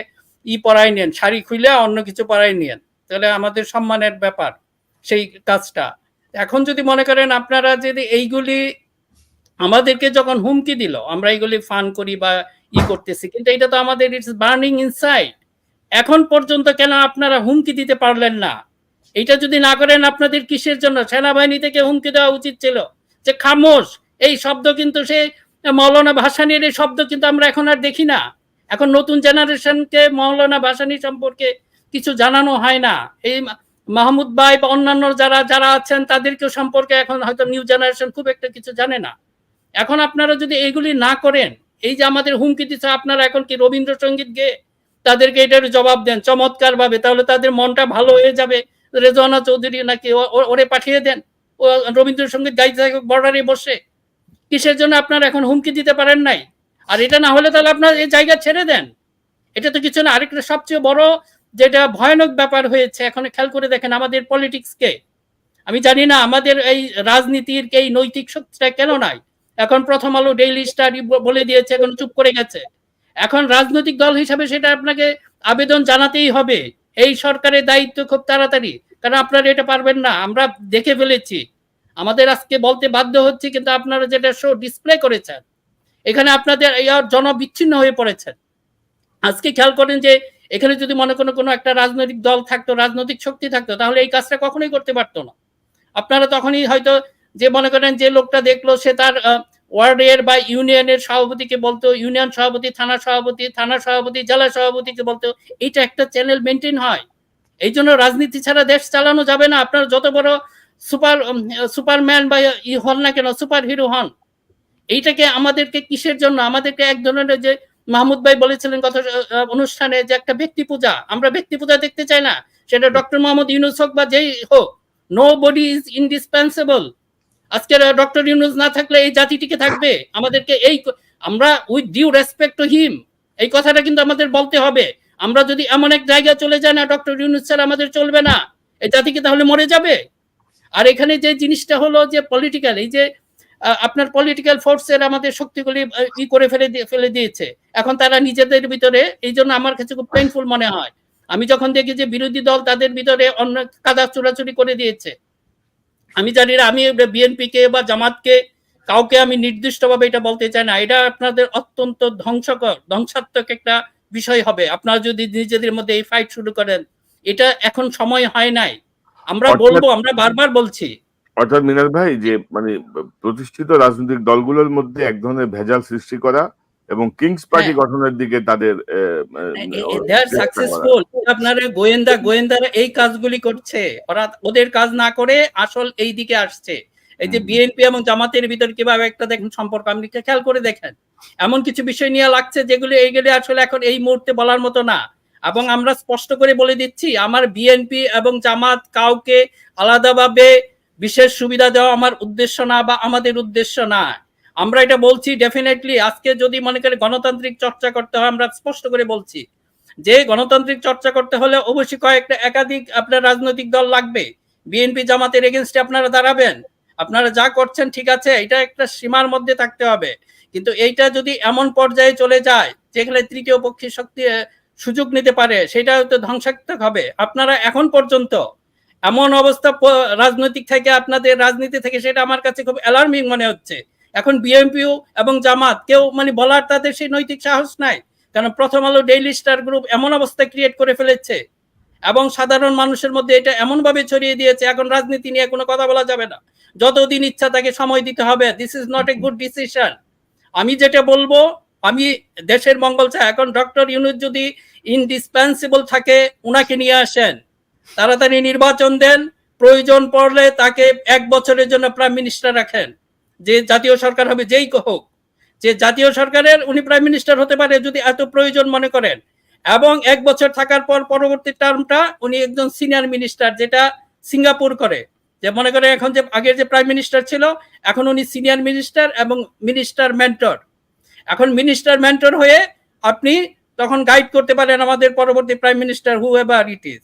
পরাই নেন, শাড়ি খুলে অন্য কিছু পরাই নেন, তাহলে আমাদের সম্মানের ব্যাপার সেই কাজটা। এখন যদি মনে করেন আপনারা যদি এইগুলি আমাদেরকে যখন হুমকি দিল আমরা এইগুলি ফান করি বা করতেছি, কিন্তু এটা তো আমাদের ইটস বার্নিং ইনসাইড। এখন পর্যন্ত কেন আপনারা হুমকি দিতে পারলেন না? এটা যদি না করেন আপনাদের কিসের জন্য? সেনাবাহিনী থেকে হুমকি দেওয়া উচিত ছিল যে খামোশ। এই শব্দ কিন্তু সে মৌলানা ভাসানীর এই শব্দ কিন্তু আমরা এখন আর দেখি না। এখন নতুন জেনারেশনকে মৌলানা ভাসানী সম্পর্কে কিছু জানানো হয় না। এই মাহমুদ ভাই বা অন্যান্য যারা যারা আছেন তাদেরকে সম্পর্কে এখন হয়তো নিউ জেনারেশন খুব একটা কিছু জানে না। এখন আপনারা যদি এইগুলি না করেন, এই যে আমাদের হুমকি দিচ্ছে, আপনারা এখন কি রবীন্দ্রসঙ্গীত গেয়ে তাদেরকে এটার জবাব দেন চমৎকার ভাবে, তাহলে তাদের মনটা ভালো হয়ে যাবে। রেজওয়ানা চৌধুরী নাকি ওরে পাঠিয়ে দেন, ও রবীন্দ্রসঙ্গীত গাইতে থাকে বর্ডারে বসে। কিসের জন্য আপনারা এখন হুমকি দিতে পারেন নাই? আর এটা না হলে তাহলে আপনার এই জায়গা ছেড়ে দেন। এটা তো কিছু না। আরেকটা সবচেয়ে বড় যেটা ভয়ানক ব্যাপার হয়েছে, এখন খেয়াল করে দেখেন আমাদের পলিটিক্সকে। আমি জানি না আমাদের এই রাজনীতির এই নৈতিক শক্তিটা কেন নাই। এখন প্রথম আলো, ডেইলি স্টার বলে দিয়েছে, এখন চুপ করে গেছে। এখন রাজনৈতিক দল হিসাবে সেটা আপনাকে আবেদন জানাতেই হবে। এই সরকারের দায়িত্ব খুব তাড়াতাড়ি, কারণ আপনারা এটা পারবেন না, আমরা দেখে ফেলেছি। আমাদের আজকে বলতে বাধ্য হচ্ছে, কিন্তু আপনারা যেটা শো ডিসপ্লে করেছেন এখানে আপনাদের জনবিচ্ছিন্ন হয়ে পড়েছেন। আজকে খেয়াল করেন যে এখানে যদি মনে কোনো একটা রাজনৈতিক দল থাকতো, রাজনৈতিক শক্তি থাকতো, তাহলে এই কাজটা কখনোই করতে পারতো না। আপনারা তখনই হয়তো যে মনে করেন যে লোকটা দেখলো সে তার ওয়ার্ডের বা ইউনিয়নের সভাপতিকে বলতো, ইউনিয়ন সভাপতি, থানা সভাপতি, জেলা সভাপতিকে বলতো। এইটা একটা চ্যানেল মেনটেন হয়। এই জন্য রাজনীতি ছাড়া দেশ চালানো যাবে না। আপনার যত বড় সুপারম্যান বা হন না কেন, সুপার হিরো হন, এইটাকে আমাদেরকে কিসের জন্য? আমাদেরকে এক ধরনের যে মাহমুদ ভাই বলেছিলেন গত অনুষ্ঠানে যে একটা ব্যক্তি পূজা, আমরা ব্যক্তি পূজা দেখতে চাই না। সেটা ডক্টর মোহাম্মদ ইউনূস হোক বা যেই হোক, নো বডি ইজ ইনডিসপেন্সেবল। আজকে ডক্টর ইউনূস না থাকলে এই জাতি টিকে থাকবে? আমাদেরকে আমরা with due respect to him এই কথাটা কিন্তু আমাদের বলতে হবে। আমরা যদি এমন এক জায়গায় চলে যাই না ডক্টর ইউনূস স্যার আমাদের চলবে না, এই জাতিকে তাহলে মরে যাবে। আর এখানে যে জিনিসটা হলো যে পলিটিক্যাল, এই যে আপনার পলিটিক্যাল ফোর্সের আমাদের শক্তিগুলি করে ফেলে দিয়েছে এখন তারা নিজেদের ভিতরে। এই জন্য আমার কাছে খুব পেইনফুল মনে হয় আমি যখন দেখি যে বিরোধী দল তাদের ভিতরে অন্য কাদা চুরাচুরি করে দিয়েছে। আমি জানি না, আমি বিএনপি কে বা জামাতকে কাউকে আমি নির্দিষ্টভাবে এটা বলতে চাই না। এটা আপনাদের অত্যন্ত ধ্বংসাত্মক একটা বিষয় হবে আপনারা যদি নিজেদের মধ্যে এই ফাইট শুরু করেন। এটা এখন সময় হয় নাই। আমরা বলবো, আমরা বারবার বলছি। অর্থাৎ মিনার ভাই, যে মানে প্রতিষ্ঠিত রাজনৈতিক দলগুলোর মধ্যে এক ধরনের ভেজাল সৃষ্টি করা এবং কিংস পার্টি গঠনের দিকে তাদের সাকসেসফুল। আপনারা গোয়েন্দারা এই কাজগুলি করছে, ওরা ওদের কাজ না করে আসল এই দিকে আসছে। এই যে বিএনপি এবং জামাতের ভিতর কিভাবে একটা দেখেন সম্পর্ক, আপনি খেয়াল করে দেখেন। এমন কিছু বিষয় নিয়ে লাগছে যেগুলো এইগুলি আসলে এখন এই মুহূর্তে বলার মতো না। এবং আমরা স্পষ্ট করে বলে দিচ্ছি, আমার বিএনপি এবং জামাত কাউকে আলাদাভাবে বিশেষ সুবিধা দেওয়া আমার উদ্দেশ্য না বা আমাদের উদ্দেশ্য না। আমরা এটা বলছি ডেফিনেটলি। আজকে যদি মনে করে গণতান্ত্রিক চর্চা করতে হয়, আমরা স্পষ্ট করে বলছি যে গণতান্ত্রিক চর্চা করতে হলে অবশ্যই কয়েকটা একাধিক আপনার রাজনৈতিক দল লাগবে। বিএনপি জামাতের এগেনস্টে আপনারা দাঁড়াবেন। আপনারা যা করছেন ঠিক আছে, এটা একটা সীমার মধ্যে থাকতে হবে। কিন্তু এইটা যদি এমন পর্যায়ে চলে যায় যেখানে তৃতীয় পক্ষের শক্তি সুযোগ নিতে পারে, সেটা হয়তো ধ্বংসাত্মক হবে। আপনারা এখন পর্যন্ত এমন অবস্থা রাজনৈতিক থেকে, আপনাদের রাজনীতি থেকে, সেটা আমার কাছে খুব অ্যালার্মিং মনে হচ্ছে। এখন বিএনপিও এবং জামাত কেউ মানে বলার তাদের সেই নৈতিক সাহস নাই, কারণ প্রথম আলো, ডেইলি স্টার গ্রুপ এমন অবস্থা ক্রিয়েট করে ফেলেছে এবং সাধারণ মানুষের মধ্যে এটা এমন ভাবে ছড়িয়ে দিয়েছে এখন রাজনীতি নিয়ে কোনো কথা বলা যাবে না। যতদিন ইচ্ছা তাকে সময় দিতে হবে। This is not a good decision. আমি যেটা বলবো, আমি দেশের মঙ্গল চাই। এখন ডক্টর ইউনূস যদি ইনডিসপেন্সিবল থাকে, উনাকে নিয়ে আসেন, তাড়াতাড়ি নির্বাচন দেন, প্রয়োজন পড়লে তাকে 1 বছরের জন্য প্রাইম মিনিস্টার রাখেন। যে জাতীয় সরকার হবে যেই হোক, যে জাতীয় সরকারের উনি প্রাইম মিনিস্টার হতে পারে যদি এত প্রয়োজন মনে করেন। এবং 1 বছর থাকার পর পরবর্তী টার্মটা উনি একজন সিনিয়র মিনিস্টার, যেটা সিঙ্গাপুর করে, যে মনে করেন এখন যে আগের যে প্রাইম মিনিস্টার ছিল, এখন উনি সিনিয়র মিনিস্টার এবং মিনিস্টার মেন্টর। এখন মিনিস্টার মেন্টর হয়ে আপনি তখন গাইড করতে পারেন আমাদের পরবর্তী prime minister who ever it is.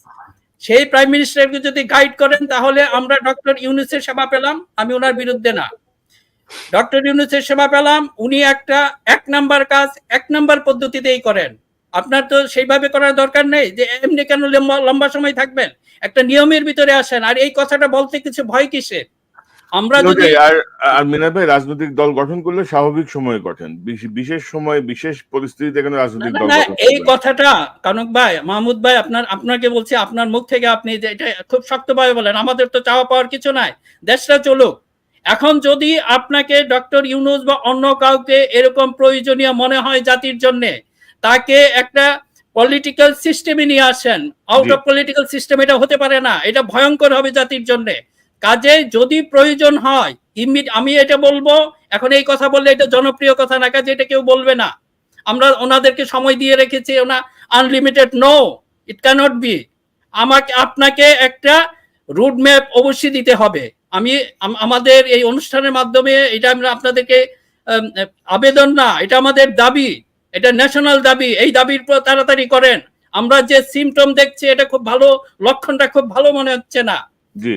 সেই প্রাইম মিনিস্টারকে যদি গাইড করেন তাহলে আমরা ডক্টর ইউনূসের সেবা পেলাম, আমি ওনার বিরুদ্ধে না। ডক্টর ইউনূসের সেবা পেলাম, উনি একটা 1 নাম্বার কাজ 1 নাম্বার পদ্ধতিতেই করেন। আপনার তো সেইভাবে করার দরকার নেই যে এমনি কেন লম্বা সময় থাকবেন, একটা নিয়মের ভিতরে আসেন। আর এই কথাটা বলতে কিছু ভয় কিসের? আমরা যদি আর মিনার ভাই, রাজনৈতিক দল গঠন করলে স্বাভাবিক সময়ে গঠন, বিশেষ সময় বিশেষ পরিস্থিতিতে কেন রাজনৈতিক দল গঠন এই কথাটা কনক ভাই, মাহমুদ ভাই, আপনাকে বলছি, আপনার মুখ থেকে আপনি যে এটা খুব শক্তভাবে বলেন, আমাদের তো চাওয়া পাওয়ার কিছু নাই, দেশটা চলুক। এখন যদি আপনাকে ডক্টর ইউনূস বা অন্য কাউকে এরকম প্রয়োজনীয় মনে হয় জাতির জন্য, তাকে একটা পলিটিক্যাল সিস্টেমে নিয়ে আসেন। আউট অফ পলিটিক্যাল সিস্টেম এটা হতে পারে না, এটা ভয়ঙ্কর হবে জাতির জন্য। কাজে যদি প্রয়োজন হয়, আমি এটা বলবো, এখন এই কথা বললে এটা জনপ্রিয় কথা না, কাজে এটা কেউ বলবে না। আমরা ওনাদেরকে সময় দিয়ে রেখেছি, ওনা আনলিমিটেড, নো, ইট ক্যানট বি। আপনাকে একটা রুট ম্যাপ অবশ্যই দিতে হবে। আমাদের এই অনুষ্ঠানের মাধ্যমে এটা আমরা আপনাদেরকে আবেদন না, এটা আমাদের দাবি, এটা ন্যাশনাল দাবি। এই দাবির পর তাড়াতাড়ি করেন। আমরা যে সিমটম দেখছি, এটা খুব ভালো লক্ষণটা খুব ভালো মনে হচ্ছে না।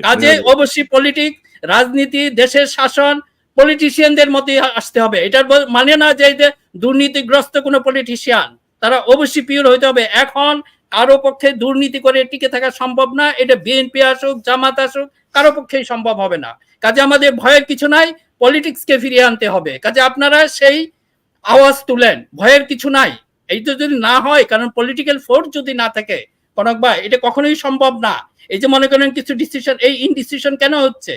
কাজে অবশ্যই পলিটিক্স, রাজনীতি, দেশের শাসন পলিটিশিয়ানদের মধ্যে আসতে হবে। এটার মানে না যে দুর্নীতিগ্রস্ত কোনো পলিটিশিয়ান, তারা অবশ্যই পিওর হইতে হবে। এখন কারো পক্ষে দুর্নীতি করে টিকে থাকা সম্ভব না, এটা বিএনপি আসুক, জামাত আসুক, কারো পক্ষেই সম্ভব হবে না। কাজে আমাদের ভয়ের কিছু নাই, পলিটিক্সকে ফিরিয়ে আনতে হবে। কাজে আপনারা সেই আওয়াজ তুলেন, ভয়ের কিছু নাই। এই তো যদি না হয়, কারণ পলিটিক্যাল ফোর্স যদি না থাকে কনক ভাই, এটা কখনোই সম্ভব না। এই যে মনে করেন কিছু ডিসিশন, এই ইনডিসিশন কেন হচ্ছে?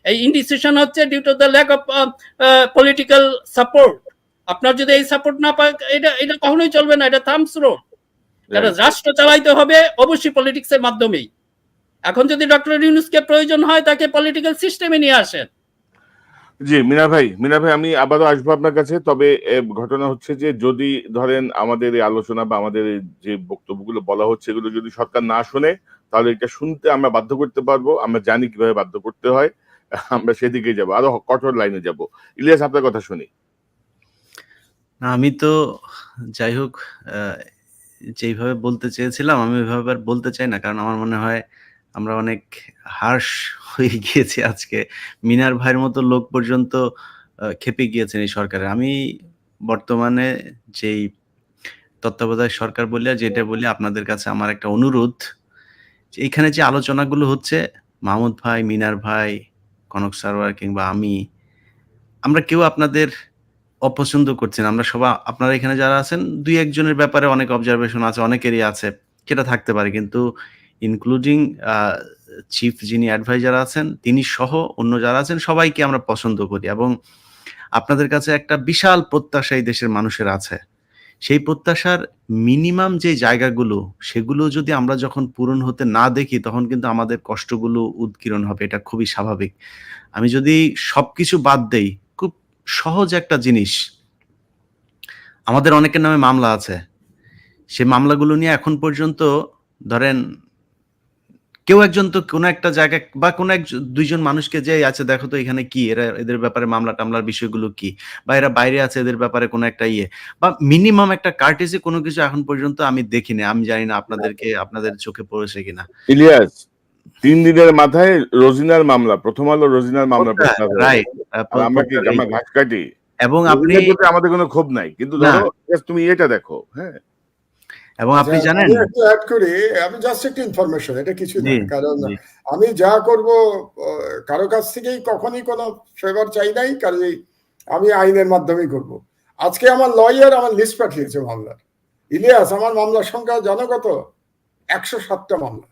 এই ইনডিসিশন হচ্ছে due to the lack of political support. আপনার যদি এই সাপোর্ট না পায়, এটা কখনোই চলবে না, এটা থামস রোড। কারণ রাষ্ট্র চালাইতে হবে অবশ্যই পলিটিক্সের মাধ্যমেই। এখন যদি ডক্টর ইউনূসকে প্রয়োজন হয়, তাকে পলিটিক্যাল সিস্টেমে নিয়ে আসেন। জি মিনা ভাই, আমি আবারও আসবো আপনার কাছে। তবে ঘটনা হচ্ছে যে যদি ধরেন আমাদের এই আলোচনা বা আমাদের যে বক্তব্যগুলো বলা হচ্ছে, এগুলো যদি সরকার না শুনে, তাহলে এটা শুনতে আমরা বাধ্য করতে পারবো। আমরা জানি কিভাবে বাধ্য করতে হয়, আমরা সেদিকে যাব, আরো কঠোর লাইনে যাব। ইলিয়াস, আপনার কথা শুনি। আমি তো যাই হোক, যেইভাবে বলতে চেয়েছিলাম আমি ওইভাবে আর বলতে চাই না, কারণ আমার মনে হয় আমরা অনেক হার্শ হয়ে গিয়েছি আজকে। মিনার ভাইয়ের মতো লোক পর্যন্ত খেপে গিয়েছেন এই সরকারে। আমি বর্তমানে যেই তত্ত্বাবধায়ক সরকার বলিয়া যেটা বলি, আপনাদের কাছে আমার একটা অনুরোধ, যে এখানে যে আলোচনাগুলো হচ্ছে, মাহমুদ ভাই, মিনার ভাই, কনক সারোয়ার কিংবা আমরা কেউ আপনাদের অপছন্দ করছি না। আমরা সবাই, আপনারা এখানে যারা আছেন, ২-১ জনের ব্যাপারে অনেক অবজারভেশন আছে, অনেকেরই আছে, সেটা থাকতে পারে। কিন্তু ইনক্লুডিং চিফ যিনি অ্যাডভাইজার আছেন, তিনি সহ অন্য যারা আছেন, সবাইকে আমরা পছন্দ করি। এবং আপনাদের কাছে একটা বিশাল প্রত্যাশা এই দেশের মানুষের আছে। সেই প্রত্যাশার মিনিমাম যে জায়গাগুলো, সেগুলো যদি আমরা যখন পূরণ হতে না দেখি, তখন কিন্তু আমাদের কষ্টগুলো উদগীরণ হবে। এটা খুবই স্বাভাবিক। আমি যদি সবকিছু বাদ দেই, খুব সহজ একটা জিনিস, আমাদের অনেকের নামে মামলা আছে। সে মামলাগুলো নিয়ে এখন পর্যন্ত ধরেন কেউ একজন তো কোনো একটা জায়গায় বা কোনো দুইজন মানুষকে যে আছে, দেখো তো এখানে কি, এদের ব্যাপারে মামলা টামলার বিষয়গুলো কি, বা এরা বাইরে আছে, এদের ব্যাপারে কোনো একটা বা মিনিমাম একটা কার্টেসি কোনো কিছু এখন পর্যন্ত আমি দেখিনি। আমি জানি না আপনাদের চোখে পড়েছে কিনা। ইলিয়াস, 3 দিনের মাথায় রোজিনার মামলা, প্রথম আলো রোজিনার মামলা প্রস্তাব, রাইট। আমরা কি আমরা ঘাস কাটি? এবং আপনি, আমাদের কোনো ক্ষোভ নাই, কিন্তু ধরো তুমি এটা দেখো। হ্যাঁ, এবং আপনি জানেন, আমি একটু অ্যাড করি, আমি জাস্ট একটা ইনফরমেশন, এটা কিছু না। কারণ আমি যা করব কারো কাছ থেকেই কখনই কোনো ফেভার চাই নাই, কারণ আমি আইনের মাধ্যমেই করব। আজকে আমার লয়ার আমার লিস্ট পাঠিয়েছে মামলার। ইলিয়াস, আমার মামলার সংখ্যা জানো কত? 107টা মামলা,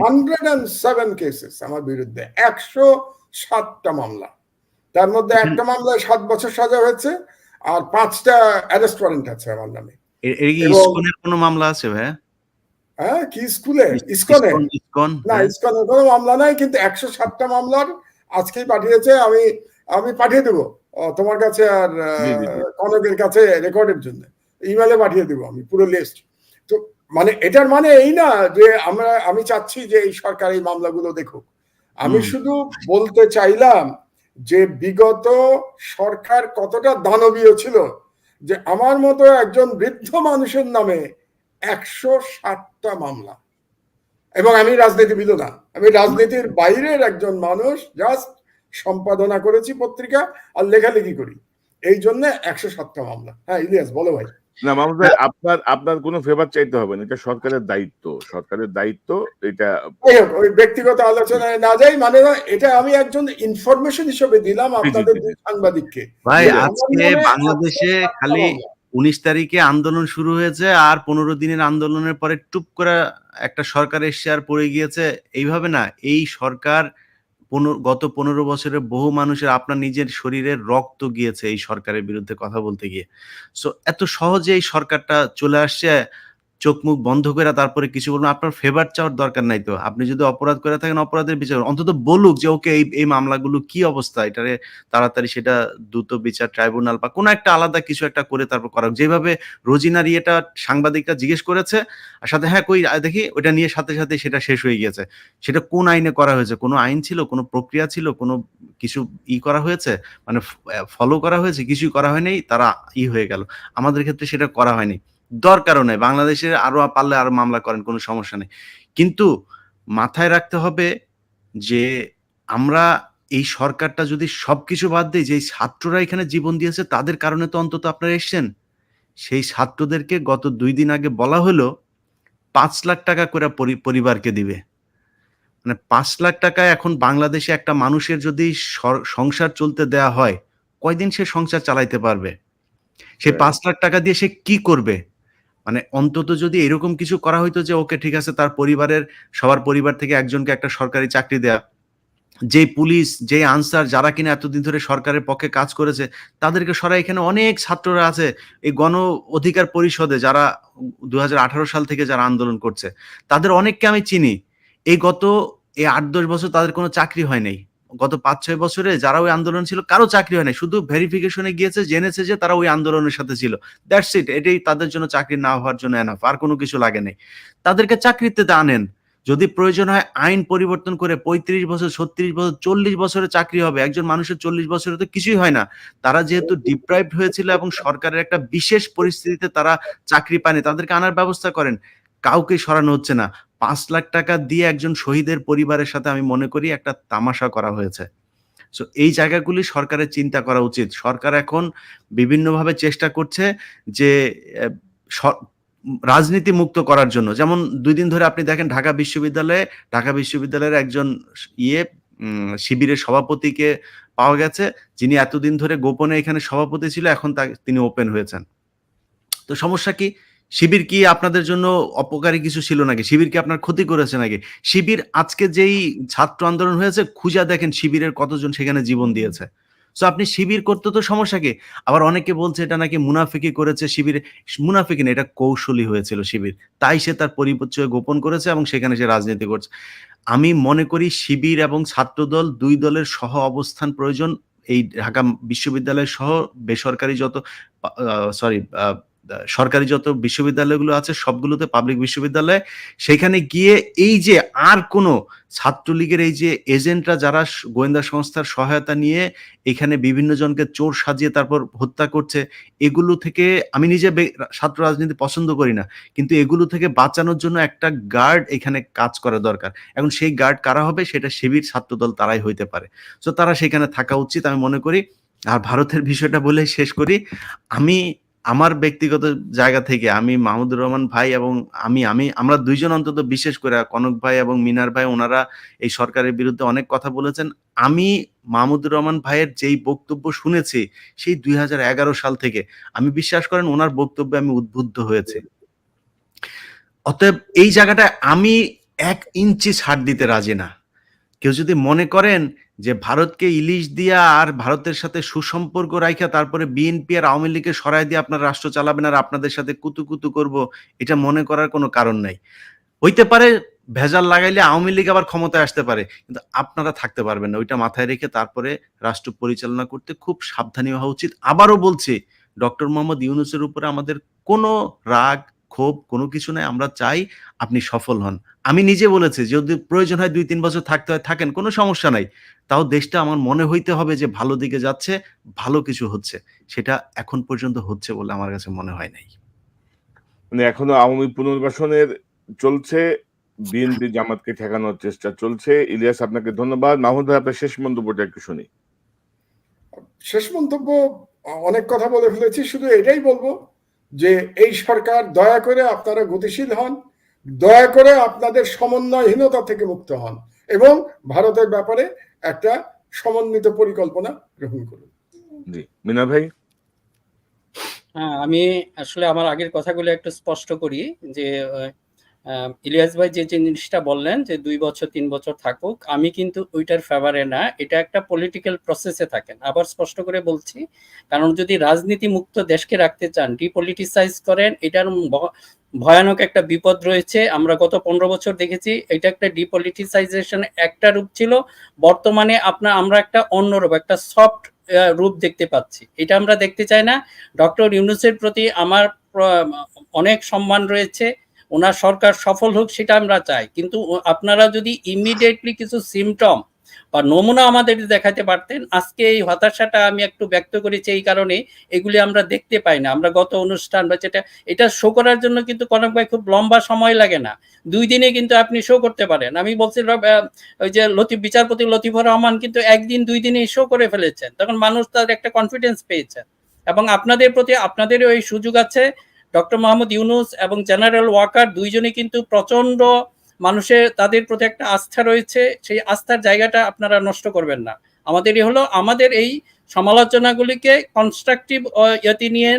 107 কেসেস আমার বিরুদ্ধে, 107টা মামলা। তার মধ্যে একটা মামলায় 7 বছর সাজা হয়েছে, আর 5টা অ্যারেস্ট ওয়ারেন্ট আছে আমার নামে। ইসকনের কোনো মামলা আছে ভাই? হ্যাঁ, কি স্কুলে? ইসকনে না, ইসকনের কোনো মামলা নাই, কিন্তু 107টা মামলার আজকেই পাঠিয়েছে। আমি পাঠিয়ে দেবো তোমার কাছে, আর কনকের কাছে রেকর্ডের জন্য ইমেলে পাঠিয়ে দেবো আমি পুরো লিস্ট। তো মানে এটার মানে এই না যে আমি চাচ্ছি যে এই সরকার এই মামলাগুলো দেখুক। আমি শুধু বলতে চাইলাম যে বিগত সরকার কতটা দানবীয় ছিল যে আমার মতো একজন বৃদ্ধ মানুষের নামে 107টা মামলা, এবং আমি রাজনীতিবিদ না, আমি রাজনীতির বাইরের একজন মানুষ, জাস্ট সম্পাদনা করেছি পত্রিকা আর লেখালেখি করি, এই জন্য 107টা মামলা। হ্যাঁ ইলিয়াস বলো ভাই। না মাহমুদ ভাই, আপনার আপনার কোনো ফেভার চাইতে হবে না, এটা সরকারের দায়িত্ব, সরকারের দায়িত্ব এটা। ওই ব্যক্তিগত আলোচনায় না যাই, মানে এটা আমি একজন ইনফরমেশন হিসেবে দিলাম আপনাদের দুই সাংবাদিককে। ভাই জি, জি। আজকে বাংলাদেশে খালি 19 তারিখে আন্দোলন শুরু হয়েছে, আর 15 দিনের আন্দোলনের পরে টুপ করে একটা সরকার এসে আর পড়ে গিয়েছে, এইভাবে না। এই সরকার গত 15 বছরে বহু মানুষের, আপনার নিজের শরীরের রক্ত গিয়েছে এই সরকারের বিরুদ্ধে কথা বলতে গিয়ে। সো এত সহজে এই সরকারটা চলে আসছে, চোখ মুখ বন্ধ করে তারপরে কিছু বলুন। আপনার ফেভার চাওয়ার দরকার নাই তো। আপনি যদি অপরাধ করে থাকেন, অপরাধের বিচার অন্তত বলুক যে ওকে এই মামলাগুলো কি অবস্থা, এটারে তাড়াতাড়ি সেটা দ্রুত বিচার ট্রাইব্যুনাল বা কোনো একটা আলাদা কিছু একটা করে তারপর করা। যেভাবে রোজিনার এটা সাংবাদিকরা জিজ্ঞেস করেছে, আর সাথে হ্যাঁ কই দেখি ওটা নিয়ে সাথে সাথে সেটা শেষ হয়ে গিয়েছে। সেটা কোন আইনে করা হয়েছে? কোনো আইন ছিল, কোনো প্রক্রিয়া ছিল, কোনো কিছু করা হয়েছে, মানে ফলো করা হয়েছে? কিছুই করা হয়নি, তারা হয়ে গেল। আমাদের ক্ষেত্রে সেটা করা হয়নি। দরকারও নেই, বাংলাদেশের আরো পারলে আরো মামলা করেন, কোনো সমস্যা নেই। কিন্তু মাথায় রাখতে হবে যে আমরা এই সরকারটা যদি সবকিছু বাদ দিই, যে ছাত্ররা এখানে জীবন দিয়েছে তাদের কারণে তো অন্তত আপনারা এসছেন। সেই ছাত্রদেরকে গত 2 দিন আগে বলা হলো 5 লাখ টাকা করে পরিবারকে দিবে। মানে 5 লাখ টাকা এখন বাংলাদেশে একটা মানুষের যদি সংসার চলতে দেয়া হয়, কয়দিন সে সংসার চালাইতে পারবে? সে 5 লাখ টাকা দিয়ে সে কি করবে? মানে অন্তত যদি এরকম কিছু করা হইতো যে ওকে ঠিক আছে, তার পরিবারের সবার পরিবার থেকে একজনকে একটা সরকারি চাকরি দেয়া, যে পুলিশ, যে আনসার, যারা কিনা এতদিন ধরে সরকারের পক্ষে কাজ করেছে তাদেরকে সরাই। এখানে অনেক ছাত্ররা আছে এই গণ অধিকার পরিষদে, যারা 2018 সাল থেকে যারা আন্দোলন করছে, তাদের অনেককে আমি চিনি। এই গত 8-10 বছর তাদের কোনো চাকরি হয় নাই। গত 5-6 বছরে যারা ওই আন্দোলন ছিল কারো চাকরি হয় নাই, শুধু ভেরিফিকেশনে গিয়েছে, জেনেছে যে তারা ওই আন্দোলনের সাথে ছিল, দ্যাটস ইট। এটাই তাদের জন্য চাকরি না হওয়ার জন্য এনাফ, আর কোনো কিছু লাগে নাই। তাদেরকে চাকরিতে আনেন, যদি প্রয়োজন হয় আইন পরিবর্তন করে 35 বছর, 36 বছর, 40 বছরের চাকরি হবে। একজন মানুষের 40 বছরে তো কিছুই হয় না। তারা যেহেতু ডিপ্রাইভড হয়েছিল এবং সরকারের একটা বিশেষ পরিস্থিতিতে তারা চাকরি পায়নি, তাদেরকে আনার ব্যবস্থা করেন। কাউকে সরানো হচ্ছে না। 5 লাখ টাকা দিয়ে একজন শহীদের পরিবারের সাথে আমি মনে করি একটা তামাশা করা হয়েছে। সো এই জায়গাগুলি সরকারের চিন্তা করা উচিত। সরকার এখন বিভিন্নভাবে চেষ্টা করছে যে রাজনীতি মুক্ত করার জন্য। যেমন 2 দিন ধরে আপনি দেখেন ঢাকা বিশ্ববিদ্যালয়ের একজন শিবিরের সভাপতিকে পাওয়া গেছে, যিনি এতদিন ধরে গোপনে এখানে সভাপতি ছিল, এখন তিনি ওপেন হয়েছেন। তো সমস্যা কি? শিবির কি আপনাদের জন্য অপকারী কিছু ছিল নাকি? শিবির কি আপনার ক্ষতি করেছে নাকি? শিবির আজকে যেই ছাত্র আন্দোলন হয়েছে, খুঁজা দেখেন শিবিরের কতজন সেখানে জীবন দিয়েছে। সো আপনি শিবির করতে তো সমস্যা কি? আবার অনেকে বলছে এটা নাকি মুনাফিকি করেছে শিবির। মুনাফিকি না, এটা কৌশলী হয়েছিল শিবির। তাই সে তার পরিচয় গোপন করেছে এবং সেখানে সে রাজনীতি করছে। আমি মনে করি শিবির এবং ছাত্রদল 2 দলের সহ অবস্থান প্রয়োজন। এই ঢাকা বিশ্ববিদ্যালয় সহ বেসরকারি যত সরকারি যত বিশ্ববিদ্যালয়গুলো আছে সবগুলোতে, পাবলিক বিশ্ববিদ্যালয়ে, সেখানে গিয়ে এই যে আর কোনো ছাত্রলীগের এই যে এজেন্টরা যারা গোয়েন্দা সংস্থার সহায়তা নিয়ে এখানে বিভিন্ন জনকে চোর সাজিয়ে তারপর হত্যা করছে, এগুলো থেকে আমি নিজে ছাত্র রাজনীতি পছন্দ করি না, কিন্তু এগুলো থেকে বাঁচানোর জন্য একটা গার্ড এখানে কাজ করা দরকার। এখন সেই গার্ড কারা হবে? সেটা শিবির, ছাত্রদল তারাই হইতে পারে। সো তারা সেখানে থাকা উচিত আমি মনে করি। আর ভারতের বিষয়টা বলে শেষ করি। আমি আমার ব্যক্তিগত জায়গা থেকে আমি মাহমুদুর রহমান ভাই এবং আমরা 2 জন অন্তত, বিশেষ করে কনক ভাই এবং মিনার ভাই, ওনারা এই সরকারের বিরুদ্ধে অনেক কথা বলেছেন। আমি মাহমুদুর রহমান ভাইয়ের যেই বক্তব্য শুনেছি সেই 2011 সাল থেকে, আমি বিশ্বাস করেন ওনার বক্তব্যে আমি উদ্বুদ্ধ হয়েছি। অতএব এই জায়গাটায় আমি 1 ইঞ্চি ছাড় দিতে রাজি না। কেউ যদি মনে করেন যে ভারতকে ইলিশ দিয়া আর ভারতের সাথে সুসম্পর্ক রাইখা তারপরে বিএনপি আর আওয়ামী লীগকে সরাই দিয়ে আপনার রাষ্ট্র চালাবেন আর আপনাদের সাথে কুতুকুতু করব, এটা মনে করার কোনো কারণ নাই। হইতে পারে ভেজাল লাগাইলে আওয়ামী লীগ আবার ক্ষমতায় আসতে পারে, কিন্তু আপনারা থাকতে পারবেন না। ওইটা মাথায় রেখে তারপরে রাষ্ট্র পরিচালনা করতে খুব সাবধানী হওয়া উচিত। আবারও বলছি, ডক্টর মোহাম্মদ ইউনূসের উপরে আমাদের কোনো রাগ, ক্ষোভ কোনো কিছু নাই। আমরা চাই আপনি সফল হন। আমি নিজে বলেছি যদি প্রয়োজন হয় ২-৩ বছর থাকতে হয় থাকেন, কোনো সমস্যা নাই। তাও দেশটা আমার মনে হইতে হবে যে ভালো দিকে যাচ্ছে, ভালো কিছু হচ্ছে। সেটা এখন পর্যন্ত হচ্ছে বলে আমার কাছে মনে হয় নাই। মানে এখনো আওয়ামী পুনর্বাসনের চলছে, বিএনপি জামাতকে ঠেকানোর চেষ্টা চলছে। ইলিয়াস, আপনাকে ধন্যবাদ। মাহমুদ ভাই, আপনার শেষ মন্তব্যটা একটু শুনি। শেষ মন্তব্য, অনেক কথা বলে ফেলেছি, শুধু এটাই বলবো যে এই সরকার দয়া করে আপনারা গতিশীল হন, দয়া করে আপনাদের সমন্বয়হীনতা থেকে মুক্ত হন এবং ভারতের ব্যাপারে একটা সমন্বিত পরিকল্পনা গ্রহণ করুন। জি, মিনা ভাই। হ্যাঁ, আমি আসলে আমার আগের কথাগুলো একটু স্পষ্ট করি যে ইলিয়াস ভাই যে জিনিসটা বললেন যে ২ বছর ৩ বছর থাকুক, আমি কিন্তু ওইটার ফেভারে না। এটা একটা পলিটিক্যাল প্রসেসে থাকেন। আবার স্পষ্ট করে বলছি, কারণ যদি রাজনীতি মুক্ত দেশকে রাখতে চান, ডিপলিটিসাইজ করেন, এটার ভয়ানক একটা বিপদ রয়েছে। আমরা গত ১৫ বছর দেখেছি এটা একটা ডিপলিটিসাইজেশন একটা রূপ ছিল। বর্তমানে আমরা একটা অন্য রূপ, একটা সফট রূপ দেখতে পাচ্ছি। এটা আমরা দেখতে চাই না। ডক্টর ইউনূসের প্রতি আমার অনেক সম্মান রয়েছে। ওনার সরকার সফল হোক সেটা আমরা চাই, কিন্তু আপনারা যদি ইমিডিয়েটলি কিছু সিমটম বা নমুনা আমাদের দেখাতে পারতেন। আজকে এই হতাশাটা আমি একটু ব্যক্ত করেছি এই কারণে, এগুলি আমরা দেখতে পাই না। আমরা গত অনুষ্ঠান বা যেটা এটা শো করার জন্য কিন্তু কনক ভাই খুব লম্বা সময় লাগে না, 2 দিনে কিন্তু আপনি শো করতে পারেন। আমি বলছিলাম ওই যে বিচারপতি লতিফুর রহমান কিন্তু 1 দিন 2 দিনে শো করে ফেলেছেন, তখন মানুষ তার একটা কনফিডেন্স পেয়েছেন। এবং আপনাদের প্রতি আপনাদেরও এই সুযোগ আছে। ডক্টর মোহাম্মদ ইউনূস এবং জেনারেল ওয়াকার দুইজনই কিন্তু প্রচন্ড মানুষের তাদের প্রতি একটা আস্থা রয়েছে, সেই আস্থার জায়গাটা আপনারা নষ্ট করবেন না। আমাদেরই হলো আমাদের এই সমালোচনাগুলিকে কনস্ট্রাকটিভ ইয়েতে নিয়ে।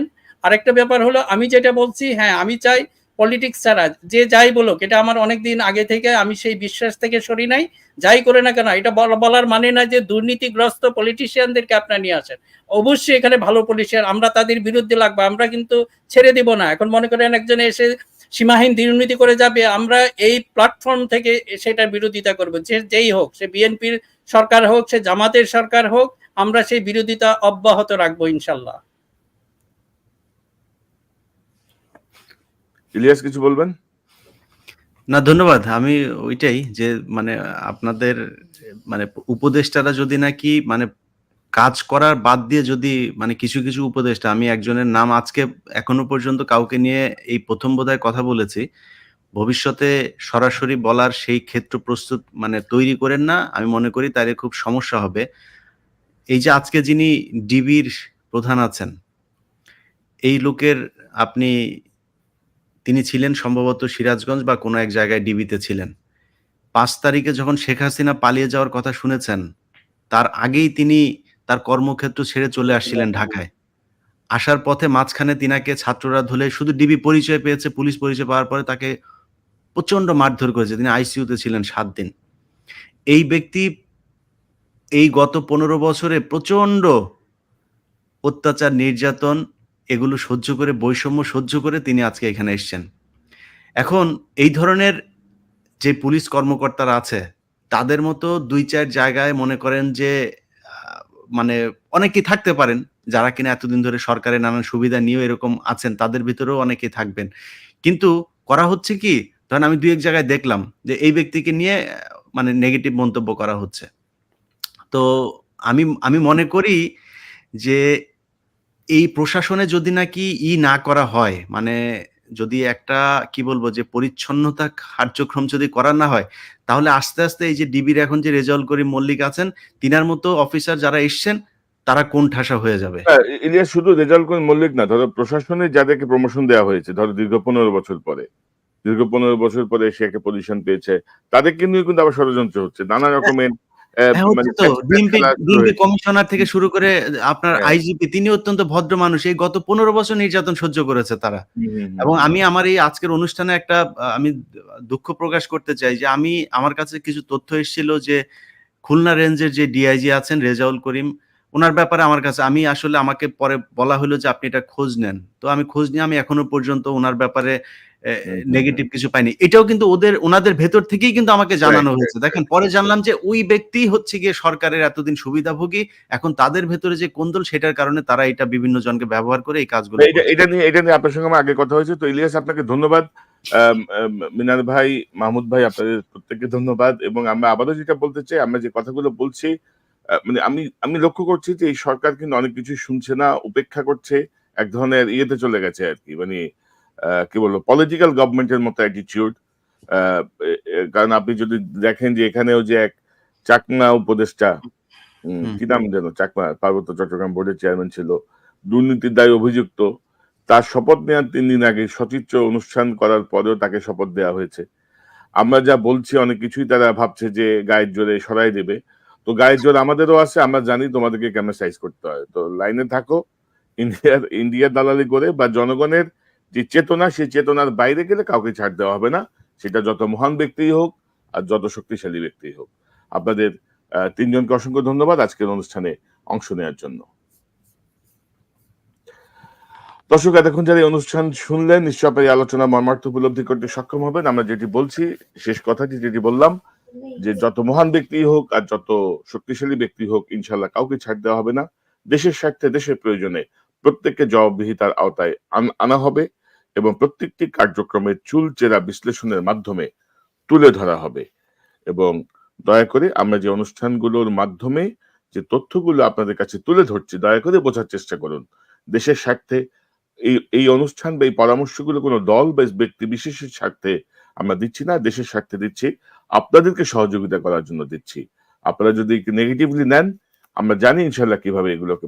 আরেকটা ব্যাপার হলো আমি যেটা বলছি, হ্যাঁ আমি চাই পলিটিক্স ছাড়া যে যাই বলুক, এটা আমার অনেক দিন আগে থেকে, আমি সেই বিশ্বাস থেকে সরি নাই। যাই করে না কেন, এটা বলার মানে না যে দুর্নীতিগ্রস্ত পলিটিশিয়ানদেরকে আপনারা নিয়ে আসেন। অবশ্যই এখানে ভালো পলিটিশিয়ান, আমরা তাদের বিরুদ্ধে লাগবো, আমরা কিন্তু ছেড়ে দিব না। এখন মনে করেন একজন এসে সীমাহীন দুর্নীতি করে যাবে, আমরা এই প্ল্যাটফর্ম থেকে সেটার বিরোধিতা করবো। যেই হোক, সে বিএনপির সরকার হোক, সে জামাতের সরকার হোক, আমরা সেই বিরোধিতা অব্যাহত রাখবো ইনশাল্লাহ। ইলিয়াস, কিছু বলবেন? না, ধন্যবাদ। আমি ওইটাই যে মানে আপনাদের মানে উপদেষ্টারা যদি নাকি মানে কাজ করার বাদ দিয়ে যদি মানে কিছু, কিছু উপদেষ্টা, আমি একজনের নাম আজকে এখনো পর্যন্ত কাউকে নিয়ে এই ১ম বোধহয় কথা বলেছি। ভবিষ্যতে সরাসরি বলার সেই ক্ষেত্র প্রস্তুত মানে তৈরি করেন না। আমি মনে করি তাইলে খুব সমস্যা হবে। এই যে আজকে যিনি ডিবির প্রধান আছেন, এই লোকের তিনি ছিলেন সম্ভবত সিরাজগঞ্জ বা কোনো এক জায়গায় ডিবিতে ছিলেন। ৫ তারিখে যখন শেখ হাসিনা পালিয়ে যাওয়ার কথা শুনেছেন, তার আগেই তিনি তার কর্মক্ষেত্র ছেড়ে চলে আসছিলেন ঢাকায়। আসার পথে মাঝখানে তিনাকে ছাত্ররা ধরে শুধু ডিবি পরিচয় পেয়েছে, পুলিশ পরিচয় পাওয়ার পরে তাকে প্রচন্ড মারধর করেছে। তিনি আইসিইউতে ছিলেন ৭ দিন। এই ব্যক্তি এই গত ১৫ বছরে প্রচন্ড অত্যাচার, নির্যাতন এগুলো সহ্য করে, বৈষম্য সহ্য করে তিনি আজকে এখানে এসছেন। এখন এই ধরনের যে পুলিশ কর্মকর্তারা আছে, তাদের মতো ২-৪ জায়গায় মনে করেন যে মানে অনেকেই থাকতে পারেন, যারা কিনা এতদিন ধরে সরকারের নানান সুবিধা নিয়েও এরকম আছেন, তাদের ভিতরেও অনেকেই থাকবেন। কিন্তু করা হচ্ছে কি, ধরেন আমি ২-১ জায়গায় দেখলাম যে এই ব্যক্তিকে নিয়ে মানে নেগেটিভ মন্তব্য করা হচ্ছে। তো আমি মনে করি যে এই প্রশাসনে যদি নাকি না করা হয়, মানে যদি একটা কি বলবো যে পরিচ্ছন্নতা কার্যক্রম যদি করা না হয়, তাহলে আস্তে, আস্তে এই যে ডিবির এখন যে রেজাউল করিম মল্লিক আছেন, তিনার মতো অফিসার যারা এসছেন, তারা কোণঠাসা হয়ে যাবে। ইলিয়াস, শুধু রেজাউল করিম মল্লিক না, ধরো প্রশাসনে যাদেরকে প্রমোশন দেওয়া হয়েছে, ধরো দীর্ঘ ১৫ বছর পরে সে একটা পজিশন পেয়েছে, তাদেরকে নিয়ে কিন্তু আবার ষড়যন্ত্র হচ্ছে নানা রকমের। হ্যাঁ, হচ্ছে তো। ডিএমপি কমিশনার থেকে শুরু করে আপনার হ্যাঁ। আইজিপি, তিনি অত্যন্ত ভদ্র মানুষ। এই গত ১৫ বছর নির্যাতন সহ্য করেছে তারা। এবং আমি আমার এই আজকের অনুষ্ঠানে একটা আমি দুঃখ প্রকাশ করতে চাই যে আমার কাছে কিছু তথ্য এসেছিল যে খুলনা রেঞ্জের যে ডিআইজি আছেন রেজাউল করিম, উনার ব্যাপারে আমার কাছে আমাকে পরে বলা হলো যে আপনি এটা খোঁজ নেন। তো আমি খোঁজ নিয়ে আমি এখনো পর্যন্ত উনার ব্যাপারে নেগেটিভ কিছু পাইনি। এটাও কিন্তু ওনাদের ভেতর থেকেই কিন্তু আমাকে জানানো হয়েছে। দেখেন পরে জানলাম যে ওই ব্যক্তি হচ্ছে গিয়ে সরকারের এতদিন সুবিধাভোগী। এখন তাদের ভেতরে যে কোন্দল সেটার কারণে তারা এটা বিভিন্ন জনকে ব্যবহার করে এই কাজগুলো করছে। এটা নিয়ে আপনার সঙ্গে আমার আগে কথা হয়েছে। তো ইলিয়াস, আপনাকে ধন্যবাদ। মিনার ভাই, মাহমুদ ভাই, আপনাদের প্রত্যেককে ধন্যবাদ। এবং আমরা আবারও যেটা বলতে চাই, আমরা যে কথাগুলো বলছি, মানে আমি লক্ষ্য করছি যে এই সরকার কিন্তু অনেক কিছু শুনছে না, উপেক্ষা করছে, এক ধরনের ইয়েতে চলে গেছে আর কি, মানে কি বলবো, পলিটিক্যাল গভর্নমেন্টের মতো অ্যাটিটিউড। কারণ আপনি যদি দেখেন যে এখানেও যে এক চাকমা উপদেষ্টা, কি নাম যেন, চাকমা পার্বত্য চট্টগ্রাম বোর্ডের চেয়ারম্যান ছিল, দুর্নীতির দায়ে অভিযুক্ত, তার শপথ নেওয়ার 3 দিন আগে সচিত্র অনুষ্ঠান করার পরেও তাকে শপথ দেওয়া হয়েছে। আমরা যা বলছি অনেক কিছুই তারা ভাবছে যে গায়ের জোরে সরাই দেবে। তো গায়ের জোর আমাদেরও আছে, আমরা জানি তোমাদেরকে কেমন সাইজ করতে হয়। তো লাইনে থাকো, ইন্ডিয়ার দালালি করে বা জনগণের যে চেতনা, সেই চেতনার বাইরে গেলে কাউকে ছাড় দেওয়া হবে না, সেটা যত মহান ব্যক্তিই হোক আর যত শক্তিশালী ব্যক্তিই হোক। আপনাদের 3 জনকে অসংখ্য ধন্যবাদ আজকের অনুষ্ঠানে অংশ নেওয়ার জন্য। দর্শক, এতক্ষণ যারা এই অনুষ্ঠান শুনলেন, নিশ্চয় আপনার এই আলোচনা মর্মার্থ উপলব্ধি করতে সক্ষম হবেন। আমরা যেটি বলছি, শেষ কথাটি যেটি বললাম, যে যত মহান ব্যক্তি হোক আর যত শক্তিশালী ব্যক্তি হোক, ইনশাল্লাহ কাউকে ছাড় দেওয়া হবে না। দেশের স্বার্থে, দেশের প্রয়োজনে প্রত্যেককে জবাবদিহিতার আওতায় আনা হবে এবং প্রত্যেকটি কার্যক্রমের চুলচেরা বিশ্লেষণের মাধ্যমে তুলে ধরা হবে। এবং দয়া করে আমরা যে অনুষ্ঠানগুলোর মাধ্যমে যে তথ্যগুলো আপনাদের কাছে তুলে ধরছি, দয়া করে বোঝার চেষ্টা করুন। দেশের স্বার্থে এই অনুষ্ঠান বা এই পরামর্শগুলো কোনো দল বা ব্যক্তি বিশেষের স্বার্থে আমরা দিচ্ছি না, দেশের স্বার্থে দিচ্ছি, আপনাদেরকে সহযোগিতা করার জন্য দিচ্ছি। আপনারা যদি নেগেটিভলি নেন, আমরা জানি ইনশাল্লাহ কিভাবে এগুলোকে